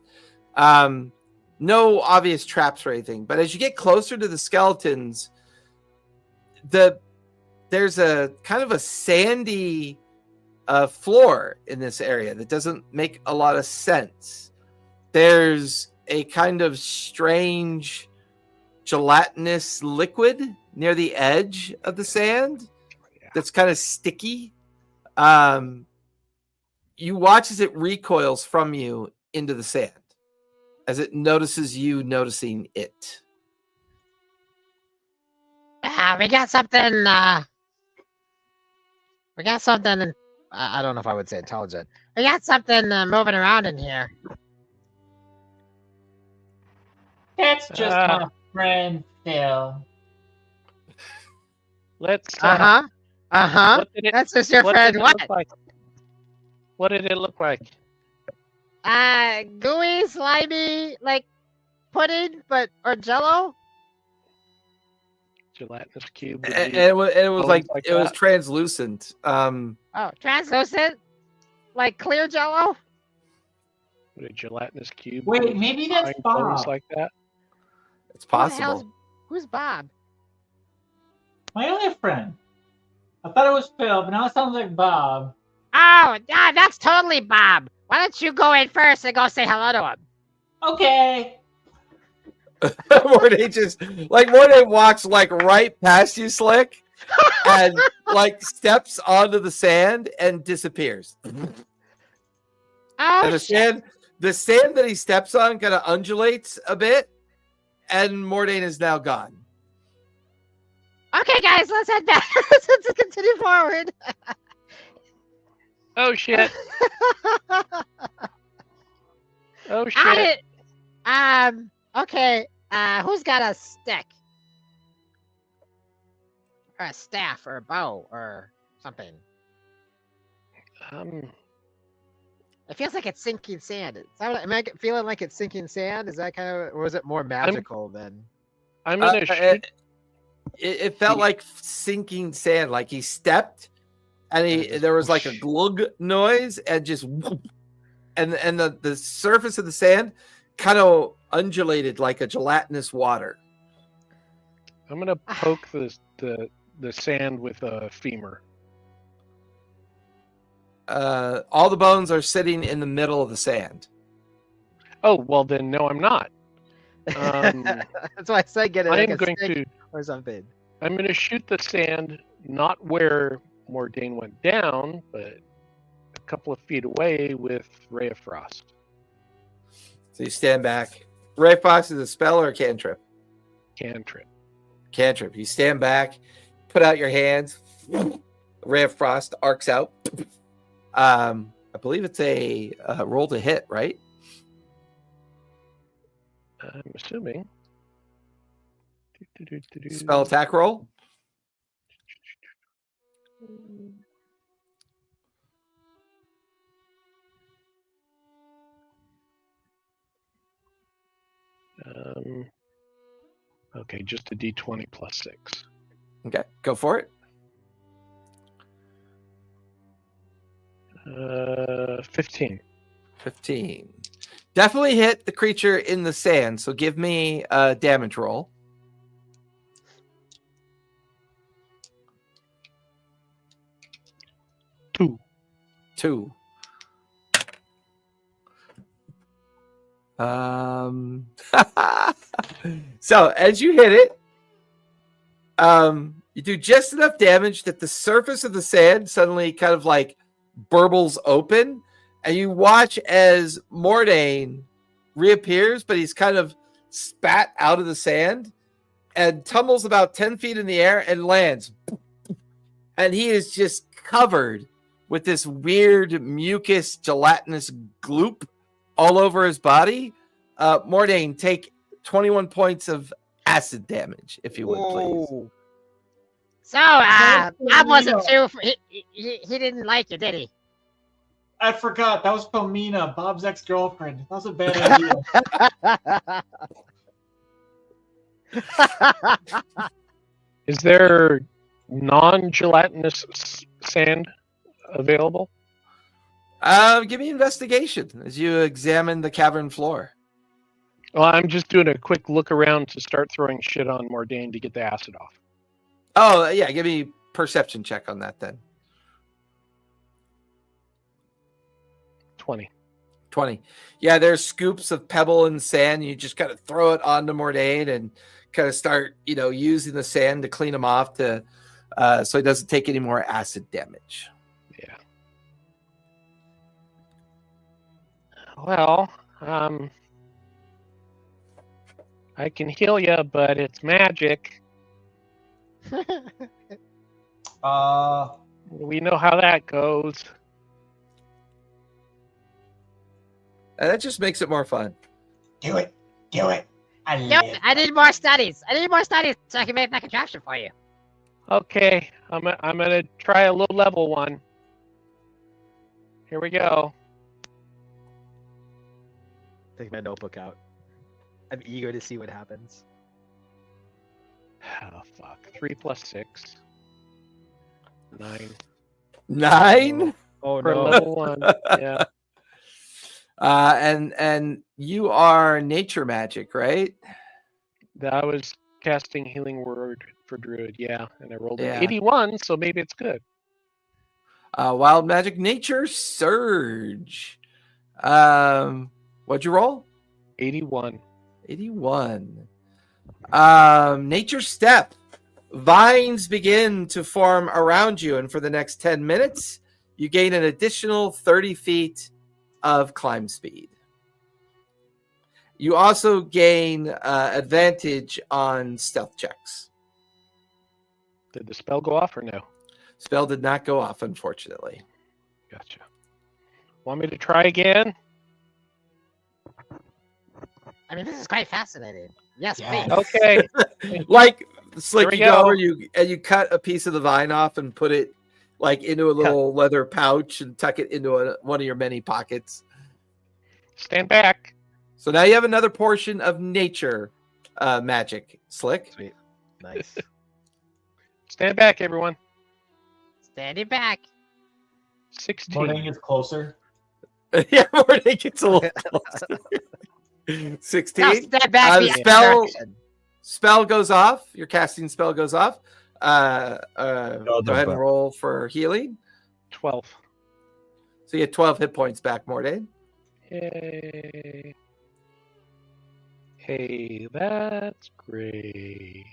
S1: No obvious traps or anything. But as you get closer to the skeletons, there's a kind of a sandy floor in this area that doesn't make a lot of sense. There's a kind of strange gelatinous liquid near the edge of the sand that's kind of sticky. You watch as it recoils from you into the sand as it notices you noticing it.
S5: We got something. We got something. I don't know if I would say intelligent. We got something moving around in here.
S6: That's just my friend Phil.
S3: Let's.
S5: Uh huh.
S3: What did it,
S5: That's just your
S3: what
S5: friend.
S3: did it
S5: What?
S3: look like? What did it look like?
S5: Gooey, slimy, like pudding, or Jello.
S3: Gelatinous cube. would
S1: And
S3: be-
S1: it was like
S3: like
S1: it was
S3: that?
S1: translucent.
S5: Oh, translucent, like clear Jello.
S3: would a gelatinous cube.
S6: Wait,
S3: be
S6: maybe that's
S3: behind bones
S6: Bob.
S3: like that.
S1: It's
S5: Who the hell's-
S1: possible.
S5: Who's Bob?
S6: My other friend. I thought it was Phil, but now it sounds like Bob.
S5: Oh, that's totally Bob. Why don't you go in first and go say hello to him?
S6: Okay.
S1: Mornay walks like right past you, Slick, and like steps onto the sand and disappears.
S5: Oh,
S1: And the sand that he steps on kind of undulates a bit, and Mordain is now gone.
S5: Okay, guys, let's head back. Let's continue forward.
S3: Oh shit! Oh shit!
S5: Okay. Who's got a stick? Or a staff, or a bow, or something? It feels like it's sinking sand. Am I feeling like it's sinking sand? Is that kind of, or is it more magical than?
S3: I'm gonna shoot.
S1: It felt like sinking sand. Like he stepped, and there was like a glug noise, and just whoop, and the surface of the sand kind of undulated like a gelatinous water.
S3: I'm gonna poke the sand with a femur.
S1: All the bones are sitting in the middle of the sand.
S3: Oh well, then no, I'm not.
S2: That's why I said get it
S3: I
S2: like
S3: am
S2: a
S3: going
S2: stick
S3: to.
S2: or something.
S3: I'm going to shoot the sand not where Mordain went down, but a couple of feet away with Ray of Frost.
S1: So you stand back. Ray of Frost is a spell or a cantrip?
S3: Cantrip.
S1: Cantrip. You stand back, put out your hands. Ray of Frost arcs out. I believe it's a roll to hit, right?
S3: I'm assuming.
S1: Spell attack roll.
S3: Okay, just a d20 plus 6.
S1: Okay, go for it.
S3: 15.
S1: 15. Definitely hit the creature in the sand, so give me a damage roll. 2. So as you hit it, you do just enough damage that the surface of the sand suddenly kind of like burbles open, and you watch as Mordain reappears, but he's kind of spat out of the sand and tumbles about 10 feet in the air and lands. And he is just covered with this weird mucus gelatinous gloop all over his body. Mordain, take 21 points of acid damage, if you would, please.
S5: So, Bob wasn't too. He didn't like you, did he?
S6: I forgot. That was Pomina, Bob's ex-girlfriend. That was a bad idea.
S3: Is there non-gelatinous sand available?
S1: Give me investigation as you examine the cavern floor.
S3: Well, I'm just doing a quick look around to start throwing shit on Mordain to get the acid off.
S1: Oh, yeah, give me perception check on that then. 20. Yeah, there's scoops of pebble and sand. You just kind of throw it onto Mordain and kind of start, using the sand to clean him off so he doesn't take any more acid damage.
S3: Yeah. Well, I can heal you, but it's magic. We know how that goes.
S1: And that just makes it more fun.
S6: Do it. I
S5: need more studies. I need more studies so I can make that contraption for you.
S3: Okay, I'm gonna try a low level one. Here we go.
S2: Take my notebook out. I'm eager to see what happens.
S3: Oh fuck! 3 plus 6. 9.
S2: 9? Oh
S3: For
S2: no.
S3: level 1. Yeah.
S1: And you are nature magic, right?
S3: I was casting healing word for druid, yeah, and I rolled
S1: Yeah.
S3: an 81, so maybe it's good.
S1: Wild magic nature surge. What'd you roll?
S3: 81.
S1: 81. Nature step. Vines begin to form around you, and for the next 10 minutes, you gain an additional 30 feet of climb speed. You also gain advantage on stealth checks.
S3: Did the spell go off or no?
S1: Spell did not go off, unfortunately.
S3: Gotcha. Want me to try again?
S5: I mean, this is quite fascinating. Yes,
S6: Yeah.
S5: please.
S3: Okay.
S1: Like Slick,
S3: Here we
S1: you go
S3: go.
S1: over and you cut a piece of the vine off and put it like into a little leather pouch and tuck it into one of your many pockets.
S3: Stand back.
S1: So now you have another portion of nature magic, Slick.
S2: Sweet. Nice.
S3: Stand back, everyone.
S5: Standing back.
S3: 16.
S6: Morning gets closer.
S1: Yeah, Morning gets a little closer. 16.
S5: Now step back
S1: The
S5: the
S1: spell
S5: direction.
S1: spell goes off. Your casting spell goes off. Go ahead and
S4: back.
S1: roll for healing.
S3: 12.
S1: So you get 12 hit points back, Morday.
S3: Yay. Hey, that's great.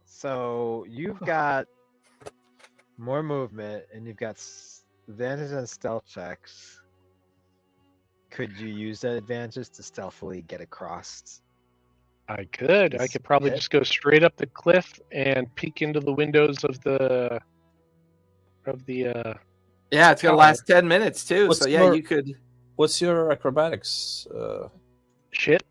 S2: So you've got more movement, and you've got advantage on stealth checks. Could you use that advantage to stealthily get across?
S3: I could. I
S2: This
S3: could probably
S2: pit?
S3: just go straight up the cliff and peek into the windows of the
S1: Yeah, it's gonna
S3: Tower.
S1: last 10 minutes too.
S4: What's
S1: so yeah,
S4: more-
S1: you could.
S4: What's your acrobatics?
S3: shit.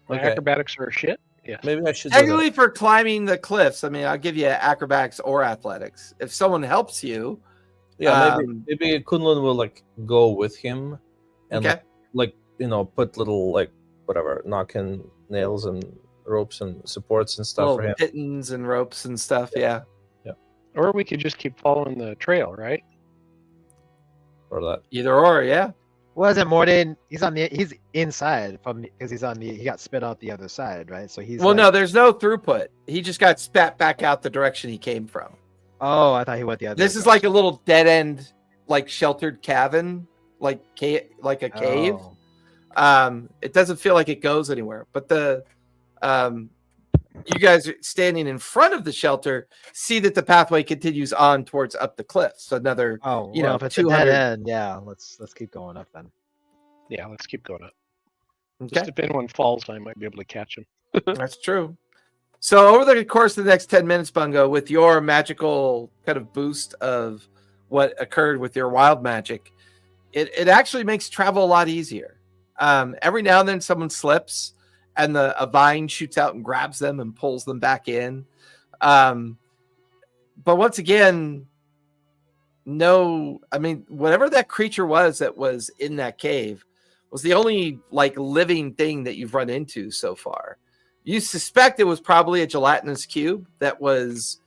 S3: My
S4: Okay.
S3: acrobatics are shit. Yes.
S4: Maybe I should do that.
S1: Technically, for climbing the cliffs, I mean, I'll give you acrobatics or athletics. If someone helps you,
S4: Yeah,
S1: um,
S4: maybe Kunlun will like go with him and
S1: okay.
S4: like put little like whatever knocking nails and ropes and supports and stuff for
S1: Little
S4: him.
S1: pittons and ropes and stuff. Yeah.
S3: Or we could just keep following the trail, right?
S4: For that.
S1: Either or. Yeah.
S2: Wasn't Morden? He's inside because he got spit out the other side, right? So he's
S1: Well,
S2: like,
S1: no, there's no throughput. He just got spat back out the direction he came from.
S2: Oh, I thought he went the other.
S1: This is like a little dead end, like sheltered cabin, like a cave.
S2: Oh.
S1: It doesn't feel like it goes anywhere. But you guys standing in front of the shelter see that the pathway continues on towards up the cliff. So another,
S2: Oh,
S1: you
S2: well,
S1: know,
S2: if it's a
S1: 200
S2: dead end, yeah, let's keep going up then.
S3: Yeah, let's keep going up.
S1: Okay.
S3: Just if anyone falls, I might be able to catch him.
S1: That's true. So over the course of the next 10 minutes, Bungo, with your magical kind of boost of what occurred with your wild magic, it actually makes travel a lot easier. Every now and then someone slips and a vine shoots out and grabs them and pulls them back in. But once again, whatever that creature was that was in that cave was the only like living thing that you've run into so far. You suspect it was probably a gelatinous cube that was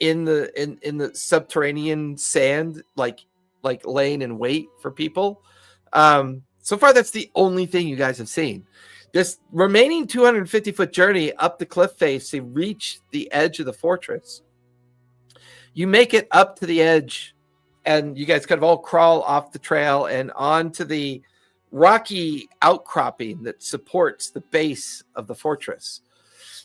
S1: in the subterranean sand, like laying in wait for people. So far, that's the only thing you guys have seen. This remaining 250-foot journey up the cliff face to reach the edge of the fortress. You make it up to the edge, and you guys kind of all crawl off the trail and onto the rocky outcropping that supports the base of the fortress.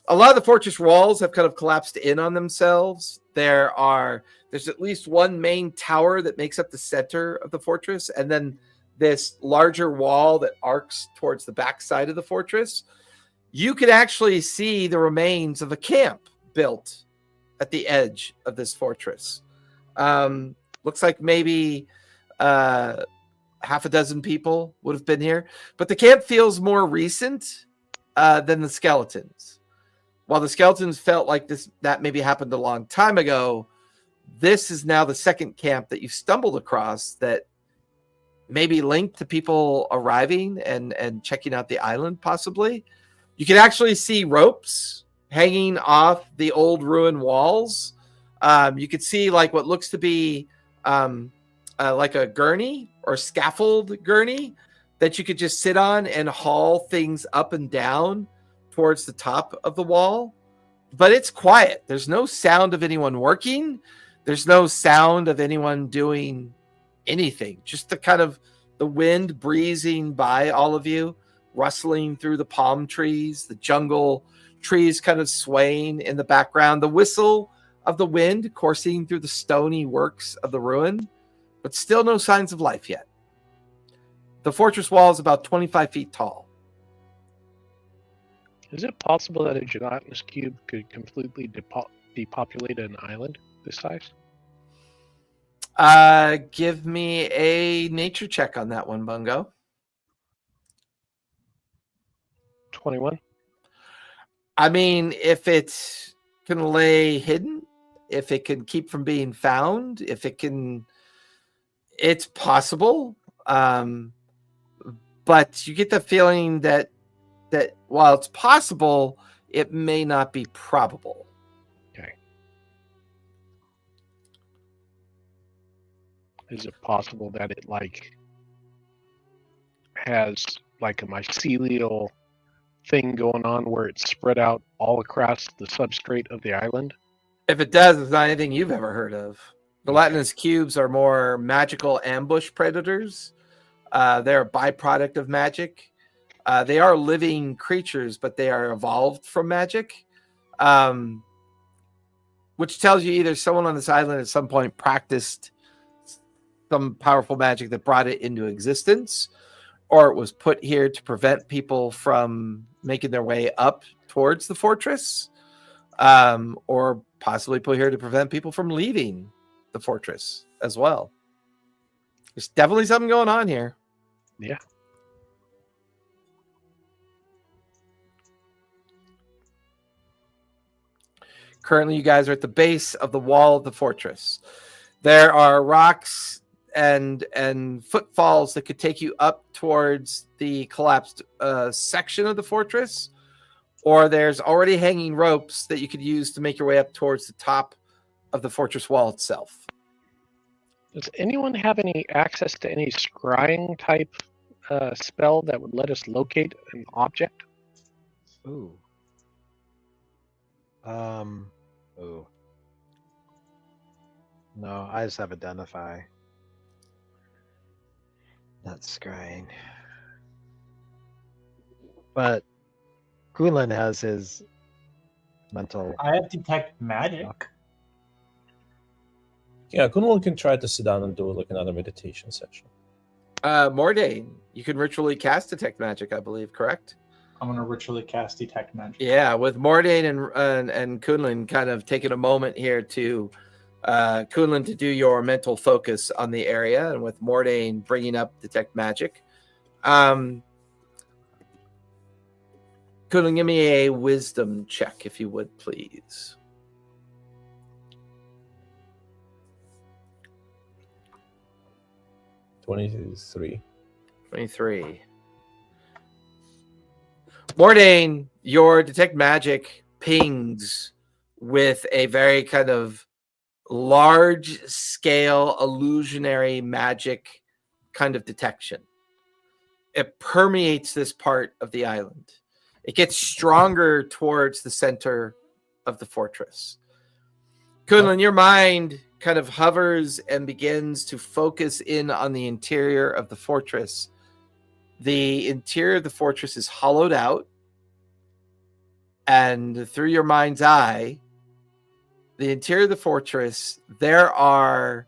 S1: A lot of the fortress walls have kind of collapsed in on themselves. There's at least one main tower that makes up the center of the fortress, and then this larger wall that arcs towards the backside of the fortress. You could actually see the remains of a camp built at the edge of this fortress. Looks like maybe half a dozen people would have been here, but the camp feels more recent than the skeletons. While the skeletons felt like that maybe happened a long time ago, this is now the second camp that you've stumbled across that may be linked to people arriving and checking out the island, possibly. You can actually see ropes hanging off the old ruined walls. You could see like what looks to be like a gurney or scaffold gurney that you could just sit on and haul things up and down towards the top of the wall. But it's quiet. There's no sound of anyone working. There's no sound of anyone doing anything. Just the kind of the wind breezing by all of you, rustling through the palm trees, the jungle trees kind of swaying in the background, the whistle of the wind coursing through the stony works of the ruin, but still no signs of life yet. The fortress wall is about 25 feet tall.
S3: Is it possible that a gelatinous cube could completely depopulate an island this size?
S1: Give me a nature check on that one, Bungo.
S3: 21.
S1: I mean, if it can lay hidden, if it can keep from being found, if it can, it's possible. But you get the feeling that while it's possible, it may not be probable.
S3: Okay. Is it possible that it like has like a mycelial thing going on where it's spread out all across the substrate of the island?
S1: If it does, it's not anything you've ever heard of. The
S3: Okay.
S1: Latinus cubes are more magical ambush predators. They're a byproduct of magic. They are living creatures, but they are evolved from magic, which tells you either someone on this island at some point practiced some powerful magic that brought it into existence, or it was put here to prevent people from making their way up towards the fortress, or possibly put here to prevent people from leaving the fortress as well. There's definitely something going on here.
S3: Yeah.
S1: Currently, you guys are at the base of the wall of the fortress. There are rocks and footfalls that could take you up towards the collapsed section of the fortress, or there's already hanging ropes that you could use to make your way up towards the top of the fortress wall itself.
S3: Does anyone have any access to any scrying type spell that would let us locate an object?
S2: Ooh. Ooh. No, I just have identify. Not scrying. But Kunlun has his mental.
S6: I have detect magic.
S4: Yeah, Kunlun can try to sit down and do like another meditation session.
S1: Mordain, you can ritually cast detect magic, I believe, correct?
S6: I'm gonna ritually cast detect magic.
S1: Yeah, with Mordain and Kunlun kind of taking a moment here to Kunlun to do your mental focus on the area, and with Mordain bringing up detect magic. Kunlun, give me a wisdom check, if you would, please.
S4: $23.
S1: 23. Mordain, your detect magic pings with a very kind of large scale illusionary magic kind of detection. It permeates this part of the island. It gets stronger towards the center of the fortress. Kunlun, your mind kind of hovers and begins to focus in on the interior of the fortress. The interior of the fortress is hollowed out, and through your mind's eye, the interior of the fortress, there are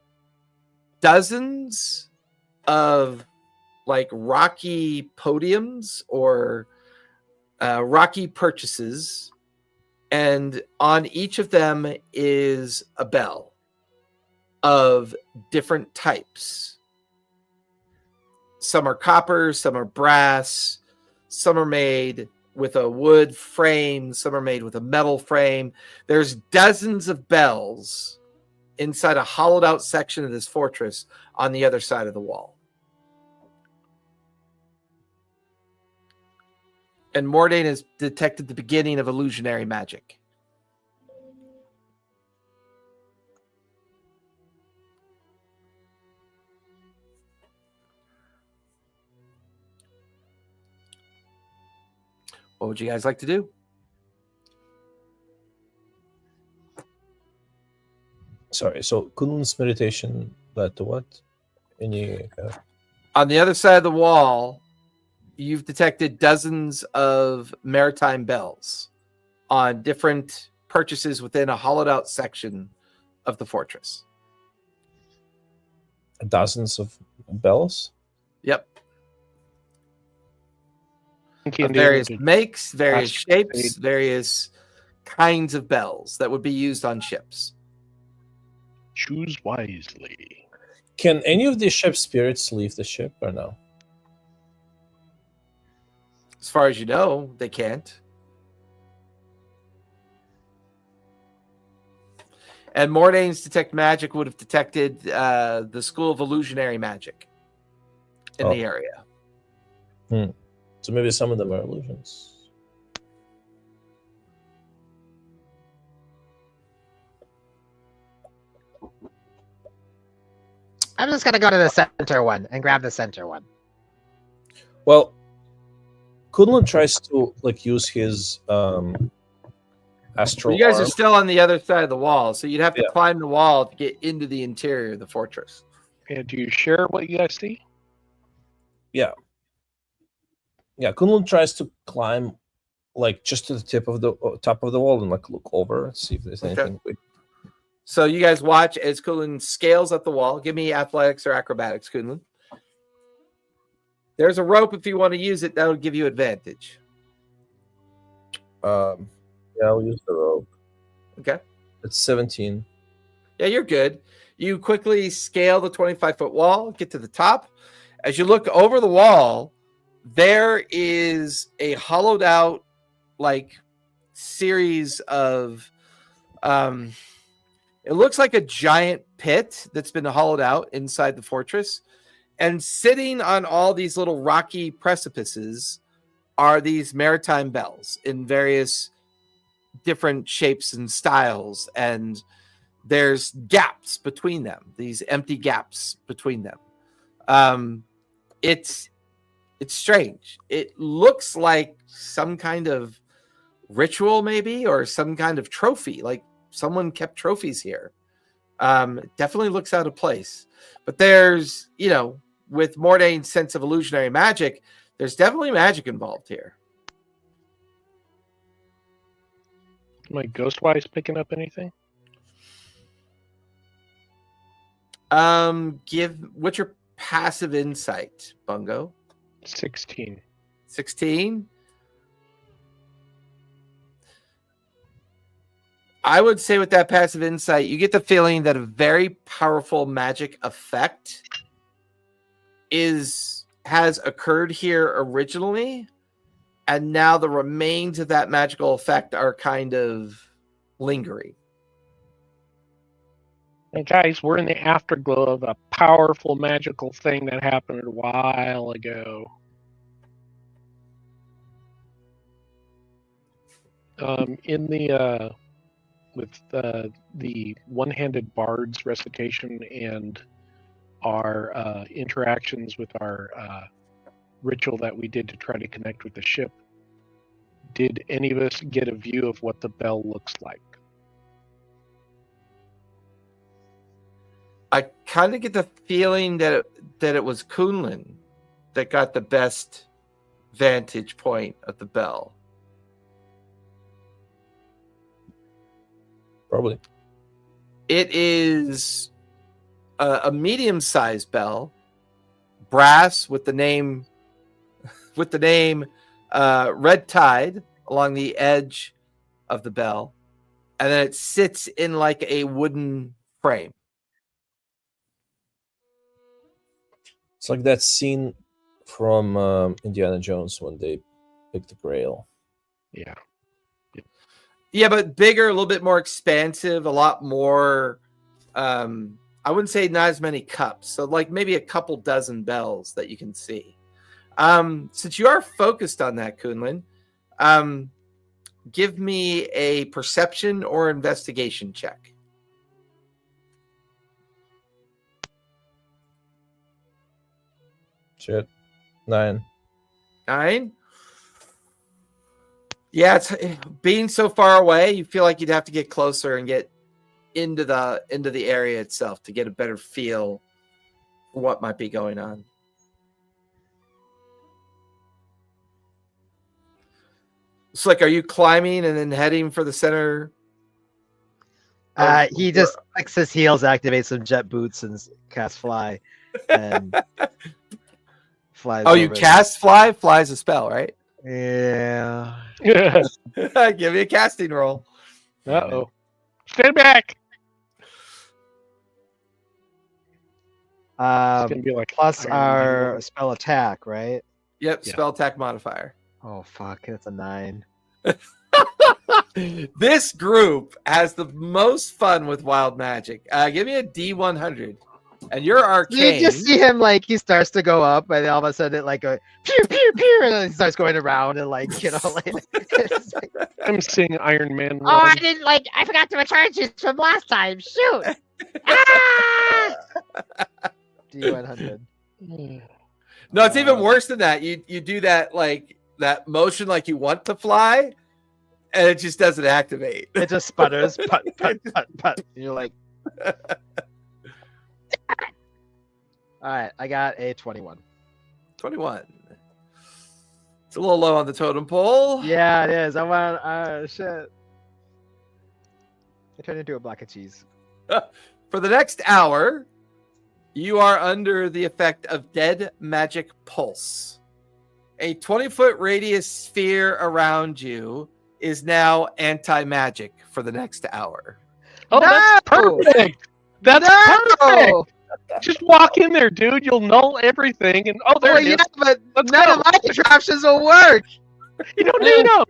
S1: dozens of like rocky podiums or rocky purchases, and on each of them is a bell of different types. Some are copper, some are brass, some are made with a wood frame, some are made with a metal frame. There's dozens of bells inside a hollowed out section of this fortress on the other side of the wall. And Mordain has detected the beginning of illusionary magic. What would you guys like to do?
S4: Sorry, so Kunlun's meditation led to what? Any
S1: On the other side of the wall, you've detected dozens of maritime bells on different purchases within a hollowed out section of the fortress.
S4: dozens of bells?
S1: Yep.
S3: Thinking
S1: Of
S3: the
S1: various
S3: other-
S1: makes, various
S3: Ask-
S1: shapes, various kinds of bells that would be used on ships.
S3: Choose wisely.
S4: Can any of the ship spirits leave the ship or no?
S1: As far as you know, they can't. And Mordain's detect magic would have detected the School of Illusionary Magic in the area.
S4: So maybe some of them are illusions.
S2: I'm just gonna go to the center one and grab the center one.
S4: Well, Kunlun tries to use his astral
S1: You guys are
S4: arm.
S1: still on the other side of the wall, so you'd have to
S4: Yeah.
S1: climb the wall to get into the interior of the fortress.
S3: And do you share what you guys see?
S4: Yeah, Kunlun tries to climb just to the tip of the top of the wall and look over and see if there's
S1: Okay.
S4: anything.
S1: So you guys watch as Kunlun scales up the wall. Give me athletics or acrobatics, Kunlun. There's a rope if you want to use it. That'll give you advantage.
S4: Yeah, I'll use the rope.
S1: Okay.
S4: It's 17.
S1: Yeah, you're good. You quickly scale the 25-foot wall, get to the top. As you look over the wall, there is a hollowed out series of it looks like a giant pit that's been hollowed out inside the fortress, and sitting on all these little rocky precipices are these maritime bells in various different shapes and styles, and there's gaps between them, these empty gaps between them. It's strange. It looks like some kind of ritual, maybe, or some kind of trophy, like someone kept trophies here. It definitely looks out of place. But there's, with Mordane's sense of illusionary magic, there's definitely magic involved here.
S3: Am I Ghostwise picking up anything?
S1: What's your passive insight, Bungo?
S3: 16.
S1: 16. I would say with that passive insight, you get the feeling that a very powerful magic effect has occurred here originally, and now the remains of that magical effect are kind of lingering.
S3: Hey guys, we're in the afterglow of a powerful magical thing that happened a while ago. In the with the one-handed bard's recitation and our interactions with our ritual that we did to try to connect with the ship, did any of us get a view of what the bell looks like?
S1: I kind of get the feeling that it was Kunlun that got the best vantage point of the bell.
S4: Probably.
S1: It is a medium-sized bell, brass with the name Red Tide along the edge of the bell, and then it sits in like a wooden frame.
S4: It's like that scene from Indiana Jones when they pick the Grail.
S3: Yeah.
S1: Yeah, but bigger, a little bit more expansive, a lot more. I wouldn't say not as many cups, so like maybe a couple dozen bells that you can see. Since you are focused on that, Kunlun, give me a perception or investigation check.
S4: Shit. 9.
S1: 9. Yeah, it's being so far away, you feel like you'd have to get closer and get into the area itself to get a better feel for what might be going on. It's like, are you climbing and then heading for the center?
S2: He just clicks his heels, activates some jet boots, and casts fly. And flies.
S1: Oh, you cast fly? Fly's a spell, right?
S2: Yeah.
S1: Give me a casting roll.
S3: Uh-oh. Stand back! It's gonna be like
S2: Plus
S3: Iron
S2: our
S3: Man.
S2: spell attack, right?
S1: Yep,
S3: Yeah.
S1: spell attack modifier.
S2: Oh fuck, that's a 9.
S1: This group has the most fun with wild magic. Give me a D100. And you're arcane.
S2: You just see him he starts to go up, and then all of a sudden it a pew pew pew, and then he starts going around and it's like,
S3: I'm seeing Iron Man.
S5: Oh, I
S3: run.
S5: didn't I forgot to recharge this from last time. Shoot! Ah!
S2: D100.
S1: No, it's even worse than that. You do that like that motion like you want to fly, and it just doesn't activate.
S2: It just sputters. Put, put, put, put. And you're like. All right, I got a 21.
S1: 21. It's a little low on the totem pole.
S2: Yeah, it is. I want. Shit. I turned into a block of cheese.
S1: For the next hour, you are under the effect of Dead Magic Pulse. A 20-foot radius sphere around you is now anti-magic for the next hour.
S3: Oh, that's perfect. That's perfect. Just walk in there, dude. You'll null everything, and there it is.
S2: But
S3: Let's
S2: none
S3: go.
S2: of my contraptions will work.
S3: You don't need them.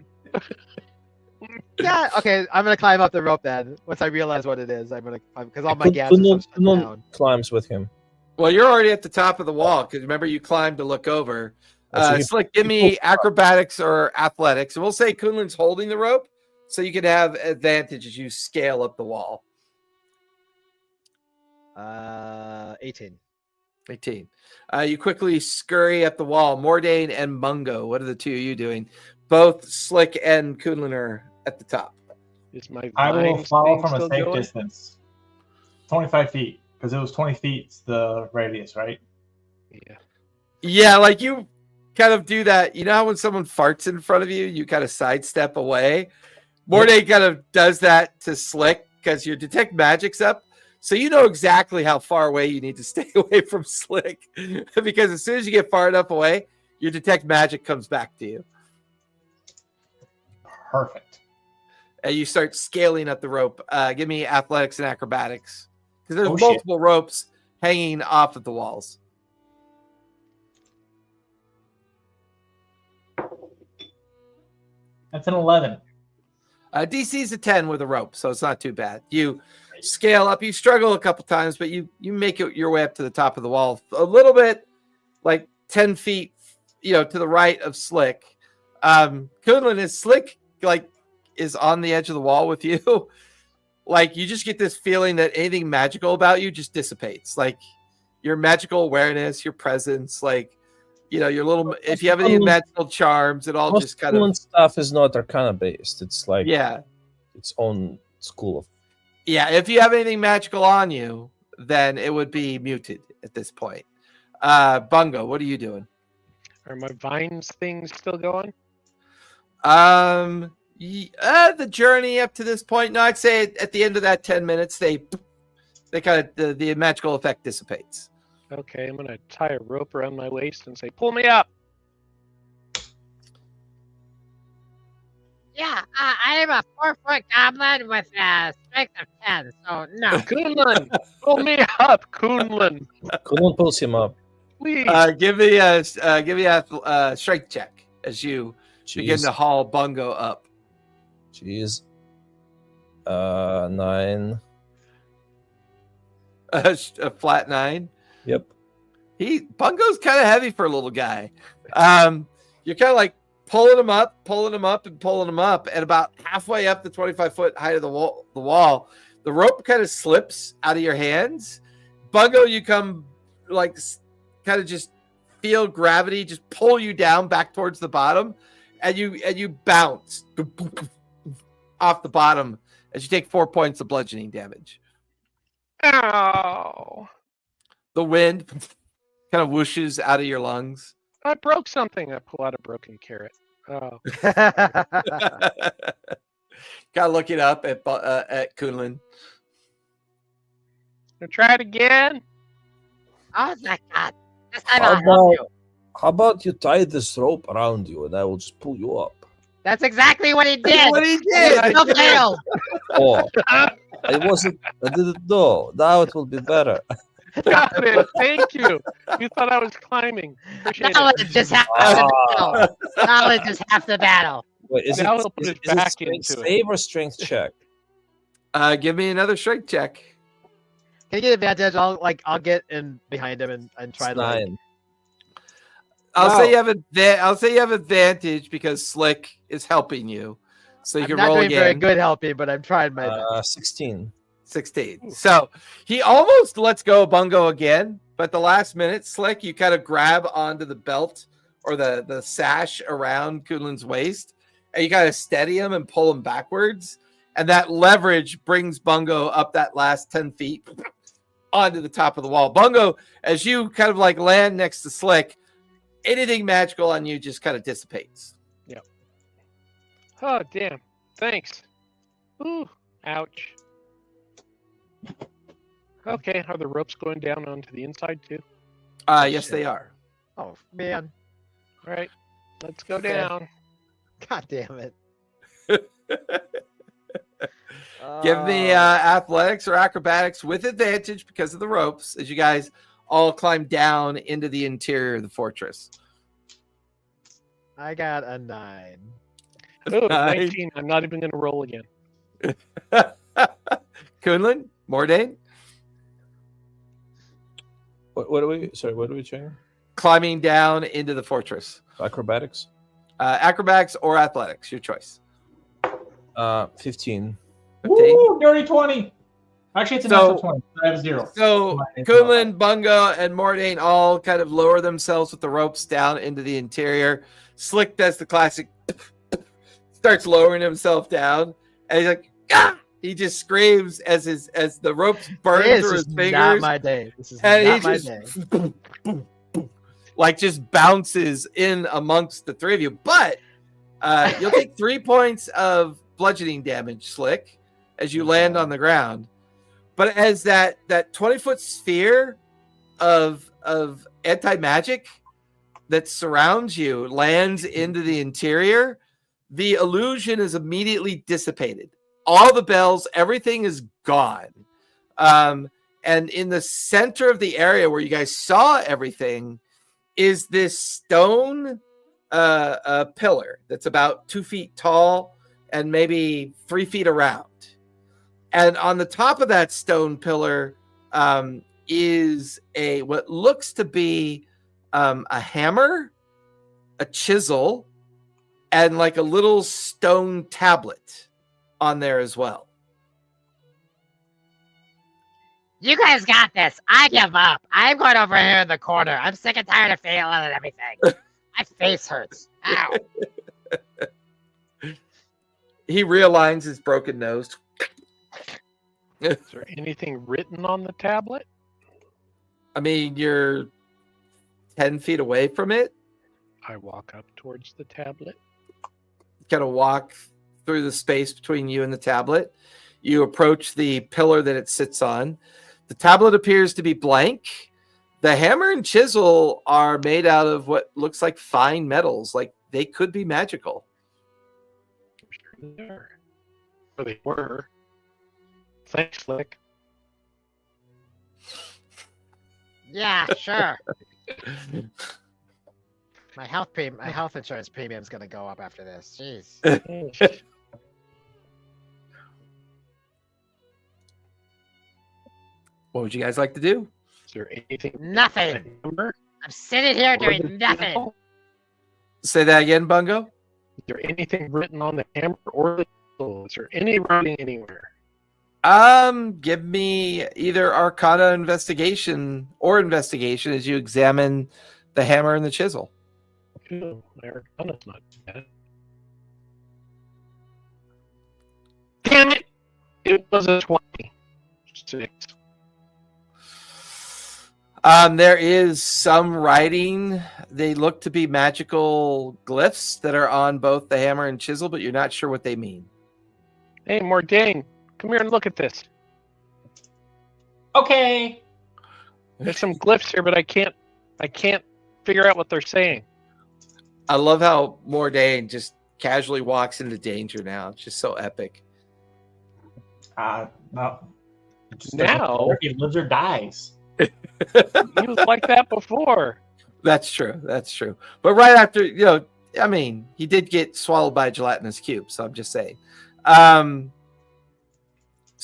S2: Yeah. Okay, I'm gonna climb up the rope then. Once I realize what it is, I'm gonna climb because all my gadgets are shut down.
S4: climbs with him.
S1: Well, you're already at the top of the wall because remember you climbed to look over. Slick, give me acrobatics or athletics, and we'll say Kunlin's holding the rope, so you can have advantage as you scale up the wall.
S2: 18.
S1: 18. You quickly scurry up the wall. Mordain and Mungo, what are the two of you doing? Both Slick and Kunlin are at the top.
S3: Is my
S6: I will
S3: vines
S6: follow
S3: thing
S6: from a
S3: still
S6: safe
S3: going?
S6: distance. 25 feet, because it was 20 feet the radius, right?
S3: Yeah.
S1: Yeah, like you kind of do that. You know how when someone farts in front of you, you kind of sidestep away? Mordain kind of does that to Slick because your detect magic's up. So you know exactly how far away you need to stay away from Slick. Because as soon as you get far enough away, your detect magic comes back to you.
S6: Perfect.
S1: And you start scaling up the rope. Give me athletics and acrobatics. Because there's
S6: Oh, shit.
S1: multiple ropes hanging off of the walls.
S6: That's an 11.
S1: DC's a 10 with a rope, so it's not too bad. You scale up. You struggle a couple times, but you make it your way up to the top of the wall. A little bit, like 10 feet, to the right of Slick. Kunlin is Slick, is on the edge of the wall with you. Like, you just get this feeling that anything magical about you just dissipates. Like, your magical awareness, your presence, your little, if you have any magical charms, it all
S4: Most
S1: just kind of
S4: stuff is not Arcana based. It's like
S1: yeah.
S4: its own school of.
S1: Yeah, if you have anything magical on you, then it would be muted at this point. Bungo, what are you doing?
S3: Are my vines things still going?
S1: The journey up to this point, no, I'd say at the end of that 10 minutes, they kind of the magical effect dissipates.
S3: Okay, I'm gonna tie a rope around my waist and say, "Pull me up."
S5: Yeah, I am a 4-foot goblin with a strength of 10, so no.
S3: Kunlin, pull me up, Kunlin,
S4: Kunlun pulls him up.
S3: please.
S1: Give me a strength check as you begin
S4: Jeez.
S1: to haul Bungo up.
S4: Jeez. 9.
S1: A flat 9.
S4: Yep.
S1: Bungo's kind of heavy for a little guy. You're kind of like pulling him up, and about halfway up the 25-foot height of the wall, the rope kind of slips out of your hands. Bungo, you come kind of just feel gravity just pull you down back towards the bottom, and you bounce off the bottom as you take 4 points of bludgeoning damage.
S3: Ow!
S1: The wind kind of whooshes out of your lungs.
S3: I broke something. I pull out a broken carrot. Oh,
S1: Gotta look it up at Kunlin.
S3: gonna try it again.
S5: Oh my god. This time I'll help you.
S7: How about you tie this rope around you and I will just pull you up?
S5: That's exactly what he did.
S1: What he did.
S5: No fail.
S7: Oh, I didn't know. Now it will be better.
S3: Got it. Thank you. You thought I was climbing. Appreciate
S5: Knowledge
S3: it.
S5: is half the battle. Knowledge is half the battle.
S4: Wait, is
S3: Now
S4: it,
S3: we'll put
S4: is,
S3: it
S4: is it
S3: back
S4: strength
S3: into it.
S4: save or strength check?
S1: Give me another strength check.
S2: Can you get advantage? I'll get in behind him and try
S4: It's
S2: to.
S4: 9.
S1: I'll
S2: Wow.
S1: say you have advantage because Slick is helping you, so you
S2: I'm
S1: can
S2: not
S1: roll
S2: doing very
S1: again.
S2: good helping, but I'm trying my best.
S4: 16.
S1: 16. So he almost lets go of Bungo again, But the last minute, Slick, you kind of grab onto the belt or the sash around Kunlin's waist, and you kind of steady him and pull him backwards. And that leverage brings Bungo up that last 10 feet onto the top of the wall. Bungo, as you kind of like land next to Slick, anything magical on you just kind of dissipates.
S3: Yep. Oh, damn. Thanks. Ooh, ouch. Okay, are the ropes going down onto the inside too?
S1: Yes, they are.
S2: Oh man!
S3: All right, let's go
S2: Okay.
S3: down.
S2: God damn it!
S1: Give me athletics or acrobatics with advantage because of the ropes as you guys all climb down into the interior of the fortress.
S2: I got a 9.
S3: Oh,
S1: Nice.
S3: 19. I'm not even going to roll again.
S1: Kunlin, Mordain,
S4: What are we? Sorry, what are we checking?
S1: climbing down into the fortress.
S4: Acrobatics.
S1: Acrobatics or athletics, your choice.
S4: 15.
S6: Woo, dirty 20. Actually, it's a
S1: So-
S6: natural 20. I have 0.
S1: So
S6: Mine is
S1: Kunlin, Bungo, and Mordain all kind of lower themselves with the ropes down into the interior. Slick does the classic, starts lowering himself down, and he's like, ah! He just screams as the ropes burn
S2: This
S1: through
S2: is
S1: his
S2: not
S1: fingers,
S2: my day. This is
S1: and he
S2: not my
S1: just
S2: day.
S1: like just bounces in amongst the three of you. But you'll take 3 points of bludgeoning damage, Slick, as you land on the ground. But as that 20-foot sphere of anti-magic that surrounds you lands into the interior, the illusion is immediately dissipated. All the bells, everything is gone. And in the center of the area where you guys saw everything is this stone pillar that's about 2 feet tall and maybe 3 feet around. And on the top of that stone pillar is what looks to be a hammer, a chisel, and like a little stone tablet on there as well.
S5: You guys got this. I give up. I'm going over here in the corner. I'm sick and tired of failing at everything. My face hurts. Ow.
S1: He realigns his broken nose.
S3: Is there anything written on the tablet?
S1: I mean, you're 10 feet away from it.
S3: I walk up towards the tablet.
S1: Kind of walk through the space between you and the tablet. You approach the pillar that it sits on. The tablet appears to be blank. The hammer and chisel are made out of what looks like fine metals, like they could be magical.
S3: I'm sure they are. Or they were. Thanks, Slick.
S5: Yeah, sure. My health insurance premium's gonna go up after this. Jeez.
S1: What would you guys like to do?
S3: Is there anything?
S5: Nothing.
S3: Number?
S5: I'm sitting here
S3: Or the
S5: doing nothing.
S3: chisel?
S1: Say that again, Bungo.
S3: Is there anything written on the hammer or the chisel? Is there any writing anywhere?
S1: Give me either Arcana investigation or investigation as you examine the hammer and the chisel.
S3: Ooh, my Arcana's not bad. Damn it! It was a 20. 6.
S1: There is some writing. They look to be magical glyphs that are on both the hammer and chisel, but you're not sure what they mean.
S3: Hey, Mordain, come here and look at this.
S6: Okay.
S3: There's some glyphs here, but I can't figure out what they're saying.
S1: I love how Mordain just casually walks into danger now. It's just so epic.
S6: No. Just
S3: Now?
S6: he lives or dies.
S3: He was like that before.
S1: That's true. That's true. But right after, I mean, he did get swallowed by a gelatinous cube. So I'm just saying. So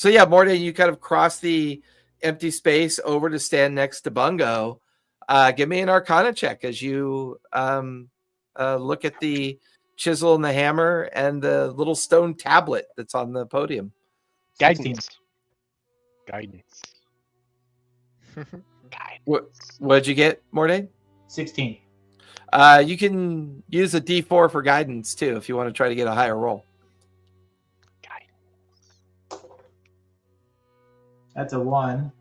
S1: yeah, Mordain, you kind of cross the empty space over to stand next to Bungo. Give me an Arcana check as you look at the chisel and the hammer and the little stone tablet that's on the podium.
S6: 16.
S3: Guidance.
S1: What'd you get, Morday?
S6: 16.
S1: You can use a D4 for guidance too if you want to try to get a higher roll.
S6: That's a 1.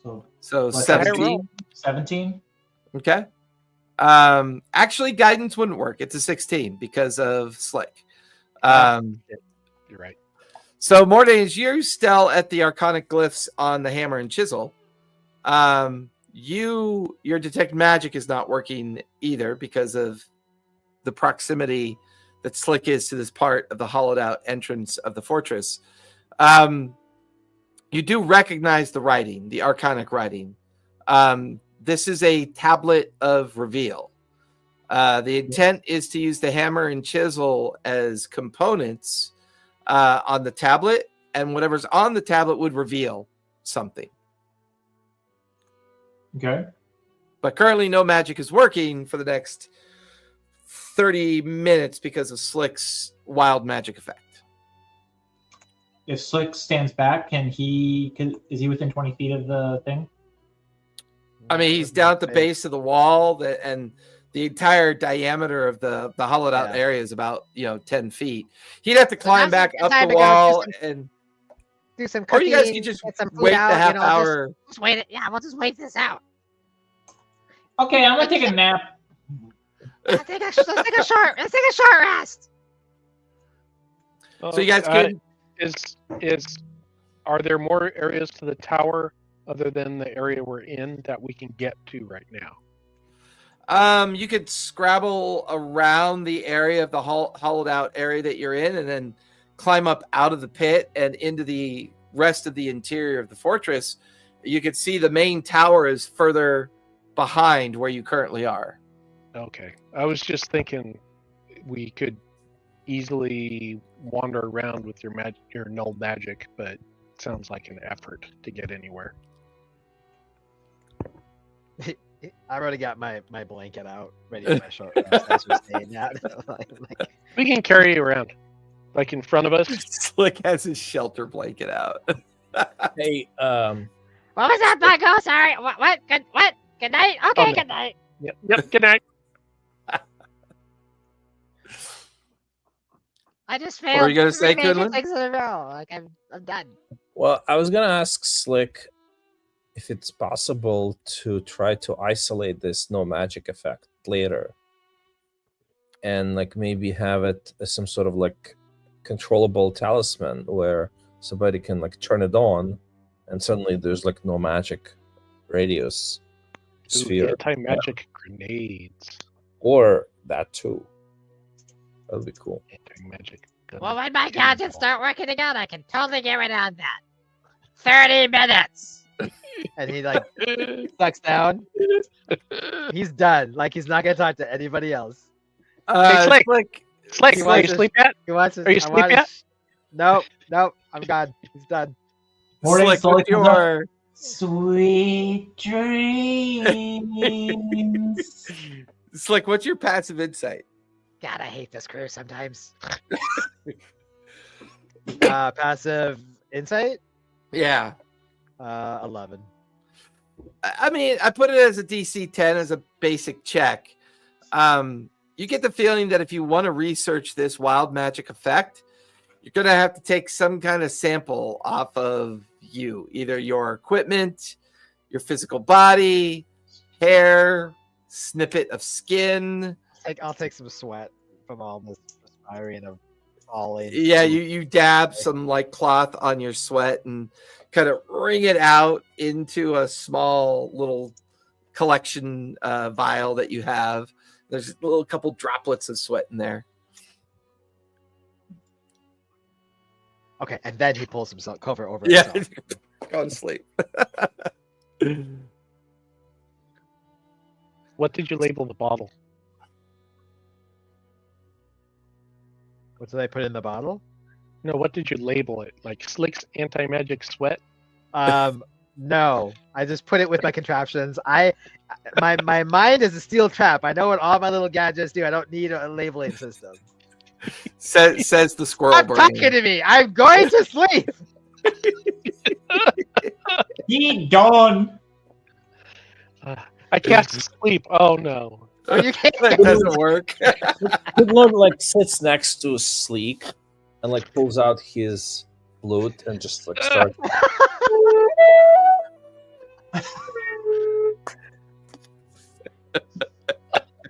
S1: So
S6: What's
S1: 17.
S6: 17.
S1: Okay. Actually, guidance wouldn't work. It's a 16 because of Slick.
S3: You're right.
S1: So Morday, as you still at the arcanic glyphs on the hammer and chisel, your detect magic is not working either because of the proximity that Slick is to this part of the hollowed out entrance of the fortress. You do recognize the writing, the arcanic writing. This is a tablet of reveal. The intent is to use the hammer and chisel as components on the tablet, and whatever's on the tablet would reveal something.
S6: Okay.
S1: But currently no magic is working for the next 30 minutes because of Slick's wild magic effect.
S6: If Slick stands back, is he within 20 feet of the thing?
S1: I mean, he's down at the base of the wall, and the entire diameter of the hollowed out area is about 10 feet. He'd have to climb back up the wall and
S5: do some
S1: or
S5: cooking.
S1: you guys could just wait the half hour.
S5: Just wait it. Yeah, we'll just wait this out.
S6: Okay, I'm gonna take a nap.
S5: Let's take a short rest.
S1: So you guys could.
S3: Are there more areas to the tower other than the area we're in that we can get to right now?
S1: You could scrabble around the area of the hollowed out area that you're in, and then climb up out of the pit and into the rest of the interior of the fortress. You could see the main tower is further behind where you currently are.
S3: Okay, I was just thinking we could easily wander around with your null magic, but it sounds like an effort to get anywhere.
S2: I already got my blanket out, ready for my short rest as we're staying out.
S3: We can carry you around, like in front of us.
S1: Slick has his shelter blanket out.
S4: Hey,
S5: What was that, Bucko? Sorry. What? What? Good night. Okay, good night.
S3: Yep. Good night.
S5: I just
S1: What
S5: failed.
S1: were you gonna say,
S5: 3 major
S1: Kunlun?
S5: things in a row. Like I'm done.
S4: well, I was gonna ask Slick if it's possible to try to isolate this no magic effect later, and like maybe have it as some sort of like controllable talisman where somebody can like turn it on, and suddenly there's like no magic radius sphere,
S3: Anti-magic grenades.
S4: or that too. That'd be cool.
S3: Anti-magic gun.
S5: Well, when my gadgets start working again, I can totally get rid of that. 30 minutes.
S2: And he like sucks down. He's done. Like he's not gonna talk to anybody else.
S3: Hey, Slick,
S2: He
S3: are
S2: wants
S3: you
S2: to-
S3: sleep yet?
S2: He wants.
S3: Are you asleep yet?
S2: Nope. I'm gone. He's done.
S6: Morning,
S1: Slick,
S6: slowly
S1: with
S6: comes up.
S1: your
S6: Sweet dreams.
S1: Slick, what's your passive insight?
S5: God, I hate this crew sometimes.
S2: Passive insight.
S1: Yeah.
S2: 11.
S1: I mean, I put it as a DC 10 as a basic check. You get the feeling that if you want to research this wild magic effect, you're going to have to take some kind of sample off of you, either your equipment, your physical body, hair, snippet of skin.
S2: I'll take some sweat from all this perspiring of falling.
S1: Yeah, you dab some like cloth on your sweat and kind of wring it out into a small little collection vial that you have. There's a little couple droplets of sweat in there.
S2: Okay, and then he pulls himself cover over
S1: Yeah,
S2: himself.
S1: go to sleep.
S3: What did you label the bottle?
S2: What did I put in the bottle?
S3: No, what did you label it? Like Slick's anti-magic sweat?
S2: No, I just put it with my contraptions. My mind is a steel trap. I know what all my little gadgets do. I don't need a labeling system.
S1: Says the squirrel
S2: Stop
S1: brain.
S2: talking to me. I'm going to sleep.
S6: He done.
S3: I cast sleep. Oh no.
S2: Oh, you can't.
S1: That doesn't work.
S4: Goodlord like sits next to Sleek and like pulls out his flute and just like starts.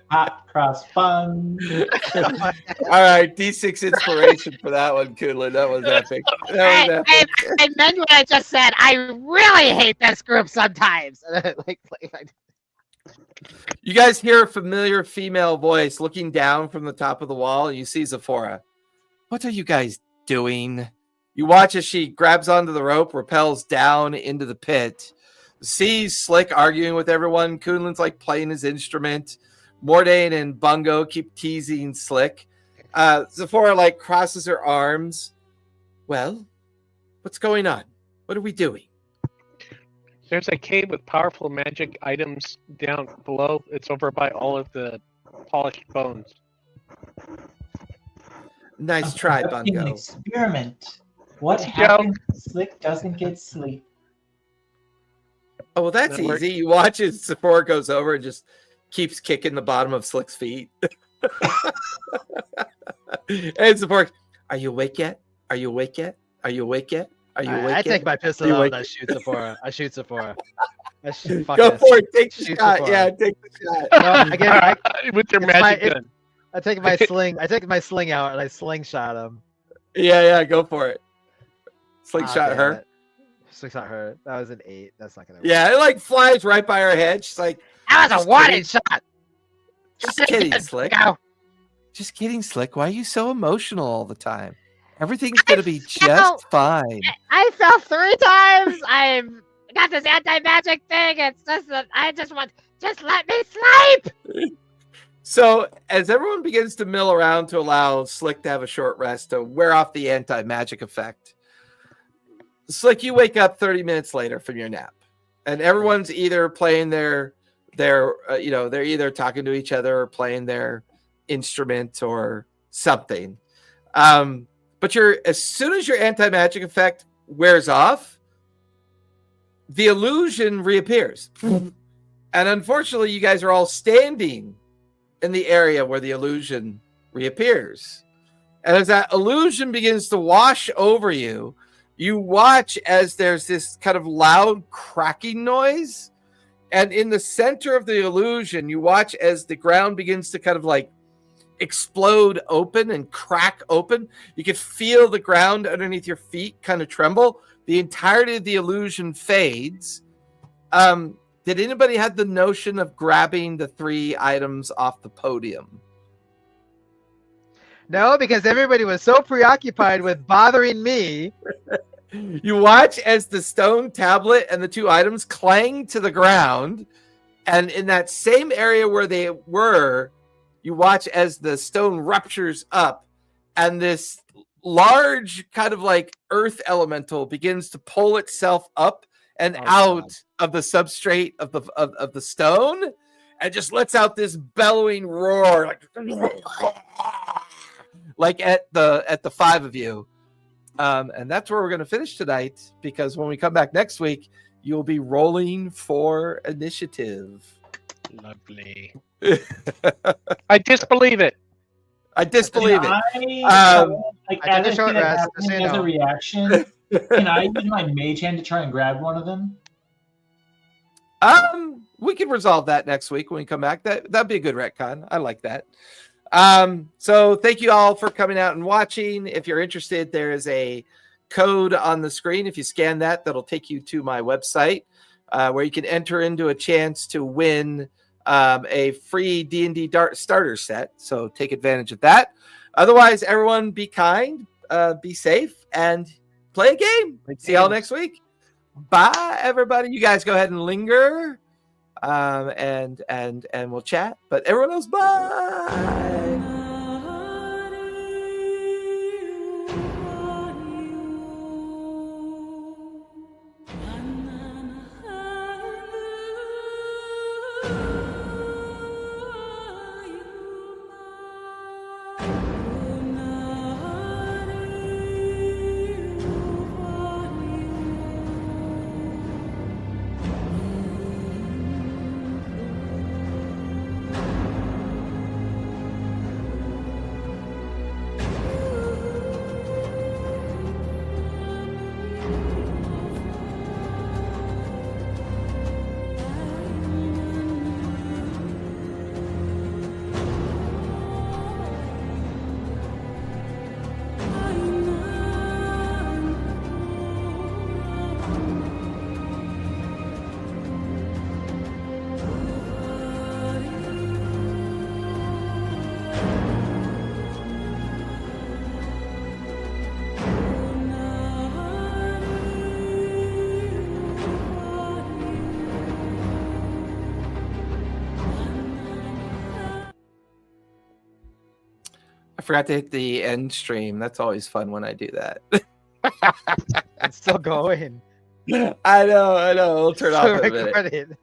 S6: Hot cross bun.
S1: All right, D6 inspiration for that one, Kunlin. That was epic. That was epic.
S5: I meant what I just said. I really hate this group sometimes.
S1: You guys hear a familiar female voice looking down from the top of the wall, and you see Zephora. What are you guys doing? You watch as she grabs onto the rope, rappels down into the pit, sees Slick arguing with everyone. Kunlin's like playing his instrument. Mordain and Bungo keep teasing Slick. Zephora like crosses her arms. Well, what's going on? What are we doing?
S3: There's a cave with powerful magic items down below. It's over by all of the polished bones.
S1: Nice try,
S6: An
S1: Bungo.
S6: experiment. What
S3: Let's
S6: happens if Slick doesn't get sleep?
S1: Oh, well, that's
S3: That works.
S1: easy. You watch as Zephora goes over and just keeps kicking the bottom of Slick's feet. And Zephora, are you awake yet? Are you awake yet? Are you awake yet? Are you awake
S2: I
S1: yet?
S2: take my pistol
S1: You
S2: out
S1: wake-
S2: and I shoot Sephora. I shoot Sephora. I shoot. Fuck
S1: Go
S2: this.
S1: for it. Take the
S2: Shoot
S1: shot.
S2: Zephora.
S1: Yeah, take the shot.
S2: No,
S3: With your
S2: it's my-
S3: magic
S2: it-
S3: gun.
S2: I take my sling. I take my sling out and I slingshot him.
S1: Yeah, go for it. Slingshot
S2: damn
S1: her.
S2: it. Slingshot her. That was an 8. That's not gonna work.
S1: Yeah, it like flies right by her head. She's like,
S5: That was
S1: Just
S5: a warning
S1: kidding.
S5: shot.
S1: just kidding, Slick.
S5: Go.
S1: Just kidding, Slick. Why are you so emotional all the time? Everything's gonna be
S5: feel-
S1: just fine.
S5: I fell 3 times. I've got this anti-magic thing. It's just that I just want. Just let me sleep.
S1: So, as everyone begins to mill around to allow Slick to have a short rest to wear off the anti-magic effect, Slick, you wake up 30 minutes later from your nap, and everyone's either playing they're either talking to each other or playing their instrument or something. But as soon as your anti-magic effect wears off, the illusion reappears. And unfortunately, you guys are all standing in the area where the illusion reappears. And as that illusion begins to wash over you, you watch as there's this kind of loud cracking noise. And in the center of the illusion, you watch as the ground begins to kind of like explode open and crack open. You can feel the ground underneath your feet kind of tremble. The entirety of the illusion fades. Did anybody have the notion of grabbing the 3 items off the podium?
S2: No, because everybody was so preoccupied with bothering me.
S1: You watch as the stone tablet and the 2 items clang to the ground. And in that same area where they were, you watch as the stone ruptures up and this large kind of like earth elemental begins to pull itself up and out of the substrate of the stone and just lets out this bellowing roar like at the 5 of you. And that's where we're going to finish tonight, because when we come back next week, you'll be rolling for initiative.
S3: Lovely. I disbelieve it.
S1: I disbelieve it.
S6: I
S2: I took a
S6: as
S2: short
S6: I see that
S2: rest,
S6: happening
S2: just so you
S6: as a
S2: know.
S6: reaction, can I use my mage hand to try and grab one of them?
S1: We can resolve that next week when we come back. That'd be a good retcon. I like that. So thank you all for coming out and watching. If you're interested, there is a code on the screen. If you scan that, that'll take you to my website, where you can enter into a chance to win a free D&D starter set. So take advantage of that. Otherwise, everyone be kind, be safe, and play a game. See y'all next week. Bye, everybody. You guys go ahead and linger, and we'll chat. But everyone else, bye. forgot to hit the end stream. That's always fun when I do that.
S2: It's still going.
S1: I know. It'll turn off in a
S2: Still
S1: minute.
S2: recording.